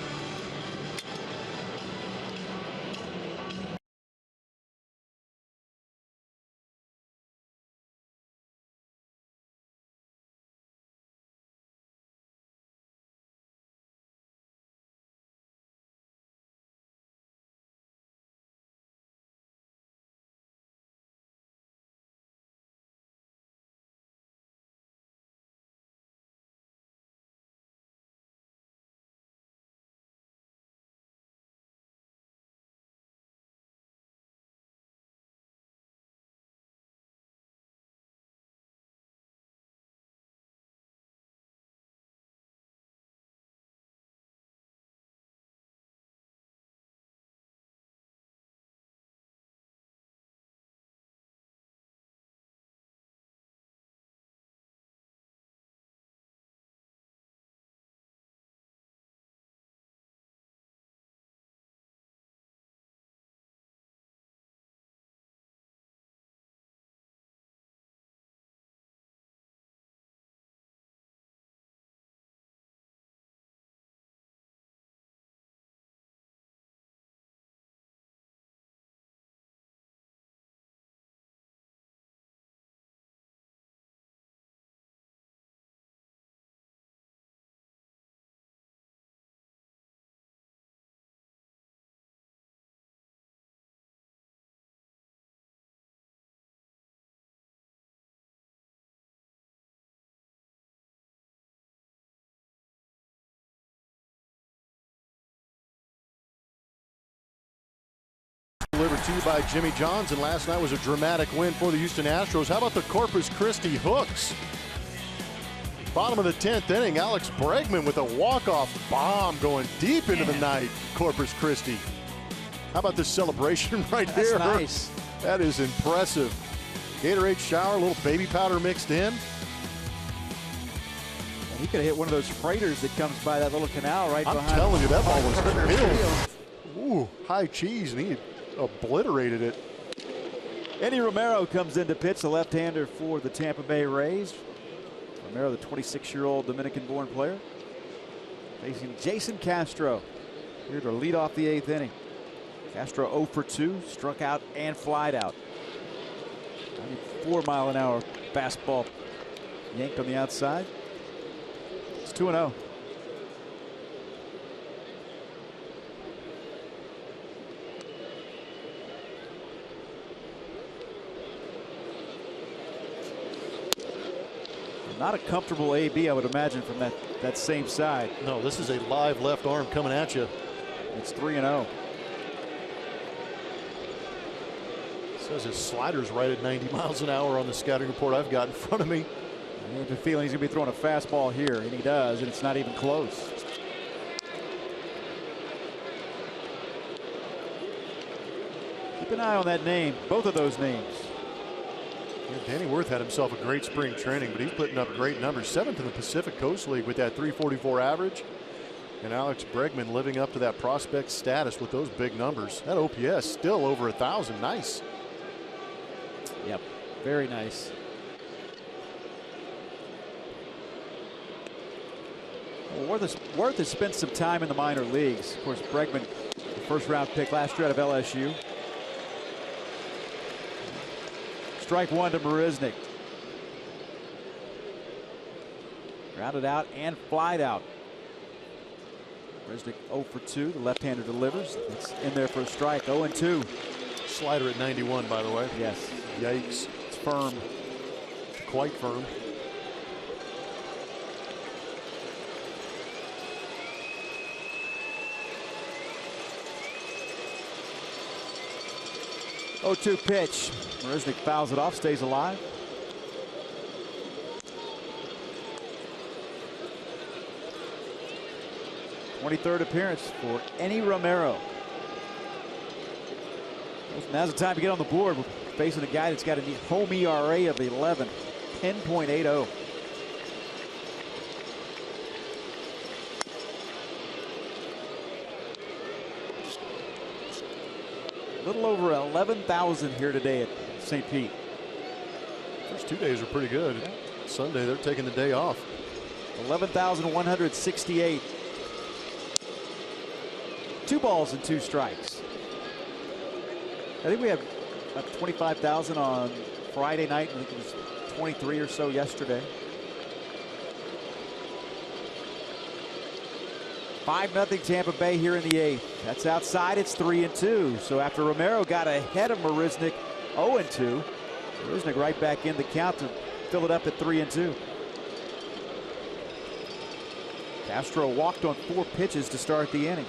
Delivered to you by Jimmy Johns, and last night was a dramatic win for the Houston Astros. How about the Corpus Christi Hooks? Bottom of the 10th inning, Alex Bregman with a walk-off bomb going deep into the night. Corpus Christi. How about this celebration right here? That's nice. That is impressive. Gatorade shower, a little baby powder mixed in. And he could have hit one of those freighters that comes by that little canal right behind. I'm telling you, that ball was filled. Ooh, high cheese, and he obliterated it. Eddie Romero comes in to pitch, the left-hander for the Tampa Bay Rays. Romero, the 26-year-old Dominican-born player, facing Jason Castro here to lead off the 8th inning. Castro 0 for 2, struck out and flied out. 94-mile-an-hour fastball yanked on the outside. It's 2-0. Not a comfortable AB, I would imagine, from that same side. No, this is a live left arm coming at you. It's 3-0. Says his slider's right at 90 miles an hour on the scouting report I've got in front of me. I have a feeling he's going to be throwing a fastball here, and he does, and it's not even close. Keep an eye on that name, both of those names. Yeah, Danny Worth had himself a great spring training, but he's putting up great numbers. 7th in the Pacific Coast League with that 344 average. And Alex Bregman living up to that prospect status with those big numbers. That OPS still over 1,000. Nice. Yep, very nice. Well, Worth has spent some time in the minor leagues. Of course, Bregman, the first-round pick last year out of LSU. Strike one to Marisnik. Grounded out and flied out. Marisnik 0 for 2. The left-hander delivers. It's in there for a strike. 0-2. Slider at 91, by the way. Yes. Yikes. It's firm. It's quite firm. Oh-2 pitch. Marisnik fouls it off, stays alive. '23rd appearance for Eddie Romero. Now's the time to get on the board. We're facing a guy that's got a home ERA of 11, 10.80. A little over 11,000 here today at St. Pete. First 2 days are pretty good. Yeah. Sunday, they're taking the day off. 11,168. 2 balls and 2 strikes. I think we have 25,000 on Friday night. I think it was 23 or so yesterday. 5-0 Tampa Bay here in the 8th. That's outside. It's 3-2. So after Romero got ahead of Marisnick 0-2, Marisnick right back in the count to fill it up at 3-2. Castro walked on 4 pitches to start the inning.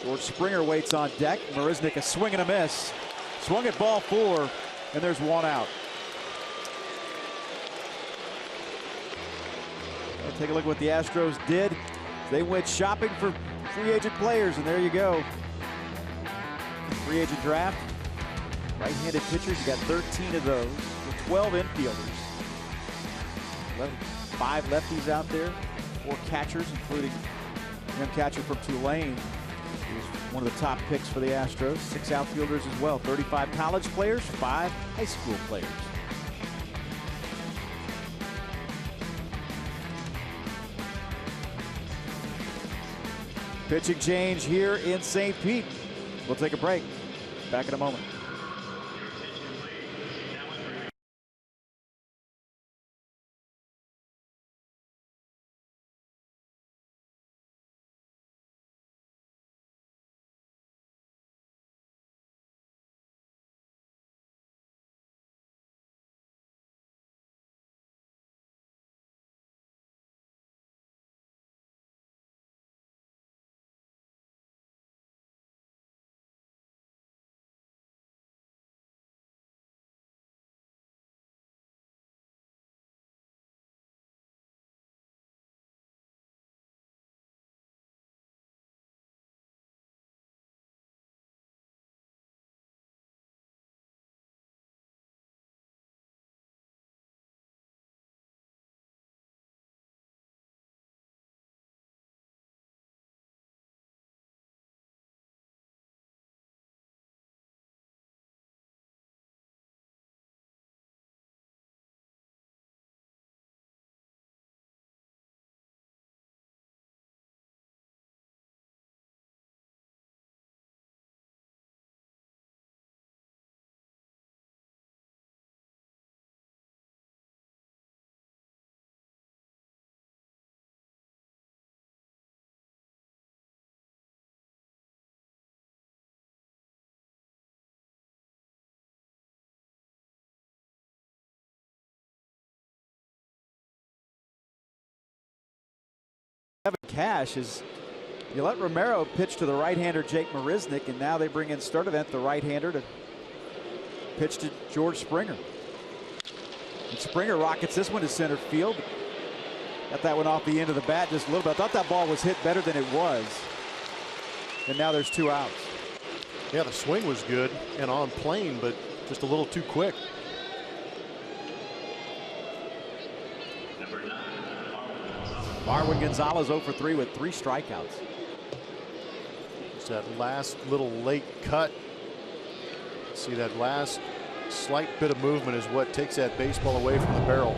George Springer waits on deck. Marisnick a swing and a miss. Swung at ball 4, and there's 1 out. Well, take a look at what the Astros did. They went shopping for free agent players, and there you go. Free agent draft. Right-handed pitchers, you got 13 of those. With 12 infielders. 5 lefties out there. 4 catchers, including young catcher from Tulane. He was one of the top picks for the Astros. 6 outfielders as well. 35 college players, 5 high school players. Pitching change here in St. Pete. We'll take a break. Back in a moment. Cash is you let Romero pitch to the right-hander Jake Marisnick, and now they bring in Sturdivant, the right-hander, to pitch to George Springer. And Springer rockets this one to center field. Got that one off the end of the bat just a little bit. I thought that ball was hit better than it was. And now there's 2 outs. Yeah, the swing was good and on plane, but just a little too quick. Marwin Gonzalez 0 for 3 with 3 strikeouts. Just that last little late cut. See, that last slight bit of movement is what takes that baseball away from the barrel.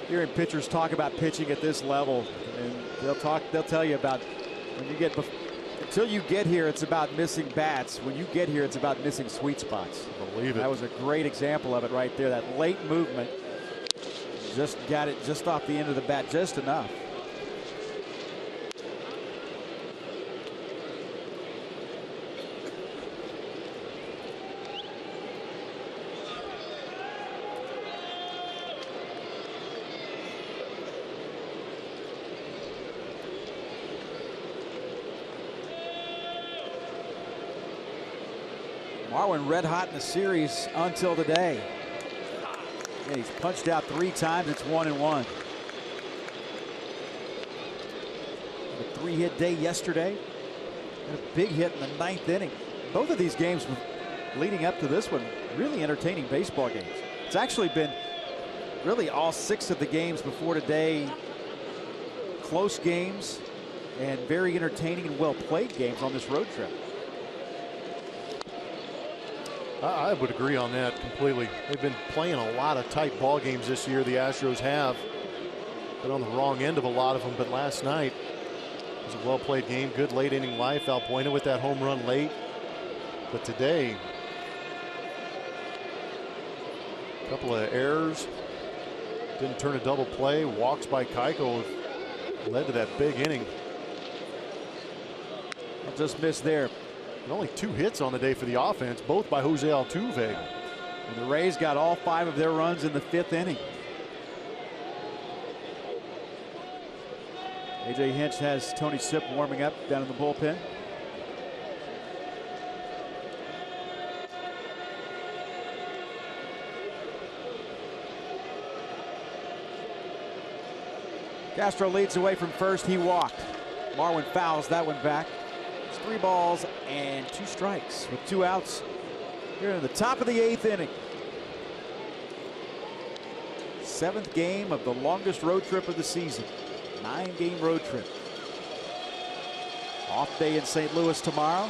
Hearing pitchers talk about pitching at this level, and they'll tell you about when you get until you get here, it's about missing bats. When you get here, it's about missing sweet spots. Believe it. That was a great example of it right there. That late movement just got it just off the end of the bat just enough. Marwin red hot in the series until today. And he's punched out 3 times. It's 1-1. A 3-hit day yesterday. And a big hit in the 9th inning. Both of these games leading up to this one, really entertaining baseball games. It's actually been really all 6 of the games before today close games. and very entertaining and well-played games on this road trip. I would agree on that completely. They've been playing a lot of tight ball games this year. The Astros have been on the wrong end of a lot of them, but last night was a well-played game. Good late inning life. Alpuena with that home run late. But today, a couple of errors. Didn't turn a double play. Walks by Keiko led to that big inning. Just missed there. And only 2 hits on the day for the offense, both by Jose Altuve. And the Rays got all 5 of their runs in the 5th inning. A.J. Hinch has Tony Sipp warming up down in the bullpen. Castro leads away from first. He walked. Marwin fouls that one back. It's 3 balls and 2 strikes with 2 outs here in the top of the 8th inning. 7th game of the longest road trip of the season. 9-game road trip. Off day in St. Louis tomorrow,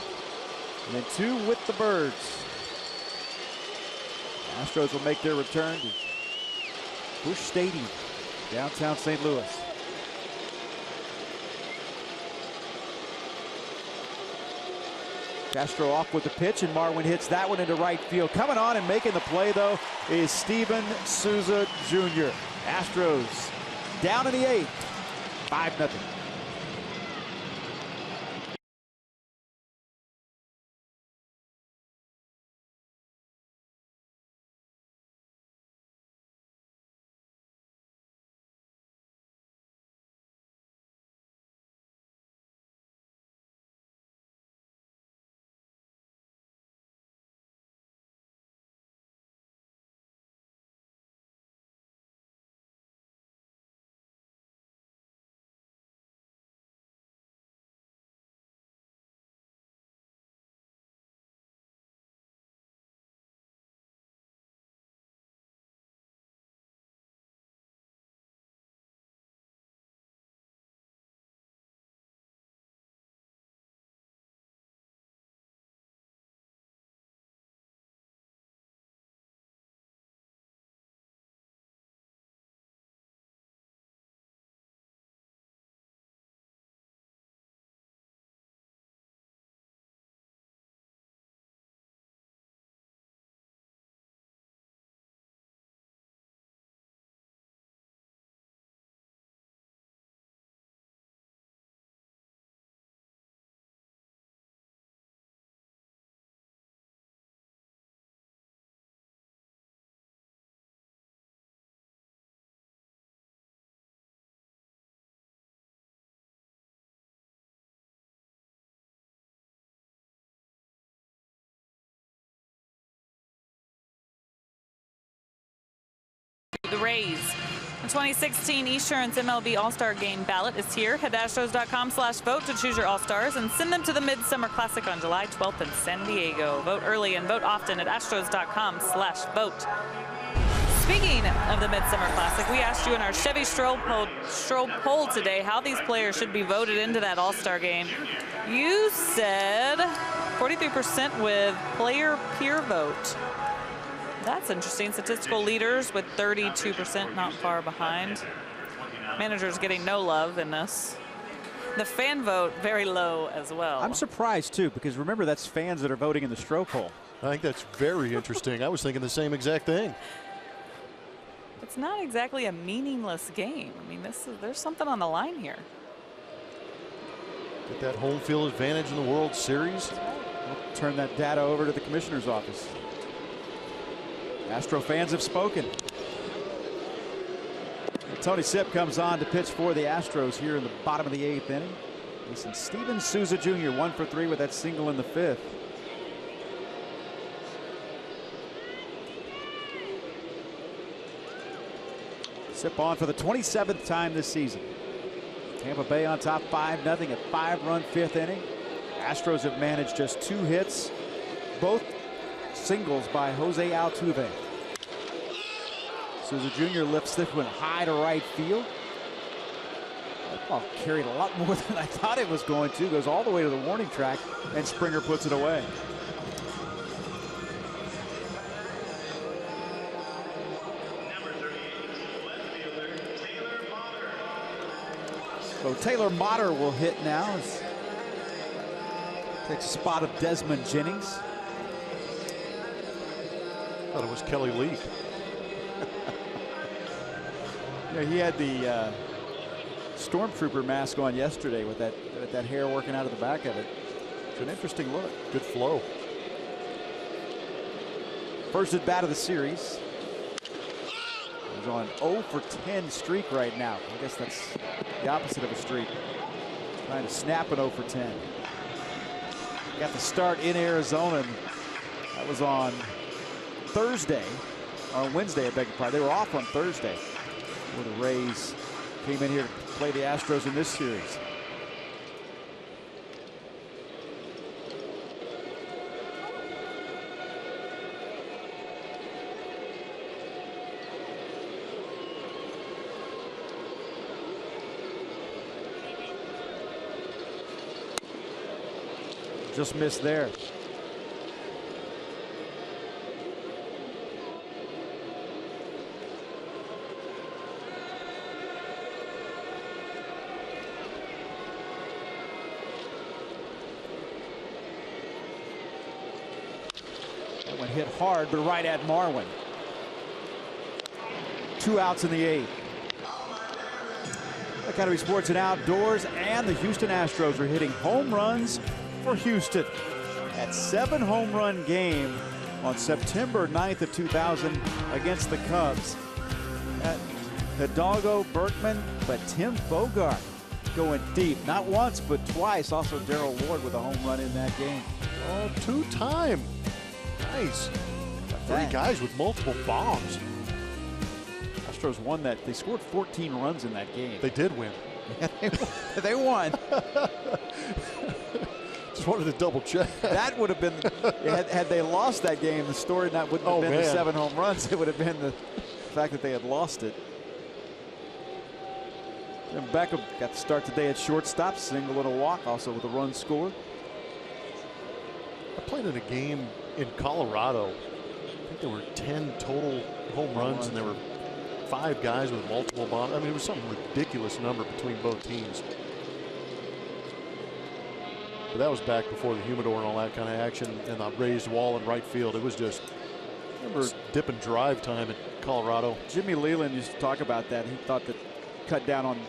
and then 2 with the Birds. Astros will make their return to Busch Stadium, downtown St. Louis. Castro off with the pitch, and Marwin hits that one into right field. Coming on and making the play, though, is Steven Souza Jr. Astros down in the 8th, 5-0. The Rays. The 2016 Esurance MLB All-Star Game ballot is here. Head to Astros.com/vote to choose your All-Stars and send them to the Midsummer Classic on July 12th in San Diego. Vote early and vote often at Astros.com/vote. Speaking of the Midsummer Classic, we asked you in our Chevy Stroll poll today how these players should be voted into that All-Star Game. You said 43% with player peer vote. That's interesting. Statistical leaders with 32%, not far behind. Managers getting no love in this. The fan vote very low as well. I'm surprised too, because remember, that's fans that are voting in the Stroh poll. I think that's very interesting. I was thinking the same exact thing. It's not exactly a meaningless game. I mean, there's something on the line here. Get that home field advantage in the World Series. We'll turn that data over to the commissioner's office. Astro fans have spoken. Tony Sipp comes on to pitch for the Astros here in the bottom of the 8th inning. Listen, Steven Souza Jr. 1 for 3 with that single in the 5th. Sipp on for the 27th time this season. Tampa Bay on top 5-0, a 5-run 5th inning. Astros have managed just 2 hits, both singles by Jose Altuve. Souza Jr. lifts this one high to right field. Oh, carried a lot more than I thought it was going to. Goes all the way to the warning track, and Springer puts it away. So Taylor Motter will hit now. Takes a spot of Desmond Jennings. Thought it was Kelly Leak. Yeah, he had the Stormtrooper mask on yesterday with that hair working out of the back of it. It's an interesting look. Good flow. First at bat of the series. He's on 0 for 10 streak right now. I guess that's the opposite of a streak. Trying to snap an 0 for 10. Got the start in Arizona. And that was on Thursday, or on Wednesday, I beg your pardon. They were off on Thursday, where the Rays came in here to play the Astros in this series. Just missed there. That one hit hard, but right at Marwin. 2 outs in the 8th. Academy Sports and Outdoors and the Houston Astros are hitting home runs for Houston. That 7-home-run game on September 9th of 2000 against the Cubs. Hidalgo, Berkman, but Tim Bogart going deep. Not once, but twice. Also Darrell Ward with a home run in that game. Oh, 2-time. Nice. 3 guys with multiple bombs. Astros won that. They scored 14 runs in that game. They did win. They won. Just wanted to double check. That would have been, had they lost that game, the story wouldn't have been the 7 home runs. It would have been the fact that they had lost it. And Beckham got to start today at shortstop, single and a walk, also with a run scored. I played in a game in Colorado. I think there were 10 total home runs, and there were 5 guys with multiple bombs. I mean, it was some ridiculous number between both teams. But that was back before the humidor and all that kind of action, and the raised wall in right field. It was just, I remember dip and drive time in Colorado. Jimmy Leland used to talk about that. He thought that cut down on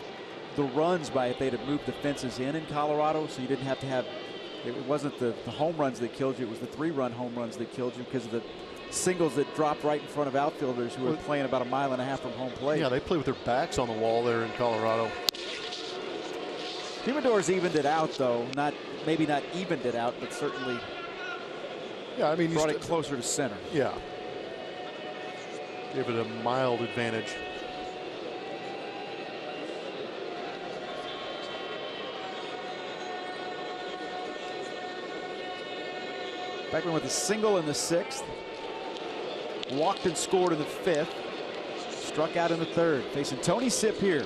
the runs by if they'd have moved the fences in Colorado, so you didn't have to have, it wasn't the home runs that killed you, it was the 3-run home runs that killed you because of the singles that dropped right in front of outfielders who were playing about 1.5 miles from home plate. Yeah, they play with their backs on the wall there in Colorado. Humidor's evened it out, though. Maybe not evened it out, but certainly brought it closer to center. Yeah. Gave it a mild advantage. Beckman with a single in the 6th. Walked and scored in the 5th. Struck out in the 3rd. Facing Tony Sipp here.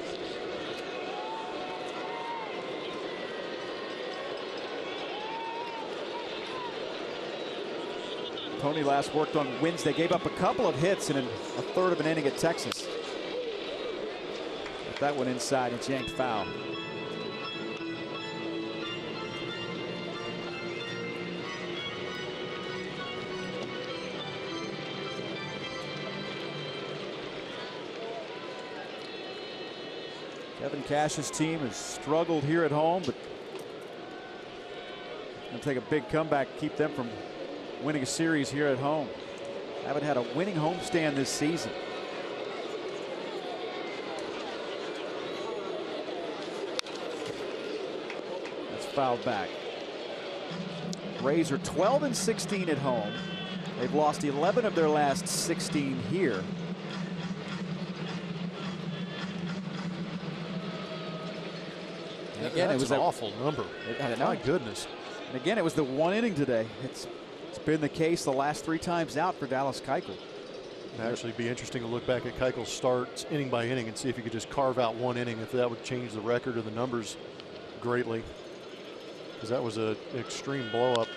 Tony last worked on Wednesday. Gave up a couple of hits in a 1/3 of an inning at Texas. But that one inside, it's yanked foul. Kevin Cash's team has struggled here at home, but going to take a big comeback to keep them from winning a series here at home. Haven't had a winning homestand this season. That's fouled back. Rays are 12-16 at home. They've lost 11 of their last 16 here. And again, it was an awful number. My goodness. And again, it was the 1 inning today. It's been the case the last 3 times out for Dallas Keuchel. It'd actually be interesting to look back at Keuchel's starts inning by inning and see if he could just carve out one inning, if that would change the record or the numbers greatly, because that was an extreme blow up.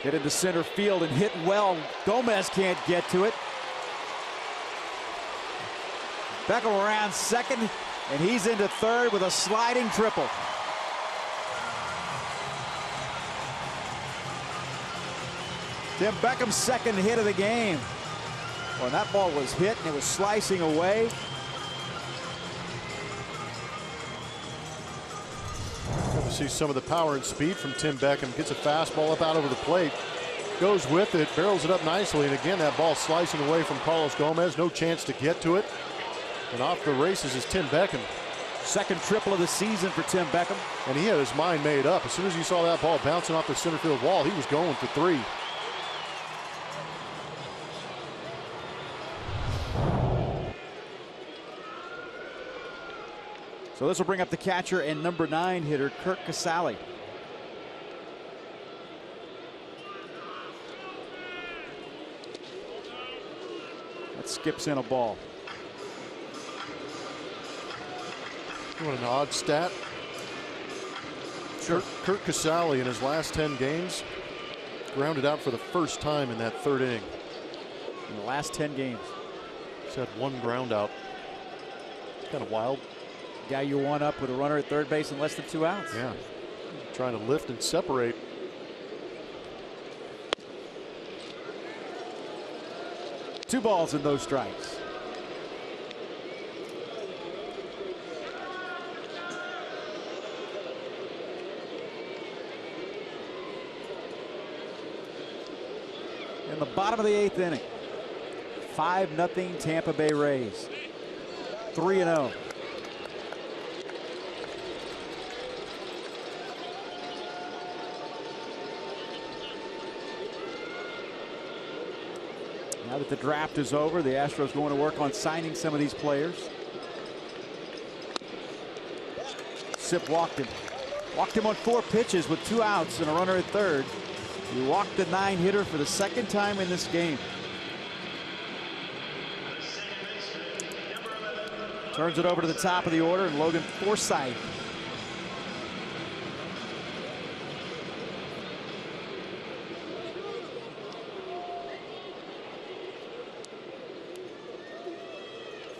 Hit into center field and hit well. Gomez can't get to it. Beckham around second, and he's into third with a sliding triple. Tim Beckham's second hit of the game. Well, that ball was hit and it was slicing away. Good to see some of the power and speed from Tim Beckham. Gets a fastball up out over the plate. Goes with it, barrels it up nicely, and again that ball slicing away from Carlos Gomez. No chance to get to it. And off the races is Tim Beckham. Second triple of the season for Tim Beckham. And he had his mind made up. As soon as he saw that ball bouncing off the center field wall, he was going for 3. So this will bring up the catcher and number 9 hitter, Curt Casali. That skips in a ball. What an odd stat. Curt Casali in his last 10 games grounded out for the first time in that 3rd inning. In the last 10 games. He's had 1 ground out. Kind of wild. Guy you one up with a runner at third base and less than 2 outs. Yeah. Trying to lift and separate. Two balls and no strikes. In the bottom of the 8th inning, 5-0 Tampa Bay Rays. 3-0. Now that the draft is over, the Astros going to work on signing some of these players. Sip walked him. Walked him on 4 pitches with 2 outs and a runner at third. He walked the 9 hitter for the 2nd time in this game. Turns it over to the top of the order, and Logan Forsythe.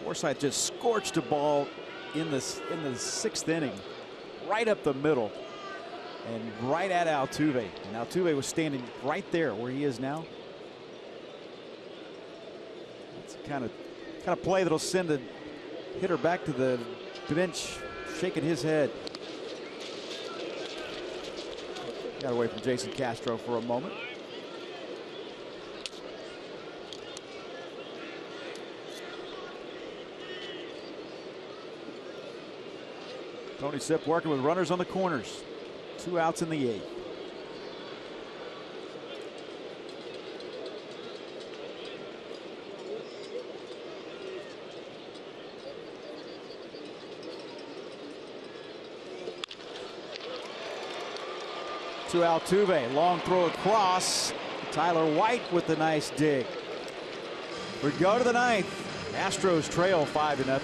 Forsythe just scorched a ball in the 6th inning, right up the middle, and right at Altuve. And Altuve was standing right there where he is now. It's the kind of play that'll send a hitter back to the bench, shaking his head. Got away from Jason Castro for a moment. Tony Sipp working with runners on the corners. 2 outs in the 8th. To Altuve, long throw across. Tyler White with the nice dig. We go to the 9th. Astros trail 5-0.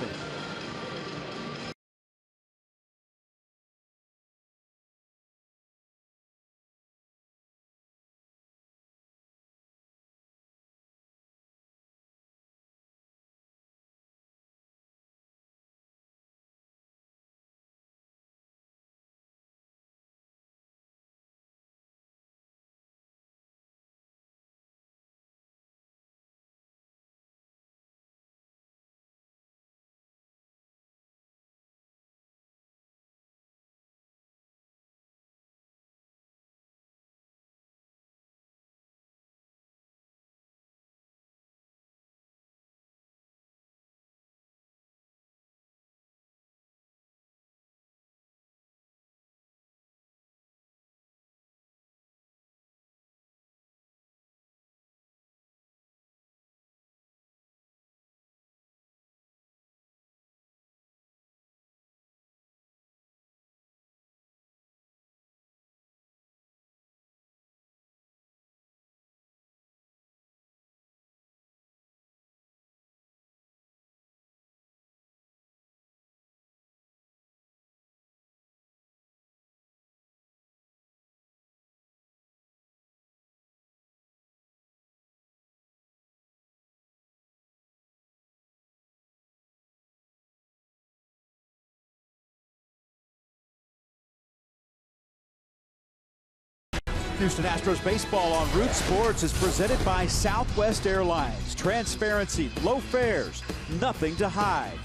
Houston Astros baseball on Root Sports is presented by Southwest Airlines. Transparency, low fares, nothing to hide.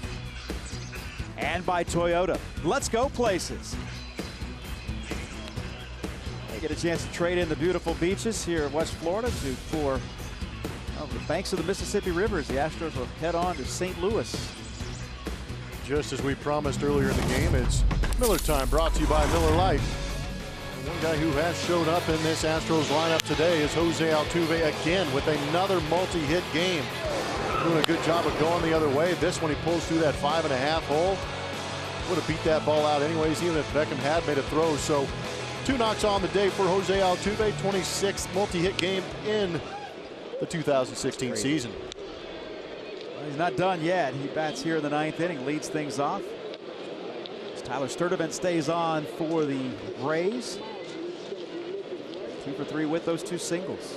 And by Toyota. Let's go places. They get a chance to trade in the beautiful beaches here in West Florida for the banks of the Mississippi River as the Astros will head on to St. Louis. Just as we promised earlier in the game, it's Miller time, brought to you by Miller Lite. One guy who has showed up in this Astros lineup today is Jose Altuve again with another multi-hit game. Doing a good job of going the other way. This one he pulls through that 5.5 hole. Would have beat that ball out anyways, even if Beckham had made a throw. So 2 knocks on the day for Jose Altuve, 26th multi-hit game in the 2016 season. Well, he's not done yet. He bats here in the 9th inning, leads things off. As Tyler Sturdivant stays on for the Rays. 2 for 3 with those 2 singles.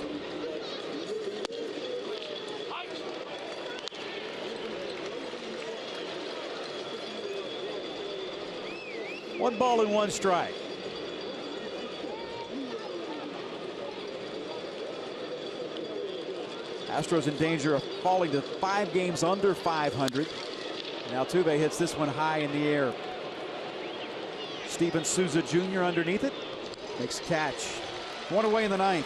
One ball and 1 strike. Astros in danger of falling to 5 games under 500. And Altuve hits this one high in the air. Steven Souza Jr. underneath it. Makes a catch. 1 away in the 9th.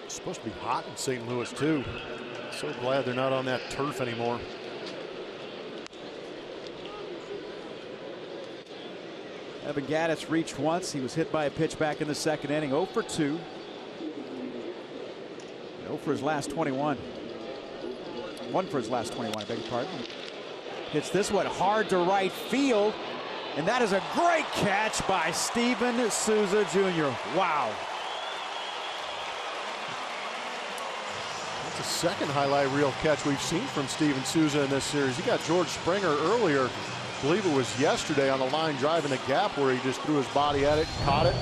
It's supposed to be hot in St. Louis too. So glad they're not on that turf anymore. Evan Gattis reached once. He was hit by a pitch back in the 2nd inning. 0 for 2. 0 for his last 21. 1 for his last 21, I beg your pardon. Hits this one hard to right field. And that is a great catch by Steven Souza Jr. Wow. That's the second highlight reel catch we've seen from Steven Souza in this series. He got George Springer earlier. I believe it was yesterday on the line drive in the gap where he just threw his body at it, caught it.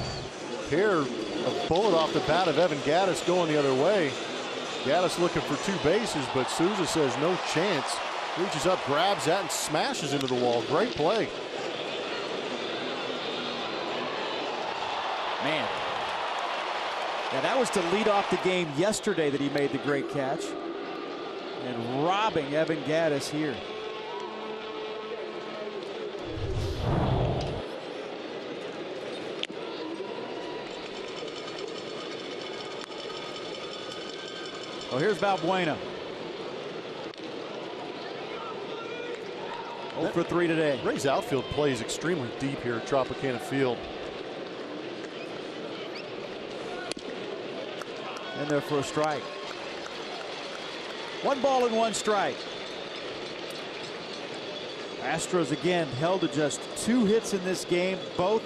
Here, a bullet off the bat of Evan Gattis going the other way. Gattis looking for 2 bases, but Souza says no chance. Reaches up, grabs that, and smashes into the wall. Great play. Man. Yeah, that was to lead off the game yesterday that he made the great catch. And robbing Evan Gattis here. Oh, here's Valbuena. 0 for 3 today. Rays outfield plays extremely deep here at Tropicana Field. And there for a strike. 1 ball and 1 strike. Astros again held to just 2 hits in this game, both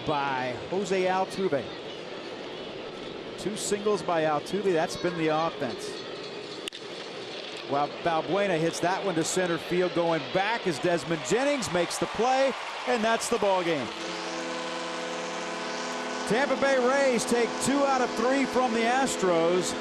by Jose Altuve. 2 singles by Altuve. That's been the offense. While Valbuena hits that one to center field, going back as Desmond Jennings makes the play, and that's the ball game. Tampa Bay Rays take 2 out of 3 from the Astros.